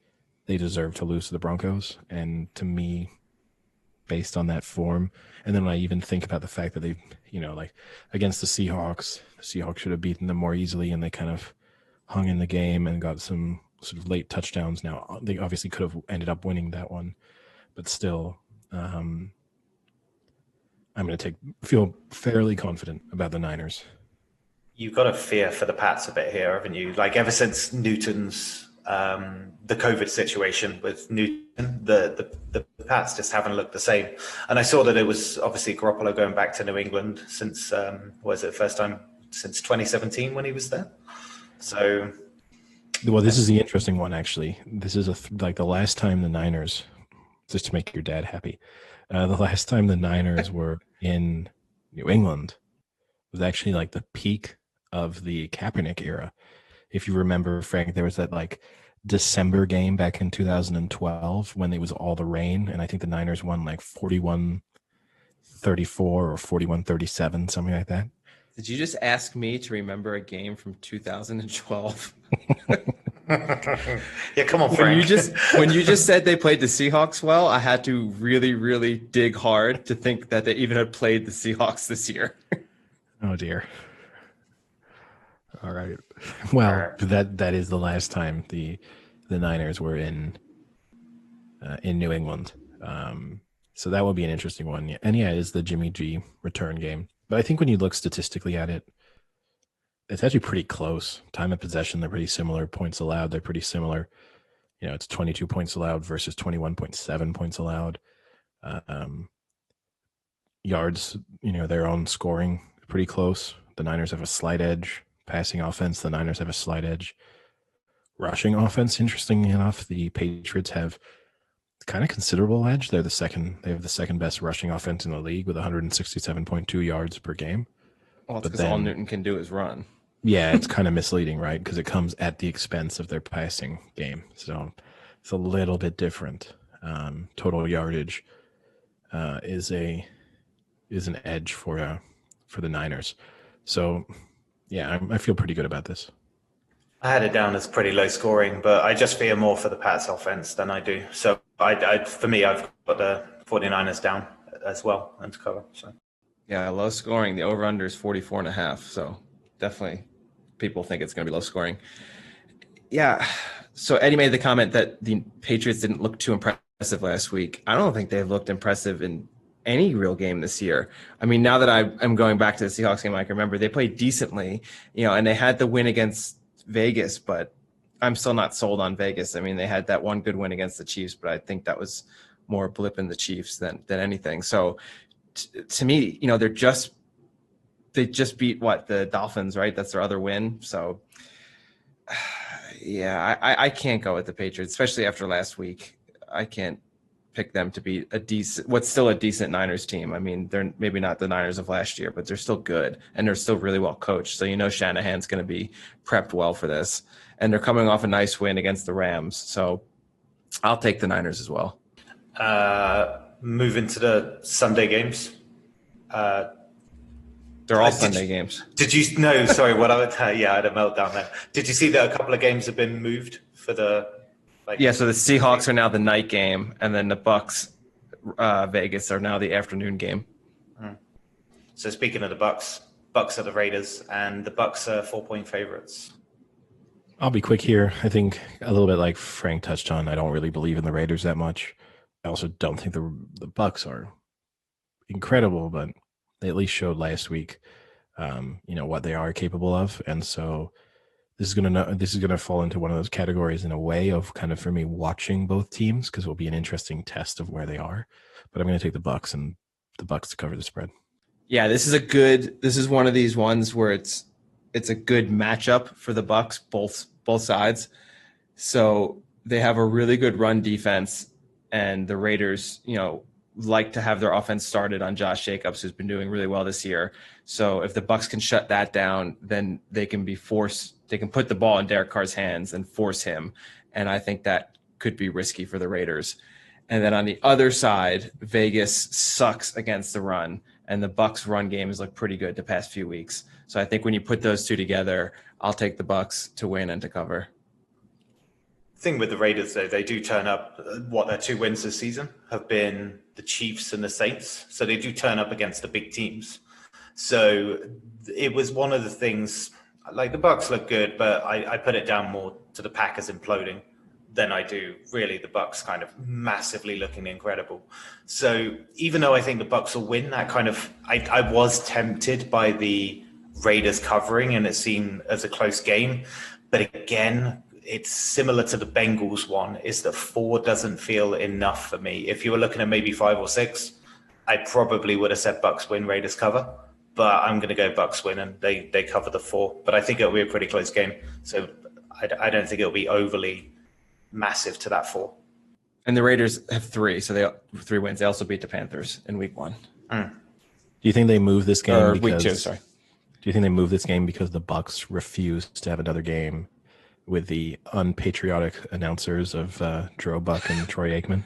they deserve to lose to the Broncos. And to me, based on that form, and then when I even think about the fact that they, like against the Seahawks should have beaten them more easily, and they kind of hung in the game and got some sort of late touchdowns. Now, they obviously could have ended up winning that one, but still, I'm going to feel fairly confident about the Niners. You've got a fear for the Pats a bit here, haven't you? Like ever since Newton's the COVID situation with Newton, the Pats just haven't looked the same. And I saw that it was obviously Garoppolo going back to New England since was it first time since 2017 when he was there. So, well, this is the interesting one actually. This is like the last time the Niners, just to make your dad happy, the last time the Niners were in New England was actually like the peak of the Kaepernick era. If you remember, Frank, there was that like December game back in 2012 when it was all the rain, and I think the Niners won like 41-34 or 41-37, something like that. Did you just ask me to remember a game from 2012? Yeah, come on, Frank. When you just said they played the Seahawks well, I had to really, really dig hard to think that they even had played the Seahawks this year. Oh dear. All right. Well, that is the last time the Niners were in New England. So that will be an interesting one. And yeah, it is the Jimmy G return game. But I think when you look statistically at it, it's actually pretty close. Time of possession, they're pretty similar. Points allowed, they're pretty similar. You know, it's 22 points allowed versus 21.7 points allowed. Yards, you know, their own scoring, pretty close. The Niners have a slight edge. Passing offense, the Niners have a slight edge. Rushing offense, interestingly enough, the Patriots have kind of considerable edge. They have the second best rushing offense in the league with 167.2 yards per game. Well, it's because all Newton can do is run. Yeah, it's kind of misleading, right? Because it comes at the expense of their passing game. So it's a little bit different. Total yardage is an edge for the Niners. So yeah, I feel pretty good about this. I had it down as pretty low scoring, but I just fear more for the Pats offense than I do. So for me, I've got the 49ers down as well and to cover. So yeah, low scoring. The over-under is 44.5. So definitely people think it's going to be low scoring. Yeah. So Eddie made the comment that the Patriots didn't look too impressive last week. I don't think they've looked impressive in any real game this year. I mean, now that I'm going back to the Seahawks game, I can remember they played decently, you know, and they had the win against Vegas, but I'm still not sold on Vegas. I mean, they had that one good win against the Chiefs, but I think that was more a blip in the Chiefs than anything. So to me, you know, they just beat the Dolphins, right? That's their other win. So yeah, I can't go with the Patriots, especially after last week. I can't pick them to be what's still a decent Niners team. I mean, they're maybe not the Niners of last year, but they're still good and they're still really well coached. So, you know, Shanahan's going to be prepped well for this, and they're coming off a nice win against the Rams. So I'll take the Niners as well. Move into the Sunday games. They're all Sunday games. Did you know? Sorry, what I would I had a meltdown there. Did you see that a couple of games have been moved for the? So the Seahawks are now the night game, and then the Bucks, Vegas are now the afternoon game. So speaking of the Bucks are the Raiders, and the Bucks are 4-point favorites. I'll be quick here. I think a little bit like Frank touched on, I don't really believe in the Raiders that much. I also don't think the Bucks are incredible, but they at least showed last week, you know, what they are capable of, and so. This is gonna fall into one of those categories in a way of kind of for me watching both teams because it will be an interesting test of where they are. But I'm going to take the Bucks to cover the spread. Yeah, this is one of these ones where it's a good matchup for the Bucks, both sides. So they have a really good run defense, and the Raiders, you know, like to have their offense started on Josh Jacobs, who's been doing really well this year. So if the Bucks can shut that down, then they can put the ball in Derek Carr's hands and force him. And I think that could be risky for the Raiders. And then on the other side, Vegas sucks against the run, and the Bucks run game has looked pretty good the past few weeks. So I think when you put those two together, I'll take the Bucks to win and to cover. Thing with the Raiders, though, they do turn up. Their two wins this season have been the Chiefs and the Saints. So they do turn up against the big teams. So it was one of the things, like the Bucks look good, but I put it down more to the Packers imploding than I do really the Bucks kind of massively looking incredible. So even though I think the Bucks will win, that kind of I was tempted by the Raiders covering, and it seemed as a close game. But again, it's similar to the Bengals one, is that 4 doesn't feel enough for me. If you were looking at maybe 5 or 6, I probably would have said Bucks win, Raiders cover. But I'm going to go Bucks win, and they cover the 4. But I think it'll be a pretty close game. So I don't think it'll be overly massive to that 4. And the Raiders have 3, so they 3 wins. They also beat the Panthers in week 1. Do you think they move this game? Or week 2, sorry. Do you think they move this game because the Bucks refuse to have another game with the unpatriotic announcers of Drew Buck and Troy Aikman?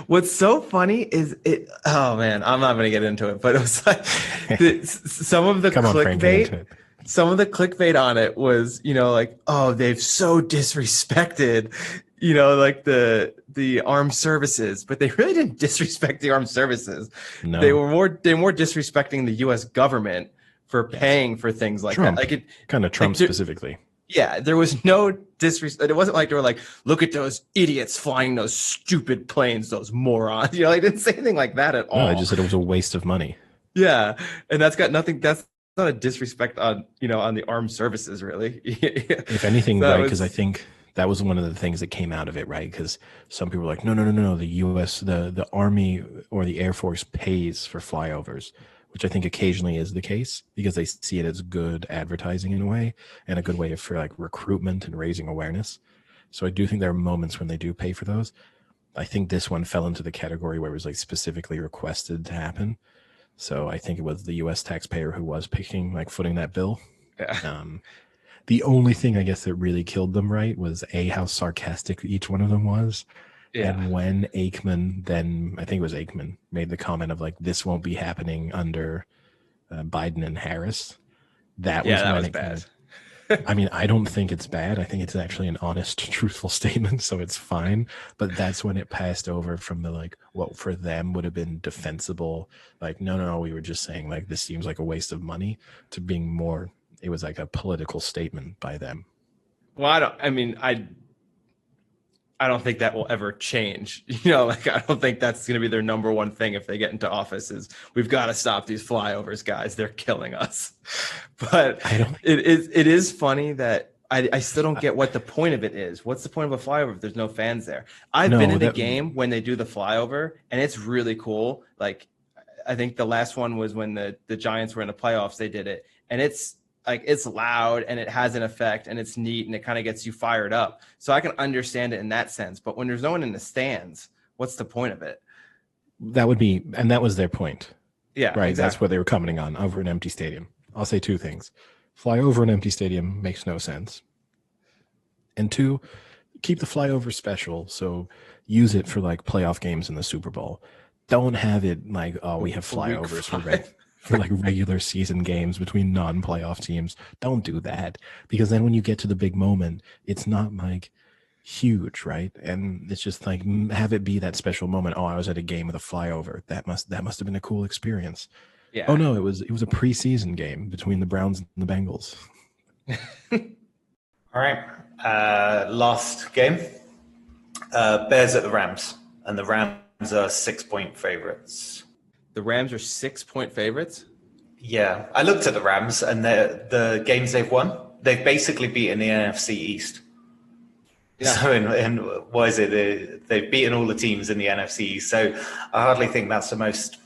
What's so funny is it. Oh man, I'm not going to get into it, but it was like some of the clickbait. Some of the clickbait on it was, like, oh, they've so disrespected, like the armed services, but they really didn't disrespect the armed services. No. They were more disrespecting the U.S. government for paying for things like Trump. that. Like kind of Trump specifically. Yeah, there was no disrespect. It wasn't like they were like, look at those idiots flying those stupid planes, those morons. They didn't say anything like that at all. No, I just said it was a waste of money. Yeah, and that's got nothing. That's not a disrespect on on the armed services, really. If anything, so right? Because I think that was one of the things that came out of it, right? Because some people were like, no, the U.S., the Army or the Air Force pays for flyovers, which I think occasionally is the case because they see it as good advertising in a way and a good way for like recruitment and raising awareness. So I do think there are moments when they do pay for those. I think this one fell into the category where it was like specifically requested to happen. So I think it was the U.S. taxpayer who was footing that bill. Yeah. The only thing I guess that really killed them, right, was how sarcastic each one of them was. Yeah. And when Aikman, then I think it was Aikman, made the comment of like, this won't be happening under Biden and Harris. That was bad. I mean, I don't think it's bad. I think it's actually an honest, truthful statement, so it's fine. But that's when it passed over from the like, what for them would have been defensible. Like, no, we were just saying like, this seems like a waste of money, to being more, it was like a political statement by them. Well, I don't think that will ever change. I don't think that's going to be their number one thing if they get into office is we've got to stop these flyovers, guys. They're killing us. But it is funny that I still don't get what the point of it is. What's the point of a flyover if there's no fans there? I've been in a game when they do the flyover, and it's really cool. Like, I think the last one was when the Giants were in the playoffs. They did it, and it's loud and it has an effect and it's neat and it kind of gets you fired up. So I can understand it in that sense. But when there's no one in the stands, what's the point of it? That would be, and that was their point. Yeah, right. Exactly. That's what they were commenting on over an empty stadium. I'll say 2 things. Fly over an empty stadium makes no sense. And 2, keep the flyover special. So use it for like playoff games in the Super Bowl. Don't have it like, oh, we have flyovers for like regular season games between non-playoff teams. Don't do that, because then when you get to the big moment, it's not like huge, right? And it's just like, have it be that special moment. Oh, I was at a game with a flyover. That must have been a cool experience. Yeah. Oh no, it was a preseason game between the Browns and the Bengals. All right. Last game. Bears at the Rams, and the Rams are 6-point favorites. The Rams are 6-point favorites? Yeah. I looked at the Rams and the games they've won, they've basically beaten the NFC East. Yeah. So in what is it? They've beaten all the teams in the NFC East. So I hardly think that's the most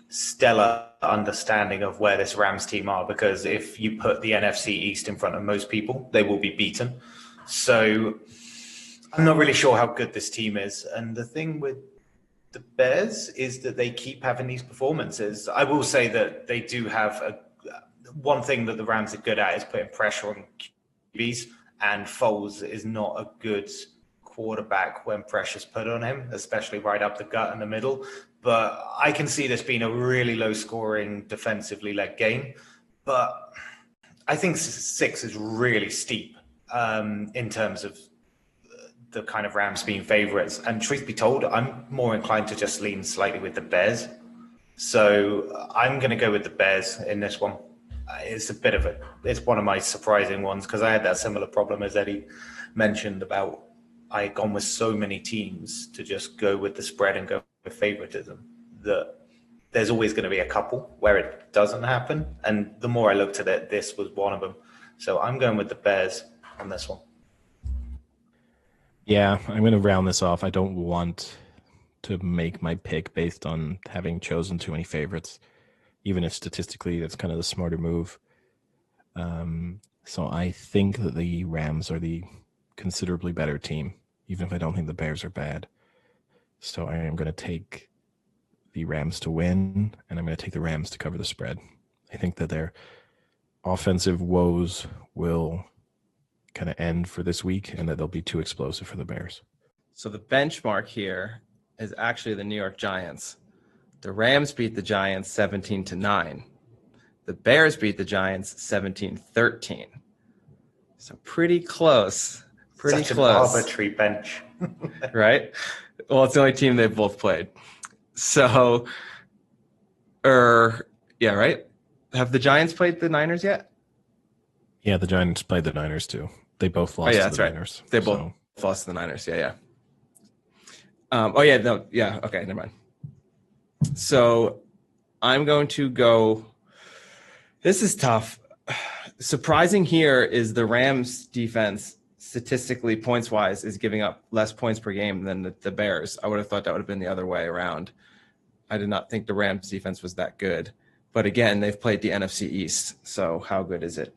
stellar understanding of where this Rams team are, because if you put the NFC East in front of most people, they will be beaten. So I'm not really sure how good this team is. And the thing with the Bears is that they keep having these performances. I will say that they do have one thing that the Rams are good at is putting pressure on QBs, and Foles is not a good quarterback when pressure's put on him, especially right up the gut in the middle. But I can see this being a really low-scoring, defensively led game. But I think 6 is really steep in terms of the kind of Rams being favorites. And truth be told, I'm more inclined to just lean slightly with the Bears. So I'm going to go with the Bears in this one. It's one of my surprising ones, because I had that similar problem as Eddie mentioned about I've gone with so many teams to just go with the spread and go with favoritism that there's always going to be a couple where it doesn't happen. And the more I looked at it, this was one of them. So I'm going with the Bears on this one. Yeah, I'm going to round this off. I don't want to make my pick based on having chosen too many favorites, even if statistically that's kind of the smarter move. So I think that the Rams are the considerably better team, even if I don't think the Bears are bad. So I am going to take the Rams to win, and I'm going to take the Rams to cover the spread. I think that their offensive woes will kind of end for this week, and that they'll be too explosive for the Bears. So the benchmark here is actually the New York Giants. The Rams beat the Giants 17-9. The Bears beat the Giants 17-13. So pretty close. Pretty Such close. An arbitrary bench. Right? Well, it's the only team they've both played. So, yeah, right? Have the Giants played the Niners yet? Yeah, the Giants played the Niners too. They both lost to the Niners. They both lost to the Niners. Yeah. Okay, never mind. So I'm going to go. This is tough. Surprising here is the Rams defense, statistically, points-wise, is giving up less points per game than the Bears. I would have thought that would have been the other way around. I did not think the Rams defense was that good. But again, they've played the NFC East, so how good is it?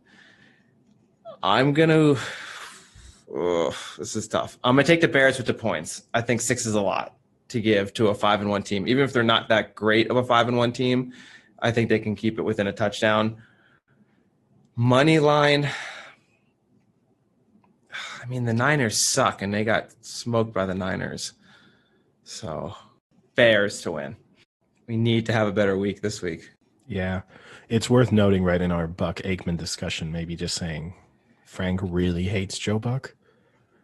I'm going to – this is tough. I'm going to take the Bears with the points. I think 6 is a lot to give to a 5-1 team. Even if they're not that great of a 5-1 team, I think they can keep it within a touchdown. Money line – I mean, the Niners suck, and they got smoked by the Niners. So, Bears to win. We need to have a better week this week. Yeah. It's worth noting, right, in our Buck Aikman discussion, maybe just saying Frank really hates Joe Buck.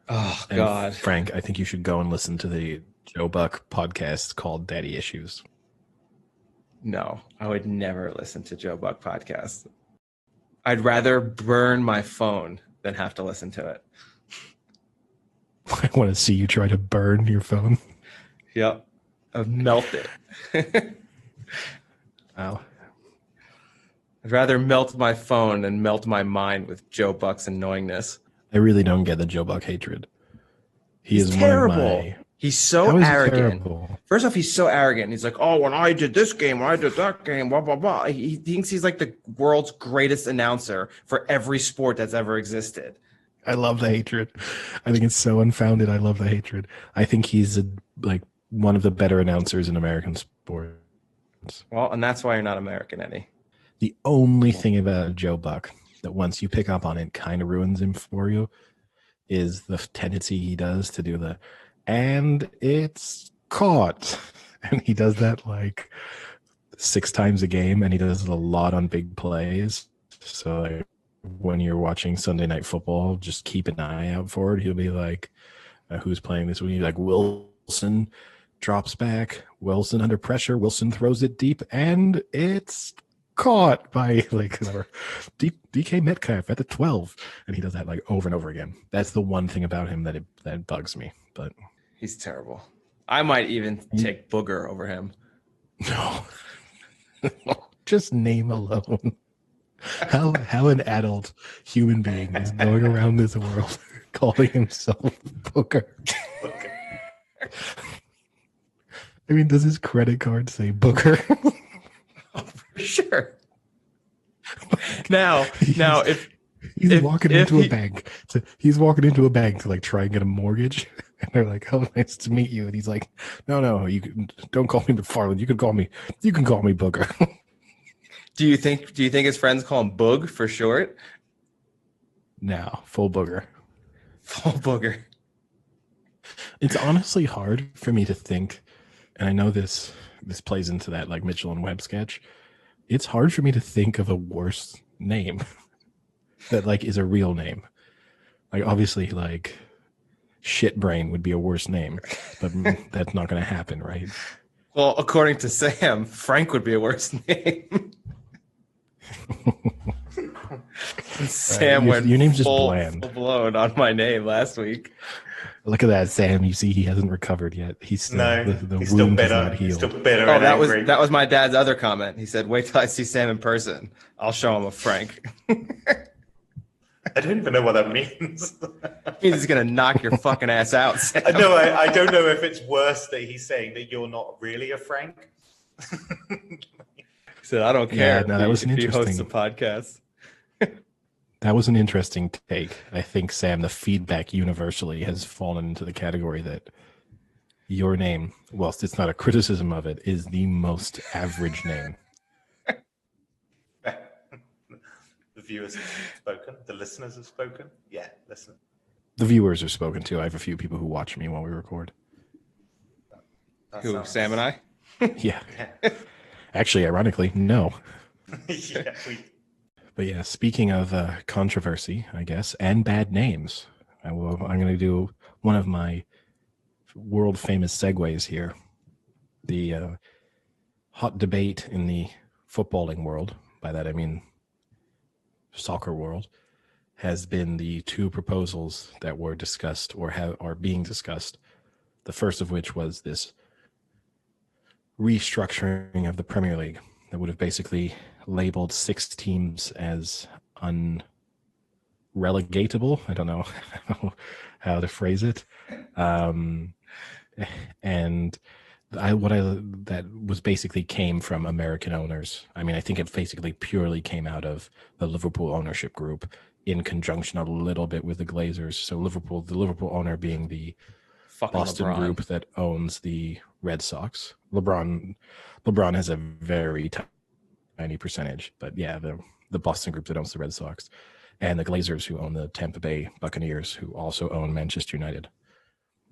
Oh, and God. Frank, I think you should go and listen to the Joe Buck podcast called Daddy Issues. No, I would never listen to Joe Buck podcast. I'd rather burn my phone than have to listen to it. I want to see you try to burn your phone. Yep. Melt it. Wow. I'd rather melt my phone than melt my mind with Joe Buck's annoyingness. I really don't get the Joe Buck hatred. He's terrible. He's so arrogant. First off, he's so arrogant. He's like, oh, when I did this game, when I did that game, blah, blah, blah. He thinks he's like the world's greatest announcer for every sport that's ever existed. I love the hatred. I think it's so unfounded. I love the hatred. I think he's one of the better announcers in American sports. Well, and that's why you're not American, Eddie. The only thing about Joe Buck that once you pick up on it kind of ruins him for you is the tendency he does to do and it's caught. And he does that like 6 times a game, and he does it a lot on big plays. So when you're watching Sunday Night Football, just keep an eye out for it. He'll be like, who's playing this week? Like Wilson drops back, Wilson under pressure, Wilson throws it deep, and it's caught by DK Metcalf at the 12. And he does that like over and over again. That's the one thing about him that bugs me. But he's terrible. I might even take Booger over him. No. Just name alone. How an adult human being is going around this world calling himself Booker. I mean, does his credit card say Booker? Oh, for sure. Now, if he's walking into a bank to like try and get a mortgage, and they're like, "Oh, nice to meet you," and he's like, "No, don't call me McFarland. You can call me Booker." Do you think his friends call him Boog for short? No, full Booger. Full Booger. It's honestly hard for me to think, and I know this plays into that like Mitchell and Webb sketch. It's hard for me to think of a worse name that like is a real name. Like obviously like Shitbrain would be a worse name, but that's not going to happen, right? Well, according to Sam, Frank would be a worse name. Sam went your name's just full bland. blown on my name last week. Look at that, Sam. You see, he hasn't recovered yet. He's still No, the he's still wound is bitter. not He's still healed. bitter Oh, and angry. that was my dad's other comment. He said, "Wait till I see Sam in person. I'll show him a Frank." I don't even know what that means. He's gonna knock your fucking ass out, Sam. No, I don't know if it's worse that he's saying that you're not really a Frank. He said, "I don't care." Yeah, no, that was an if he hosts a interesting. podcast. That was an interesting take. I think, Sam, the feedback universally has fallen into the category that your name, whilst it's not a criticism of it, is the most average name. The viewers have spoken. The listeners have spoken. Yeah, listen. The viewers are spoken to. I have a few people who watch me while we record. Who, Sam and I? Yeah. Actually, ironically, no. Yeah, But yeah, speaking of controversy, I guess, and bad names, I'm going to do one of my world famous segues here. The hot debate in the footballing world, by that I mean soccer world, has been the two proposals that were discussed or are being discussed. The first of which was this restructuring of the Premier League that would have basically labeled 6 teams as unrelegatable. I don't know how to phrase it. And that was basically came from American owners. I mean, I think it basically purely came out of the Liverpool ownership group in conjunction a little bit with the Glazers. So the Liverpool owner being the Fucking Boston LeBron. group that owns the Red Sox. LeBron has a very tiny percentage, but yeah, the Boston group that owns the Red Sox, and the Glazers who own the Tampa Bay Buccaneers, who also own Manchester United.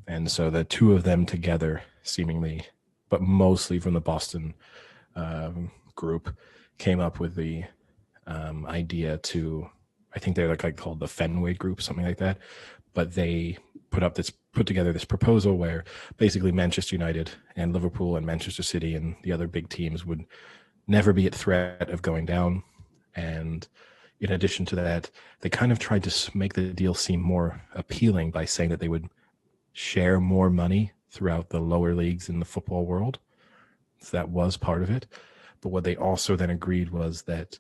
And so the two of them together, seemingly, but mostly from the Boston group, came up with the idea to, I think they're like called the Fenway Group, something like that. But they put together this proposal where basically Manchester United and Liverpool and Manchester City and the other big teams would never be at threat of going down. And in addition to that, they kind of tried to make the deal seem more appealing by saying that they would share more money throughout the lower leagues in the football world. So that was part of it. But what they also then agreed was that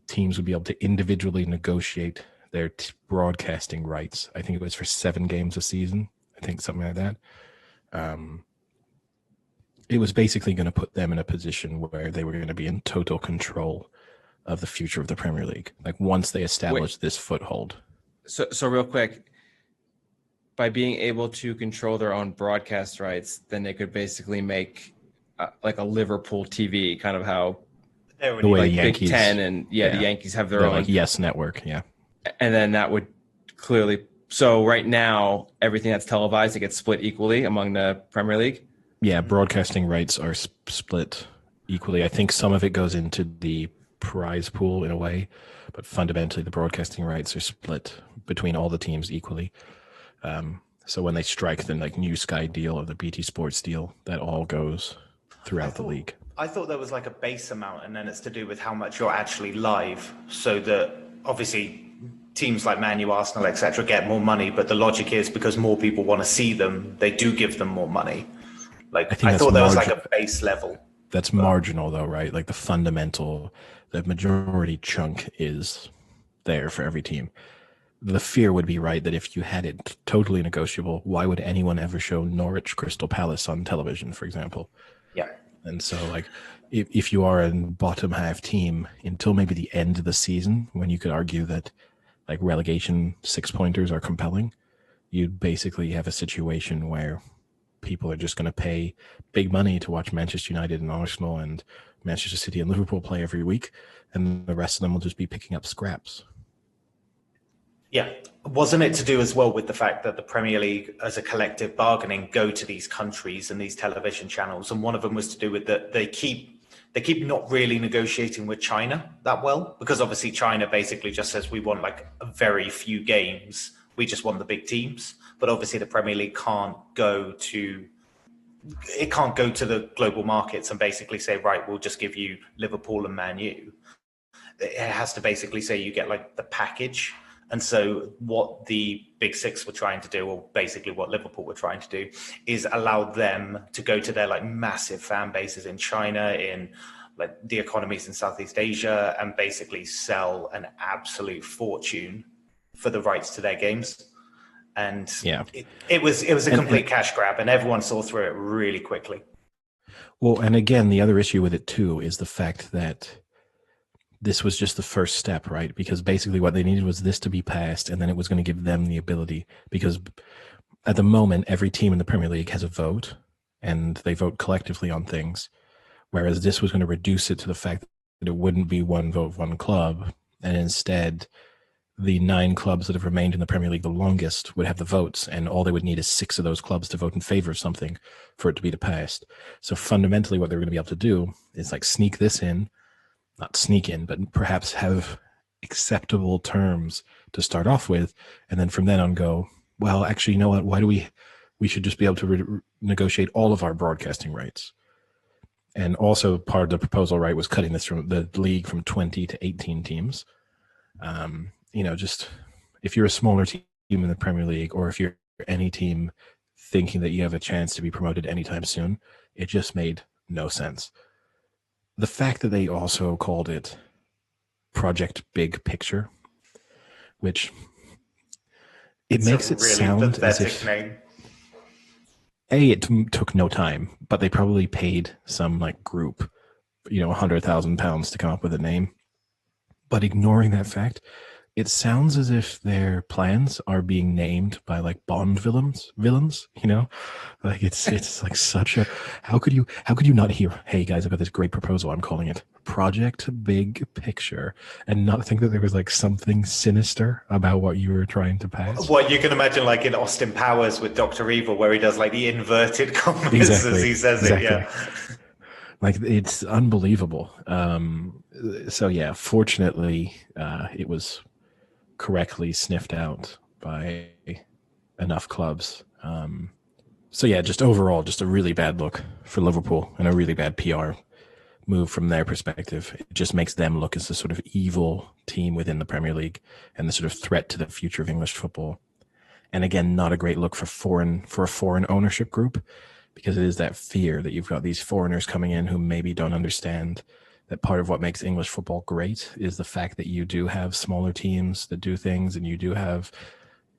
teams would be able to individually negotiate their broadcasting rights. I think it was for 7 games a season. I think something like that. It was basically going to put them in a position where they were going to be in total control of the future of the Premier League. Like once they established this foothold. So real quick, by being able to control their own broadcast rights, then they could basically make like a Liverpool TV, kind of how the way like the Big Yankees, Ten and the Yankees have their own like Yes Network, yeah. And then that would clearly. So right now, everything that's televised, it gets split equally among the Premier League. Yeah, broadcasting rights are split equally. I think some of it goes into the prize pool in a way, but fundamentally the broadcasting rights are split between all the teams equally. So when they strike the New Sky deal or the BT Sports deal, that all goes throughout the league. I thought there was like a base amount, and then it's to do with how much you're actually live. So that obviously teams like Man U, Arsenal, etc., get more money, but the logic is because more people want to see them, they do give them more money. Like I thought there was like a base level. That's marginal though, right? Like the majority chunk is there for every team. The fear would be right that if you had it totally negotiable, why would anyone ever show Norwich Crystal Palace on television, for example? Yeah. And so like if you are a bottom half team until maybe the end of the season, when you could argue that like relegation 6-pointers are compelling, you'd basically have a situation where people are just going to pay big money to watch Manchester United and Arsenal and Manchester City and Liverpool play every week, and the rest of them will just be picking up scraps. Yeah. Wasn't it to do as well with the fact that the Premier League as a collective bargaining go to these countries and these television channels? And one of them was to do with that they keep not really negotiating with China that well, because obviously China basically just says we want like a very few games. We just want the big teams. But obviously the Premier League can't go to the global markets and basically say, right, we'll just give you Liverpool and Man U. It has to basically say you get like the package. And so what the Big Six were trying to do, or basically what Liverpool were trying to do, is allow them to go to their like massive fan bases in China, in like the economies in Southeast Asia, and basically sell an absolute fortune for the rights to their games. And it was a complete cash grab, and everyone saw through it really quickly. Well, and again, the other issue with it too is the fact that this was just the first step, right? Because basically what they needed was this to be passed, and then it was going to give them the ability, because at the moment, every team in the Premier League has a vote, and they vote collectively on things, whereas this was going to reduce it to the fact that it wouldn't be one vote, one club, and instead the 9 clubs that have remained in the Premier League the longest would have the votes, and all they would need is 6 of those clubs to vote in favor of something for it to be passed. So fundamentally what they're going to be able to do is like sneak this in, not sneak in, but perhaps have acceptable terms to start off with, and then from then on go, well, actually, you know what, why do we should just be able to negotiate all of our broadcasting rights. And also part of the proposal, right, was cutting this from the league from 20 to 18 teams. Just if you're a smaller team in the Premier League, or if you're any team thinking that you have a chance to be promoted anytime soon, it just made no sense. The fact that they also called it Project Big Picture, which it makes it really sound as if name. It took no time, but they probably paid some like group, £100,000 to come up with a name. But ignoring that fact, it sounds as if their plans are being named by like Bond villains, like it's like such a, how could you not hear, hey guys, I've got this great proposal, I'm calling it Project Big Picture, and not think that there was like something sinister about what you were trying to pass. What you can imagine, like in Austin Powers with Dr. Evil, where he does like the inverted commas as he says it. Yeah. Like, it's unbelievable. So yeah, fortunately, it was correctly sniffed out by enough clubs. So yeah, just overall, just a really bad look for Liverpool and a really bad PR move from their perspective. It just makes them look as a sort of evil team within the Premier League and the sort of threat to the future of English football. And again, not a great look for a foreign ownership group, because it is that fear that you've got these foreigners coming in who maybe don't understand that part of what makes English football great is the fact that you do have smaller teams that do things, and you do have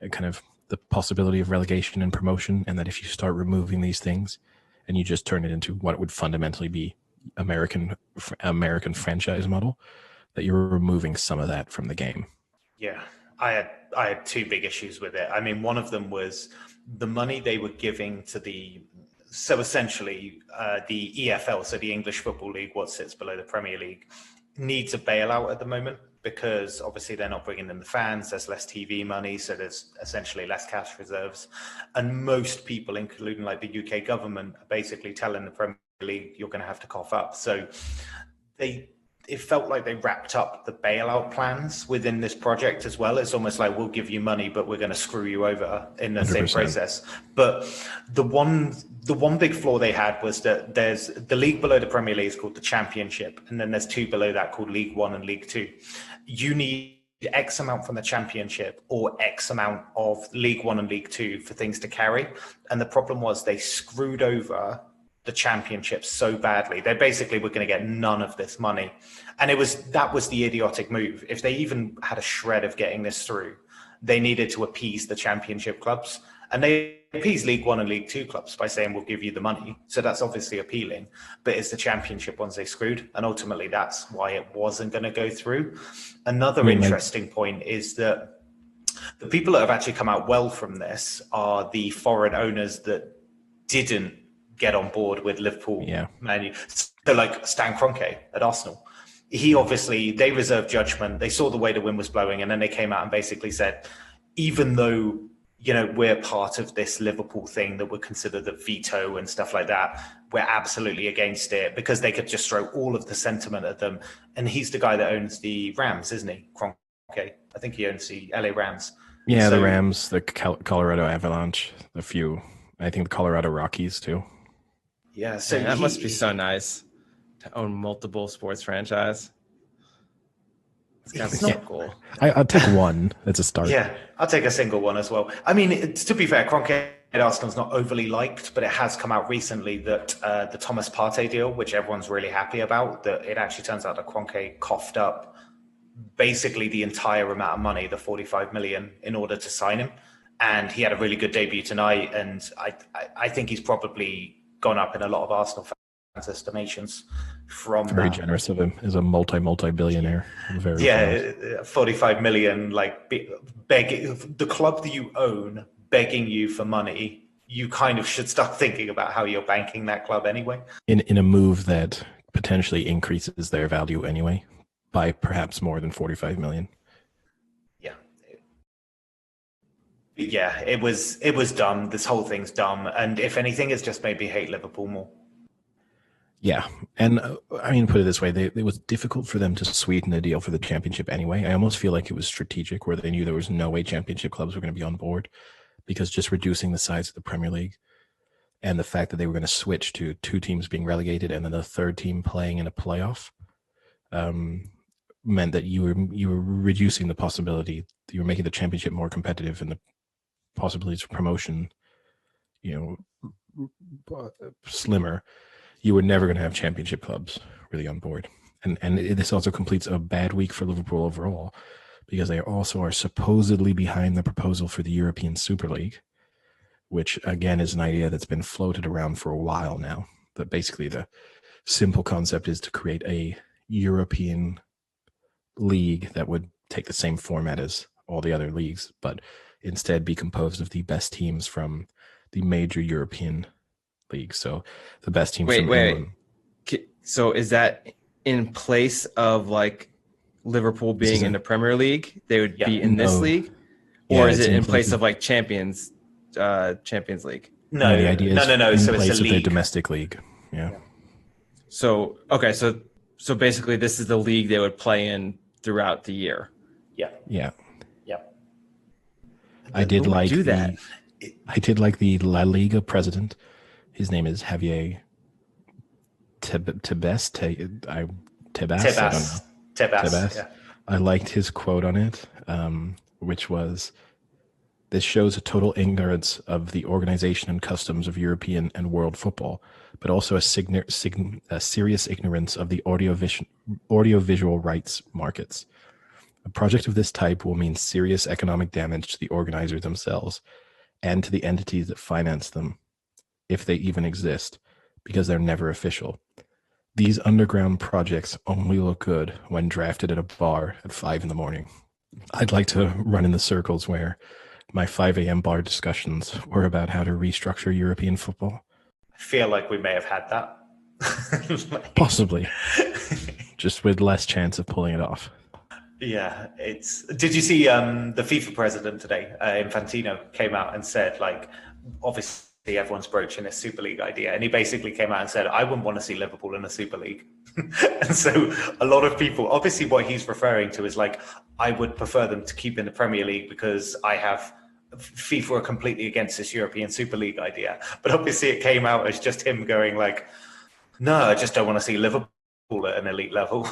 a kind of the possibility of relegation and promotion, and that if you start removing these things and you just turn it into what would fundamentally be American franchise model, that you're removing some of that from the game. Yeah, I had 2 big issues with it. I mean, one of them was the money they were giving to so essentially the EFL, so the English Football League, what sits below the Premier League, needs a bailout at the moment, because obviously they're not bringing in the fans, there's less TV money, so there's essentially less cash reserves. And most people, including like the UK government, are basically telling the Premier League, you're going to have to cough up. So it felt like they wrapped up the bailout plans within this project as well. It's almost like, we'll give you money, but we're going to screw you over in the 100%. Same process. But the one big flaw they had was that there's the league below the Premier League is called the Championship, and then there's 2 below that called League One and League Two. You need X amount from the Championship or X amount of League One and League Two for things to carry. And the problem was they screwed over the Championship so badly. They basically were going to get none of this money. And that was the idiotic move. If they even had a shred of getting this through, they needed to appease the Championship clubs. And they appeased League One and League Two clubs by saying, we'll give you the money. So that's obviously appealing. But it's the Championship ones they screwed. And ultimately, that's why it wasn't going to go through. Another interesting point is that the people that have actually come out well from this are the foreign owners that didn't get on board with Liverpool. Yeah. Man U. So like Stan Kroenke at Arsenal. They reserved judgment. They saw the way the wind was blowing, and then they came out and basically said, even though, we're part of this Liverpool thing that would consider the veto and stuff like that, we're absolutely against it, because they could just throw all of the sentiment at them. And he's the guy that owns the Rams, isn't he? Kroenke. I think he owns the LA Rams. Yeah, the Rams, the Colorado Avalanche, I think the Colorado Rockies too. Yeah, so that must be so nice to own multiple sports franchise. It's gotta be It's so not- cool. I'll take one as a start. Yeah, I'll take a single one as well. I mean, to be fair, Kroenke at Arsenal's not overly liked, but it has come out recently that the Thomas Partey deal, which everyone's really happy about, that it actually turns out that Kroenke coughed up basically the entire amount of money, the 45 million, in order to sign him. And he had a really good debut tonight, and I think he's probably gone up in a lot of Arsenal fans' estimations from Very that. generous of him. Is a multi-billionaire. Very generous. Yeah, 45 million, like begging the club that you own, begging you for money. You kind of should start thinking about how you're banking that club anyway. In a move that potentially increases their value anyway by perhaps more than 45 million. Yeah, it was dumb. This whole thing's dumb, and if anything, it's just made me hate Liverpool more. Yeah, and I mean, put it this way, it was difficult for them to sweeten the deal for the championship anyway. I almost feel like it was strategic, where they knew there was no way championship clubs were going to be on board, because just reducing the size of the Premier League and the fact that they were going to switch to two teams being relegated and then the third team playing in a playoff meant that you were reducing the possibility. You were making the championship more competitive and the possibilities for promotion, slimmer. You were never going to have championship clubs really on board. And this also completes a bad week for Liverpool overall, because they also are supposedly behind the proposal for the European Super League, which again is an idea that's been floated around for a while now. But basically the simple concept is to create a European league that would take the same format as all the other leagues, but instead be composed of the best teams from the major European leagues. So the best teams from England. So is that in place of like Liverpool being in the Premier League? They would be in this league, or is it in place of like Champions League? No, the idea is no. in So place it's a of their league. domestic league. Yeah. So okay, so basically this is the league they would play in throughout the year. Yeah. Who would do that? I did like the La Liga president. His name is Javier Tebas. I don't know. Tebas. Yeah. I liked his quote on it, which was, "This shows a total ignorance of the organization and customs of European and world football, but also a serious ignorance of the audiovisual rights markets. A project of this type will mean serious economic damage to the organizers themselves and to the entities that finance them, if they even exist, because they're never official. These underground projects only look good when drafted at a bar at 5 a.m. I'd like to run in the circles where my 5 a.m. bar discussions were about how to restructure European football. I feel like we may have had that. Possibly. Just with less chance of pulling it off. Yeah, Did you see the FIFA president today? Infantino came out and said, like, obviously everyone's broaching a Super League idea, and he basically came out and said, "I wouldn't want to see Liverpool in a Super League." And so a lot of people, obviously, what he's referring to is like, I would prefer them to keep in the Premier League because FIFA are completely against this European Super League idea. But obviously, it came out as just him going like, "No, I just don't want to see Liverpool at an elite level."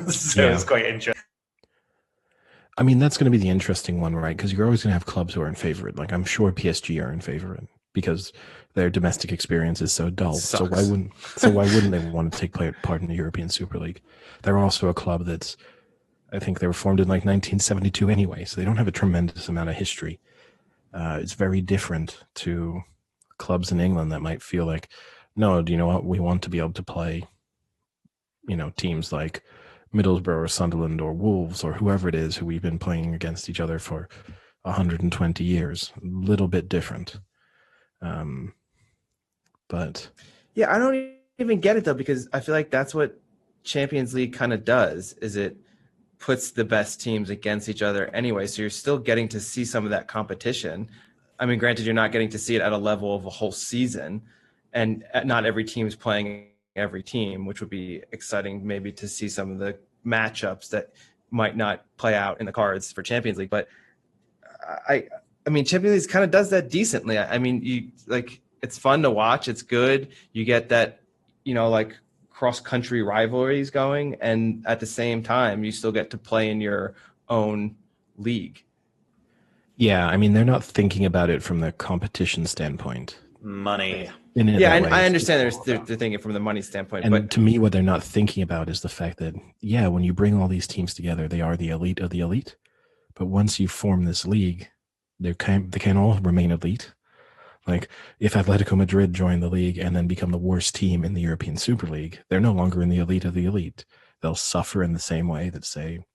So it's quite interesting. I mean, that's going to be the interesting one, right? Because you're always going to have clubs who are in favor. Like, I'm sure PSG are in favor because their domestic experience is so dull. So why wouldn't they want to take part in the European Super League? They're also a club that's, I think they were formed in like 1972 anyway, so they don't have a tremendous amount of history. It's very different to clubs in England that might feel like, no, do you know what? We want to be able to play, teams like Middlesbrough or Sunderland or Wolves or whoever it is who we've been playing against each other for 120 years. A little bit different. But yeah, I don't even get it though, because I feel like that's what Champions League kind of does, is it puts the best teams against each other anyway. So you're still getting to see some of that competition. I mean, granted, you're not getting to see it at a level of a whole season, and not every team's playing every team, which would be exciting maybe to see some of the matchups that might not play out in the cards for Champions League. But I mean, Champions League kind of does that decently. I mean, it's fun to watch. It's good. You get that, like cross-country rivalries going, and at the same time, you still get to play in your own league. Yeah, I mean, they're not thinking about it from the competition standpoint. Money. Yeah, I understand they're thinking from the money standpoint. And but to me, what they're not thinking about is the fact that, yeah, when you bring all these teams together, they are the elite of the elite. But once you form this league, they can all remain elite. Like, if Atletico Madrid join the league and then become the worst team in the European Super League, they're no longer in the elite of the elite. They'll suffer in the same way that, say,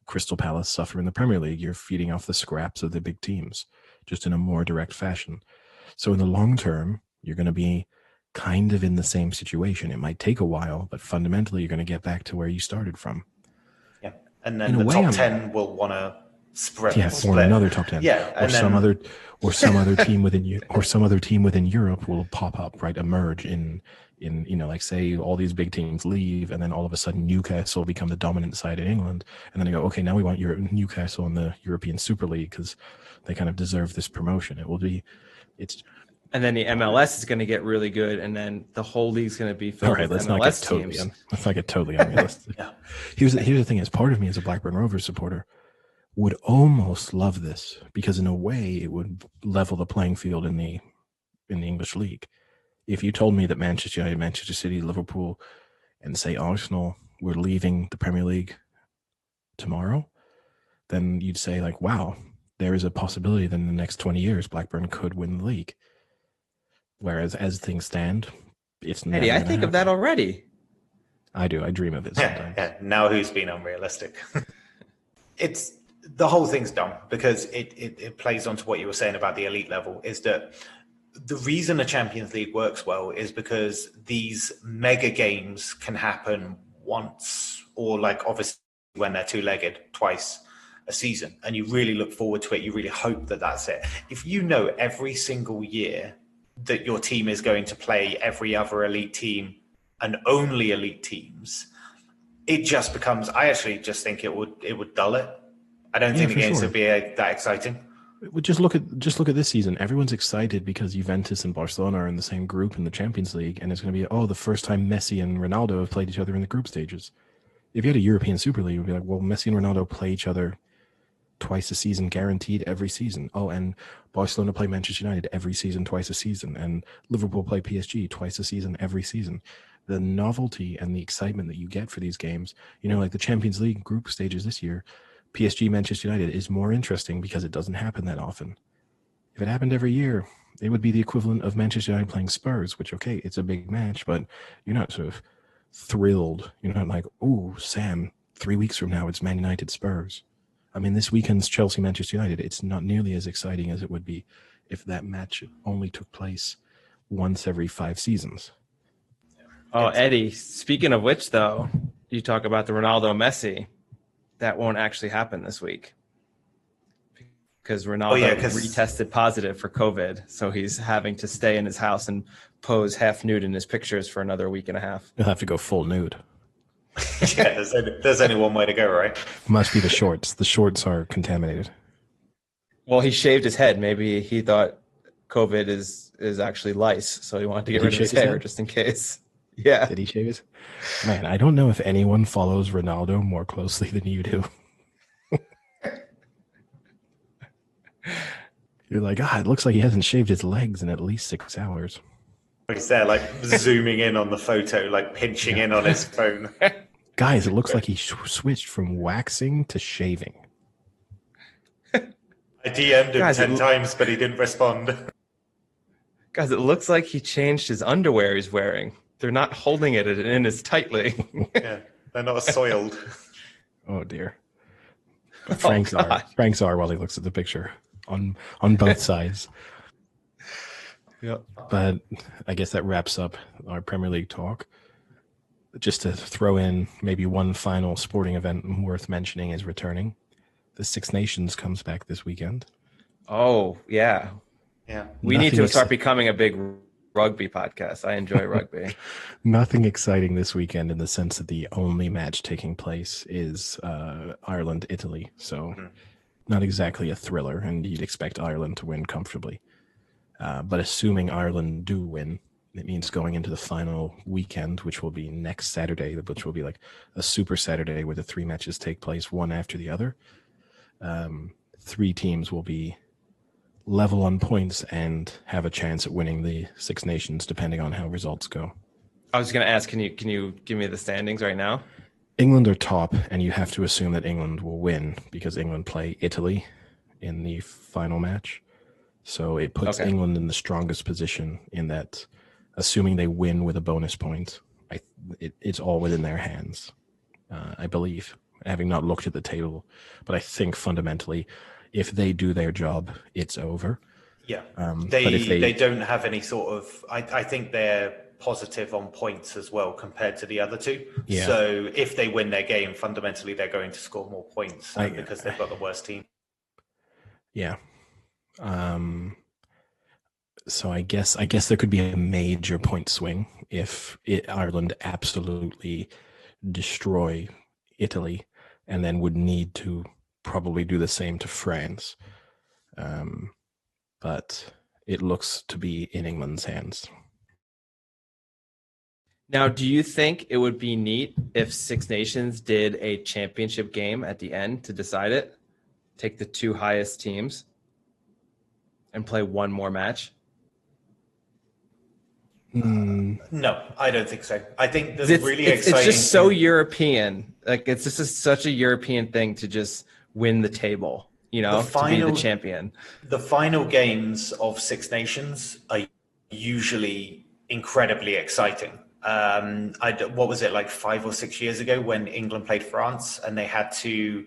Crystal Palace suffer in the Premier League. You're feeding off the scraps of the big teams, just in a more direct fashion. So in the long term, you're going to be kind of in the same situation. It might take a while, but fundamentally, you're going to get back to where you started from. Yeah, and then the top 10 will want to spread. Yeah, form another top 10. Yeah, or some other team within Europe will pop up, right? Emerge in like, say, all these big teams leave, and then all of a sudden Newcastle become the dominant side in England, and then they go, okay, now we want Newcastle in the European Super League because they kind of deserve this promotion. And then the MLS is going to get really good, and then the whole league's going to be filled with MLS teams. Let's not get totally unrealistic. Yeah. Here's the thing: as part of me as a Blackburn Rovers supporter, would almost love this, because in a way it would level the playing field in the English league. If you told me that Manchester United, Manchester City, Liverpool, and say Arsenal were leaving the Premier League tomorrow, then you'd say, like, wow, there is a possibility that in the next 20 years Blackburn could win the league. Whereas as things stand, it's never I think of that already. I do. I dream of it sometimes. Yeah. Now who's been unrealistic? It's the whole thing's dumb because it plays onto what you were saying about the elite level, is that the reason the Champions League works well is because these mega games can happen once, or like obviously when they're two-legged, twice a season, and you really look forward to it. You really hope that that's it. If you know every single year that your team is going to play every other elite team and only elite teams, it just becomes, I actually just think it would dull it. I don't think the games would be that exciting. Just look at this season. Everyone's excited because Juventus and Barcelona are in the same group in the Champions League, and it's going to be, the first time Messi and Ronaldo have played each other in the group stages. If you had a European Super League, it would be like, well, Messi and Ronaldo play each other twice a season, guaranteed every season. Oh, and Barcelona play Manchester United every season, twice a season, and Liverpool play PSG twice a season, every season. The novelty and the excitement that you get for these games, like the Champions League group stages this year, PSG Manchester United is more interesting because it doesn't happen that often. If it happened every year, it would be the equivalent of Manchester United playing Spurs, which, okay, it's a big match, but you're not sort of thrilled. You're not like, oh, Sam, 3 weeks from now it's Man United Spurs. I mean, this weekend's Chelsea Manchester United, it's not nearly as exciting as it would be if that match only took place once every 5 seasons. Oh, Eddie, speaking of which, though, you talk about the Ronaldo Messi. That won't actually happen this week because Ronaldo retested positive for COVID. So he's having to stay in his house and pose half nude in his pictures for another week and a half. He'll have to go full nude. Yeah, there's only one way to go, right? Must be the shorts. The shorts are contaminated. Well, he shaved his head. Maybe he thought COVID is actually lice, so he wanted to get rid of his hair just in case. Yeah. Did he shave his? Man, I don't know if anyone follows Ronaldo more closely than you do. You're like, it looks like he hasn't shaved his legs in at least 6 hours. He's there, like, zooming in on the photo, like pinching in on his phone. Guys, it looks like he switched from waxing to shaving. I DM'd him 10 times, but he didn't respond. Guys, it looks like he changed his underwear he's wearing. They're not holding it in as tightly. Yeah, they're not as soiled. Oh, dear. But Frank's are while he looks at the picture on both sides. Yep. But I guess that wraps up our Premier League talk. Just to throw in maybe one final sporting event worth mentioning is returning. The Six Nations comes back this weekend. Oh, yeah. Yeah. We need to start becoming a big rugby podcast. I enjoy rugby. Nothing exciting this weekend in the sense that the only match taking place is Ireland-Italy. So not exactly a thriller, and you'd expect Ireland to win comfortably. But assuming Ireland do win, it means going into the final weekend, which will be next Saturday, which will be like a super Saturday where the 3 matches take place one after the other. 3 teams will be level on points and have a chance at winning the Six Nations, depending on how results go. I was going to ask, can you give me the standings right now? England are top, and you have to assume that England will win because England play Italy in the final match. So it puts England in the strongest position in that, assuming they win with a bonus point, it's all within their hands, I believe, having not looked at the table. But I think fundamentally, if they do their job, it's over. Yeah, but if they don't have any sort of. I think they're positive on points as well compared to the other two. Yeah. So if they win their game, fundamentally they're going to score more points because they've got the worst team. Yeah. So I guess there could be a major point swing if Ireland absolutely destroy Italy, and then would need to probably do the same to France. But it looks to be in England's hands. Now, do you think it would be neat if Six Nations did a championship game at the end to decide it? Take the 2 highest teams and play one more match? No, I don't think so. I think there's really exciting. It's just so European. Like, it's just such a European thing to just win the table, to be the champion. The final games of Six Nations are usually incredibly exciting. What was it, like 5 or 6 years ago when England played France and they had to,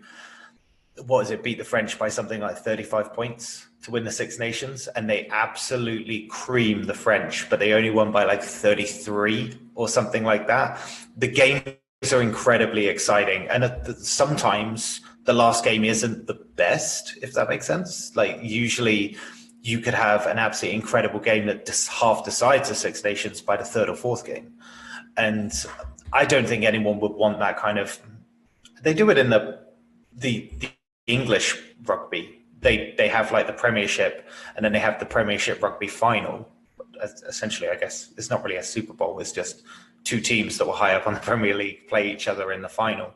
beat the French by something like 35 points to win the Six Nations, and they absolutely creamed the French, but they only won by like 33 or something like that. The games are incredibly exciting, and sometimes the last game isn't the best, if that makes sense. Like, usually you could have an absolutely incredible game that half decides the Six Nations by the 3rd or 4th game. And I don't think anyone would want that kind of. They do it in the English rugby. They have like the Premiership, and then they have the Premiership rugby final. Essentially, I guess it's not really a Super Bowl. It's just 2 teams that were high up on the Premier League play each other in the final.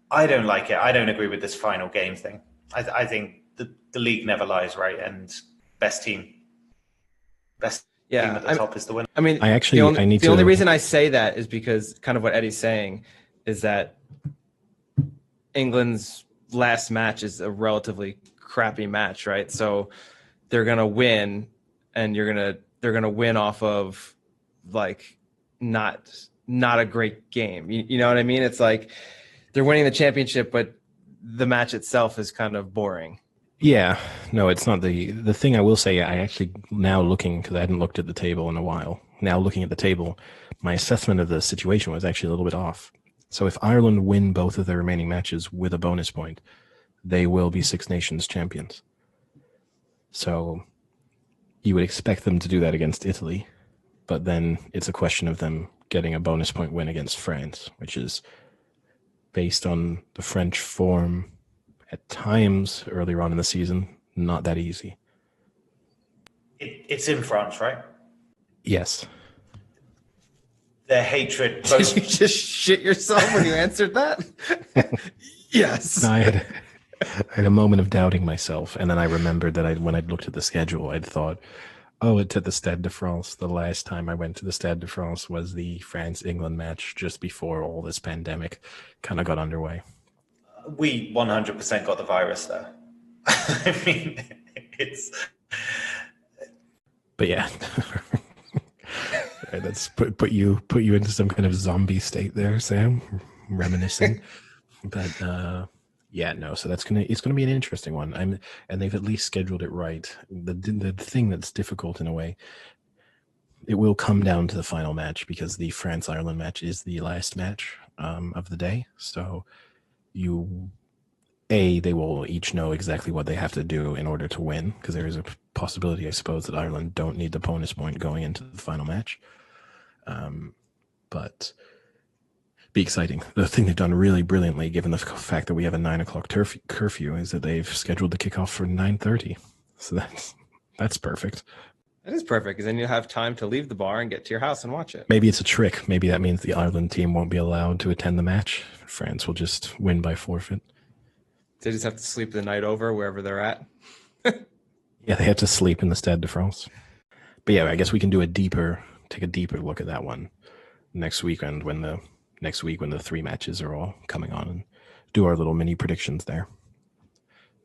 I don't like it. I don't agree with this final game thing. I think the league never lies, right? And best team at the top is the winner. I mean, the only reason I say that is because kind of what Eddie's saying is that England's last match is a relatively crappy match, right? So they're gonna win, and they're gonna win off of like not a great game. You know what I mean? It's like they're winning the championship, but the match itself is kind of boring. Yeah, no, it's not. The thing I will say, I actually, now looking, because I hadn't looked at the table in a while, now looking at the table, my assessment of the situation was actually a little bit off. So if Ireland win both of their remaining matches with a bonus point, they will be Six Nations champions. So you would expect them to do that against Italy, but then it's a question of them getting a bonus point win against France, which is based on the French form at times earlier on in the season, not that easy. It's in France, right? Yes. Their hatred. Did you just shit yourself when you answered that? Yes. No, I had a moment of doubting myself, and then I remembered that when I'd looked at the schedule, I'd thought, oh, it's at the Stade de France. The last time I went to the Stade de France was the France-England match just before all this pandemic kind of got underway. We 100% got the virus there. I mean, it's. But yeah, right, that's put you into some kind of zombie state there, Sam. Reminiscing, but yeah, no. So it's gonna be an interesting one. And they've at least scheduled it right. The thing that's difficult in a way, it will come down to the final match because the France-Ireland match is the last match of the day. So. They will each know exactly what they have to do in order to win, because there is a possibility, I suppose, that Ireland don't need the bonus point going into the final match. But be exciting. The thing they've done really brilliantly, given the fact that we have a 9:00 curfew, is that they've scheduled the kickoff for 9:30. So that's perfect. That is perfect, because then you'll have time to leave the bar and get to your house and watch it. Maybe it's a trick. Maybe that means the Ireland team won't be allowed to attend the match. France will just win by forfeit. They just have to sleep the night over wherever they're at. Yeah, they have to sleep in the Stade de France. But yeah, I guess we can take a deeper look at that one next weekend when the 3 matches are all coming on, and do our little mini predictions there.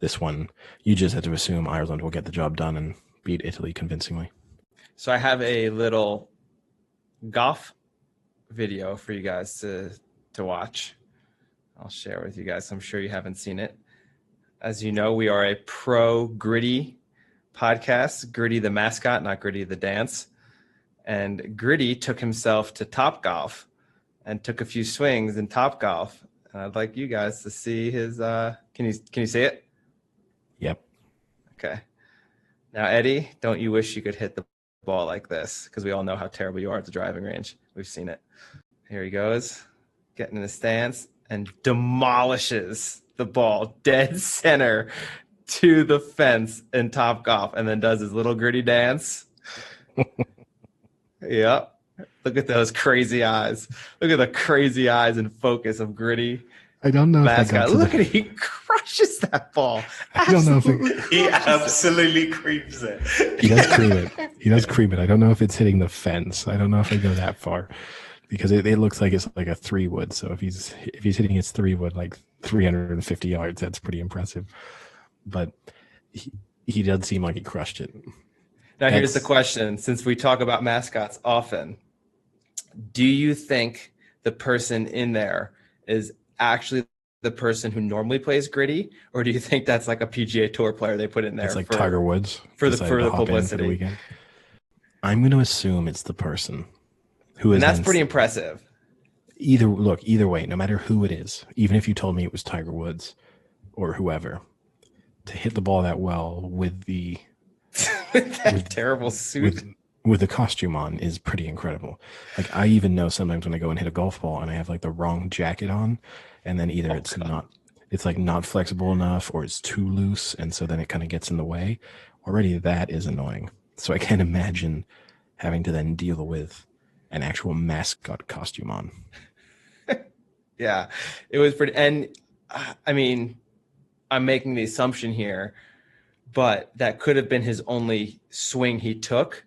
This one, you just have to assume Ireland will get the job done and beat Italy convincingly. So I have a little golf video for you guys to watch. I'll share with you guys. I'm sure you haven't seen it. As you know, we are a pro Gritty podcast. Gritty the mascot, not Gritty the dance. And Gritty took himself to Topgolf and took a few swings in Topgolf. And I'd like you guys to see his. Can you see it? Yep. Okay. Now, Eddie, don't you wish you could hit the ball like this? Because we all know how terrible you are at the driving range. We've seen it. Here he goes, getting in the stance and demolishes the ball dead center to the fence in Topgolf, and then does his little Gritty dance. Yep. Look at those crazy eyes. Look at the crazy eyes and focus of Gritty. I don't know mascot. if Look at it. He crushes that ball. I don't know if he absolutely creeps it. He does cream it. He does cream it. I don't know if it's hitting the fence. I don't know if I go that far, because it looks like it's like a 3-wood. So if he's hitting his 3-wood like 350 yards, that's pretty impressive. But he does seem like he crushed it. Now here's the question: since we talk about mascots often, do you think the person in there is actually the person who normally plays Gritty, or do you think that's like a PGA Tour player they put in there? It's like Tiger Woods for the publicity. Weekend. I'm going to assume it's the person who is. And that's pretty impressive. Either way, no matter who it is, even if you told me it was Tiger Woods or whoever, to hit the ball that well with the terrible suit. With the costume on is pretty incredible. Like, I even know sometimes when I go and hit a golf ball and I have like the wrong jacket on, and then either it's not flexible enough or it's too loose, and so then it kind of gets in the way. Already that is annoying. So I can't imagine having to then deal with an actual mascot costume on. Yeah, it was pretty. And I mean, I'm making the assumption here, but that could have been his only swing he took.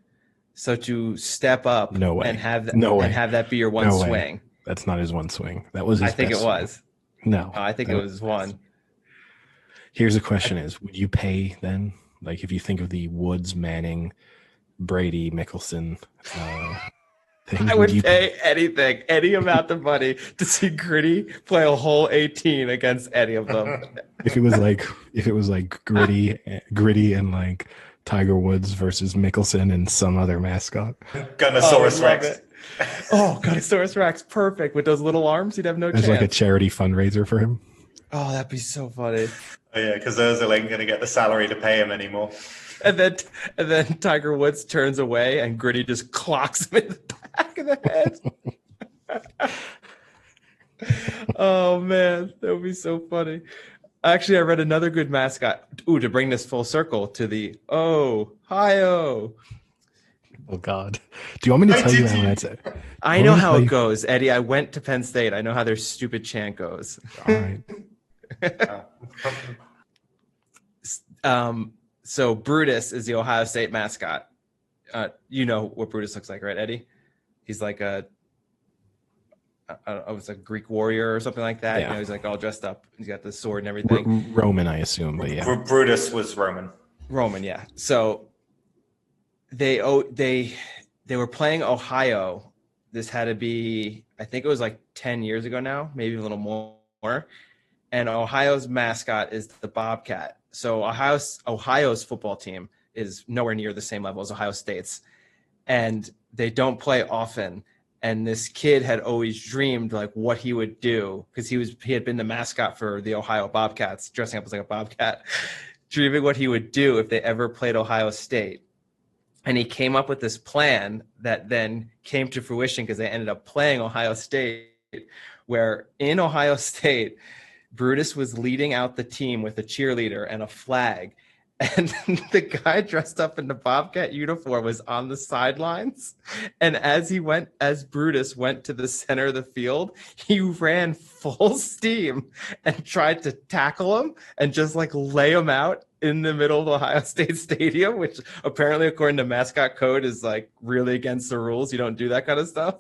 So to step up and have that be your one swing. That's not his one swing. That was his I think it was. Swing. No. I think it was one. Here's the question is, would you pay then? Like, if you think of the Woods, Manning, Brady, Mickelson thing. I would pay anything, any amount of money to see Gritty play a whole 18 against any of them. If it was like Gritty and like Tiger Woods versus Mickelson and some other mascot. Gunnosaurus Rex. Gunnosaurus Rex, perfect. With those little arms, he'd have no chance. There's like a charity fundraiser for him. Oh, that'd be so funny. Oh yeah, because those are like going to get the salary to pay him anymore. And then Tiger Woods turns away and Gritty just clocks him in the back of the head. Oh man, that would be so funny. Actually, I read another good mascot. Ooh, to bring this full circle to the Ohio. Oh God! Do you want me to tell you how that's it? I know how it goes, Eddie. I went to Penn State. I know how their stupid chant goes. All right. So Brutus is the Ohio State mascot. You know what Brutus looks like, right, Eddie? He's like it's a Greek warrior or something like that. Yeah. You know, he's like all dressed up. He's got the sword and everything. Roman, I assume, but yeah. Brutus was Roman. Roman, yeah. So they were playing Ohio. This had to be, I think it was like 10 years ago now, maybe a little more. And Ohio's mascot is the Bobcat. So Ohio's football team is nowhere near the same level as Ohio State's, and they don't play often. And this kid had always dreamed like what he would do, because he had been the mascot for the Ohio Bobcats, dressing up as like a bobcat, dreaming what he would do if they ever played Ohio State. And he came up with this plan that then came to fruition because they ended up playing Ohio State, where in Ohio State, Brutus was leading out the team with a cheerleader and a flag. And the guy dressed up in the Bobcat uniform was on the sidelines. And as Brutus went to the center of the field, he ran full steam and tried to tackle him and just like lay him out in the middle of Ohio State Stadium, which apparently, according to mascot code, is like really against the rules. You don't do that kind of stuff.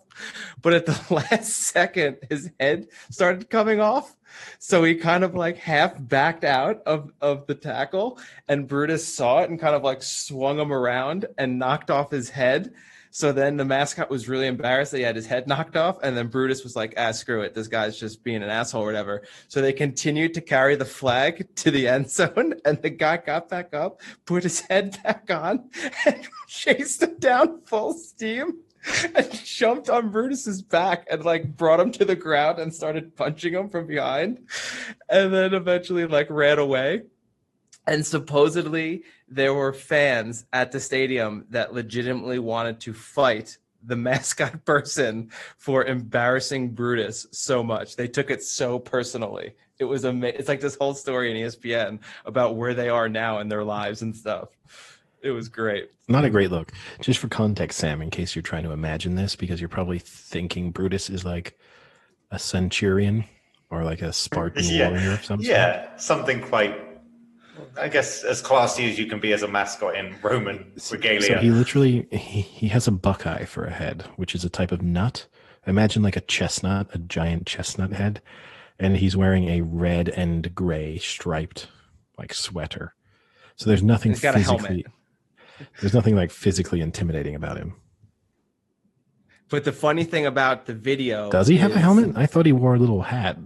But at the last second, his head started coming off. So he kind of like half backed out of the tackle, and Brutus saw it and kind of like swung him around and knocked off his head. So then the mascot was really embarrassed that he had his head knocked off. And then Brutus was like, screw it. This guy's just being an asshole or whatever. So they continued to carry the flag to the end zone. And the guy got back up, put his head back on, and chased him down full steam and jumped on Brutus's back and like brought him to the ground and started punching him from behind. And then eventually like ran away. And supposedly there were fans at the stadium that legitimately wanted to fight the mascot person for embarrassing Brutus so much. They took it so personally. It was amazing. It's like this whole story in ESPN about where they are now in their lives and stuff. It was great. Not a great look. Just for context, Sam, in case you're trying to imagine this, because you're probably thinking Brutus is like a centurion or like a Spartan warrior of some sort. Yeah, something quite, I guess, as classy as you can be as a mascot in Roman regalia. So he literally, he has a buckeye for a head, which is a type of nut. Imagine like a chestnut, a giant chestnut head. And he's wearing a red and gray striped like sweater. So there's nothing he's got physically, a helmet. There's nothing like physically intimidating about him. But the funny thing about the video, does he have a helmet? I thought he wore a little hat.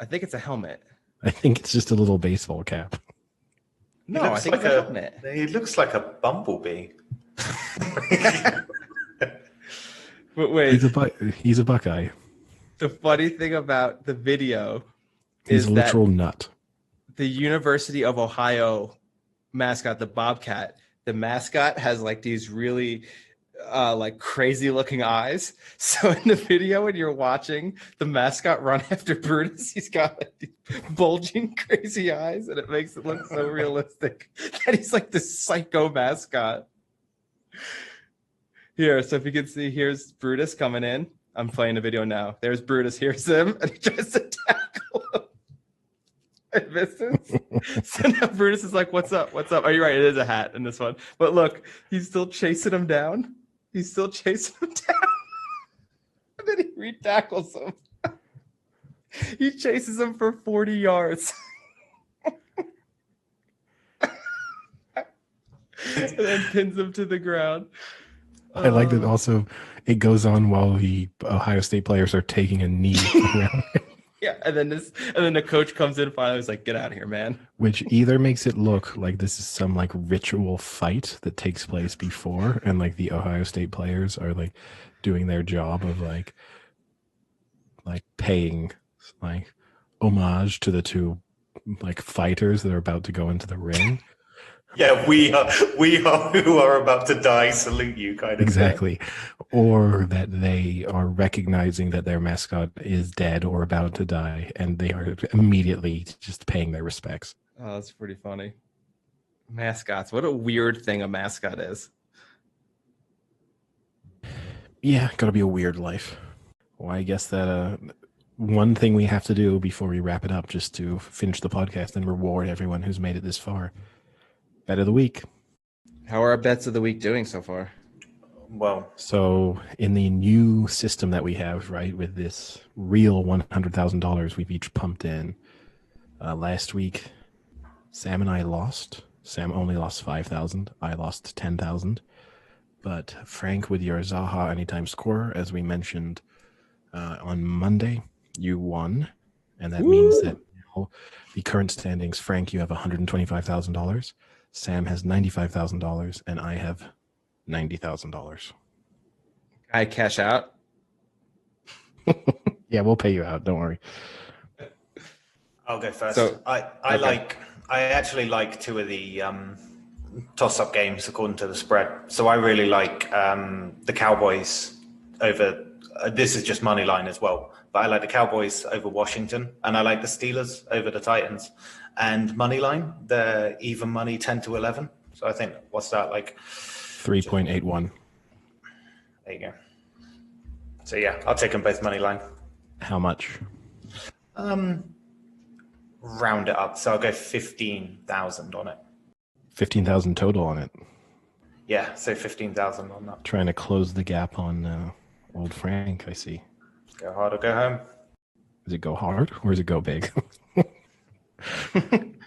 I think it's a helmet. I think it's just a little baseball cap. No, I think it's a helmet. He looks like a bumblebee. But wait, he's a buckeye. The funny thing about the video is a literal nut. The University of Ohio mascot, the Bobcat, the mascot has like these really like crazy looking eyes. So in the video when you're watching the mascot run after Brutus, he's got like these bulging crazy eyes, and it makes it look so realistic that he's like this psycho mascot. Here, so if you can see, here's Brutus coming in. I'm playing the video now. There's Brutus. Here's him, and he tries to tackle him. It misses. So now Brutus is like, "What's up? What's up?" Oh, you're right. It is a hat in this one. But look, he's still chasing him down. He's still chasing him down. And then he re-tackles him. He chases him for 40 yards. And then pins him to the ground. I like that also it goes on while the Ohio State players are taking a knee around him. Yeah, and then the coach comes in finally. He's like, "Get out of here, man." Which either makes it look like this is some like ritual fight that takes place before, and like the Ohio State players are like doing their job of like paying like homage to the two like fighters that are about to go into the ring. Yeah, we are who are about to die. Salute you, kind of. Exactly. Or that they are recognizing that their mascot is dead or about to die, and they are immediately just paying their respects. Oh, that's pretty funny. Mascots. What a weird thing a mascot is. Yeah, gotta be a weird life. Well, I guess that one thing we have to do before we wrap it up, just to finish the podcast and reward everyone who's made it this far. Bet of the week. How are our bets of the week doing so far? Well, so in the new system that we have, right, with this real $100,000 we've each pumped in, last week, Sam and I lost. Sam only lost 5,000. I lost 10,000. But Frank, with your Zaha anytime scorer, as we mentioned on Monday, you won. And that means that now the current standings, Frank, you have $125,000. Sam has $95,000, and I have $90,000. I cash out? Yeah, we'll pay you out. Don't worry. I'll go first. So, I actually like two of the toss-up games according to the spread. So I really like the Cowboys over this is just money line as well. But I like the Cowboys over Washington, and I like the Steelers over the Titans. And money line, the even money 10 to 11. So I think, what's that, like 3.81. There you go. So yeah, I'll take them both money line. How much? Round it up. So I'll go 15,000 on it. 15,000 total on it. Yeah, so 15,000 on that. Trying to close the gap on old Frank, I see. Go hard or go home. Does it go hard or does it go big?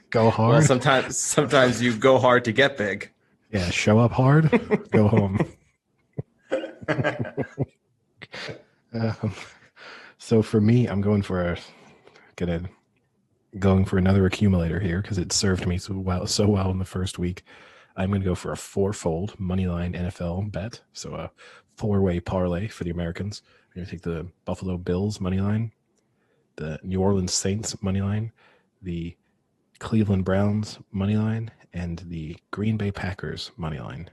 Go hard? Well, sometimes you go hard to get big. Yeah, show up hard, go home. So for me, I'm going for another accumulator here because it served me so well in the first week. I'm going to go for a fourfold moneyline NFL bet. So a four-way parlay for the Americans. I'm going to take the Buffalo Bills moneyline, the New Orleans Saints moneyline, the Cleveland Browns moneyline, and the Green Bay Packers moneyline.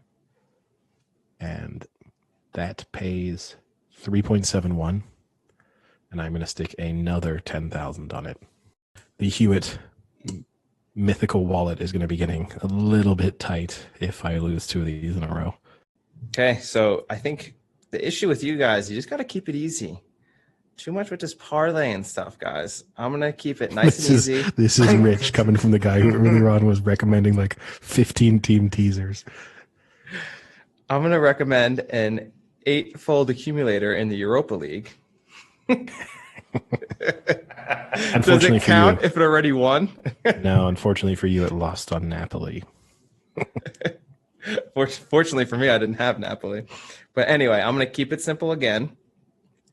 And that pays 3.71. And I'm going to stick another 10,000 on it. The Hewitt mythical wallet is going to be getting a little bit tight if I lose two of these in a row. Okay, so I think the issue with you guys, you just got to keep it easy. Too much with this parlay and stuff, guys. I'm going to keep it nice and easy. This is rich coming from the guy who earlier on was recommending like 15 team teasers. I'm going to recommend an 8-fold accumulator in the Europa League. Does it count if it already won? No, unfortunately for you, it lost on Napoli. Fortunately for me, I didn't have Napoli. But anyway, I'm going to keep it simple again.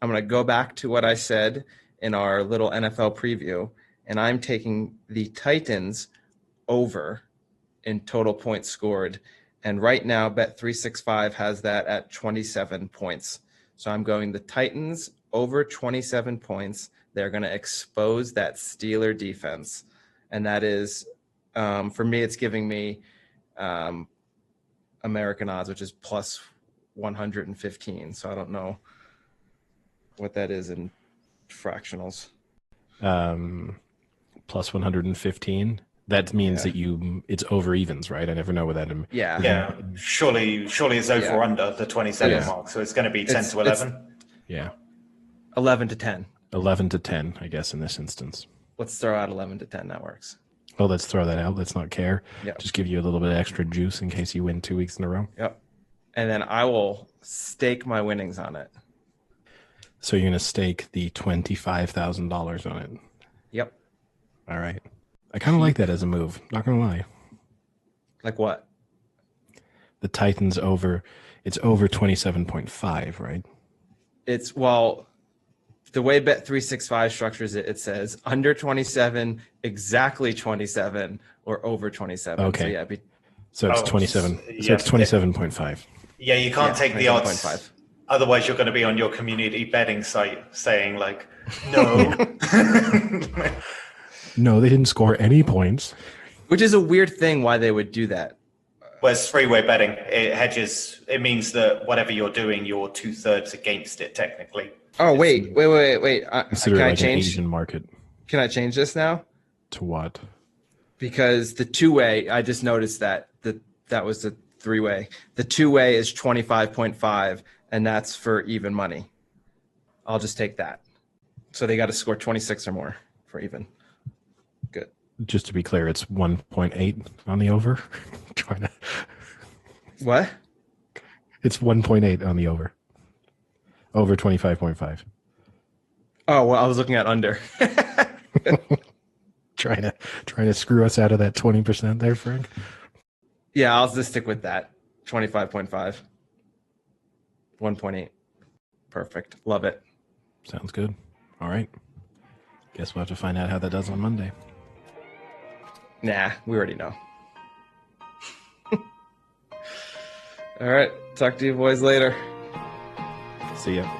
I'm going to go back to what I said in our little NFL preview, and I'm taking the Titans over in total points scored. And right now, Bet365 has that at 27 points. So I'm going the Titans over 27 points. They're going to expose that Steeler defense. And that is, for me, it's giving me American odds, which is plus 115. So I don't know what that is in fractionals. Plus 115. That means that it's over evens, right? I never know what that means. Yeah. Surely it's over or under the 27 mark. So it's going to be 10 to 11. Yeah. 11 to 10. 11 to 10, I guess, in this instance. Let's throw out 11 to 10. That works. Well, let's throw that out. Let's not care. Yep. Just give you a little bit of extra juice in case you win 2 weeks in a row. Yep. And then I will stake my winnings on it. So you're going to stake the $25,000 on it? Yep. All right. I kind of like that as a move. Not going to lie. Like what? The Titans over, it's over 27.5, right? It's, well, the way Bet365 structures it, it says under 27, exactly 27, or over 27. Okay. So it's 27. So it's 27.5. Yeah, you can't take the odds. 5. Otherwise, you're going to be on your community betting site saying like, no. No, they didn't score any points. Which is a weird thing why they would do that. Well, it's three-way betting. It hedges. It means that whatever you're doing, you're 2/3 against it technically. Oh, wait. Can I change? An Asian market. Can I change this now? To what? Because the two-way, I just noticed that was the three-way. The two-way is 25.5, and that's for even money. I'll just take that. So they got to score 26 or more for even. Good. Just to be clear, it's 1.8 on the over. Trying to. What? It's 1.8 on the over. Over 25.5. Oh, well, I was looking at under. trying to screw us out of that 20% there, Frank. Yeah, I'll just stick with that. 25.5. 1.8. Perfect. Love it. Sounds good. All right. Guess we'll have to find out how that does on Monday. Nah, we already know. All right. Talk to you boys later. See ya.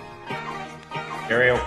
Cheerio.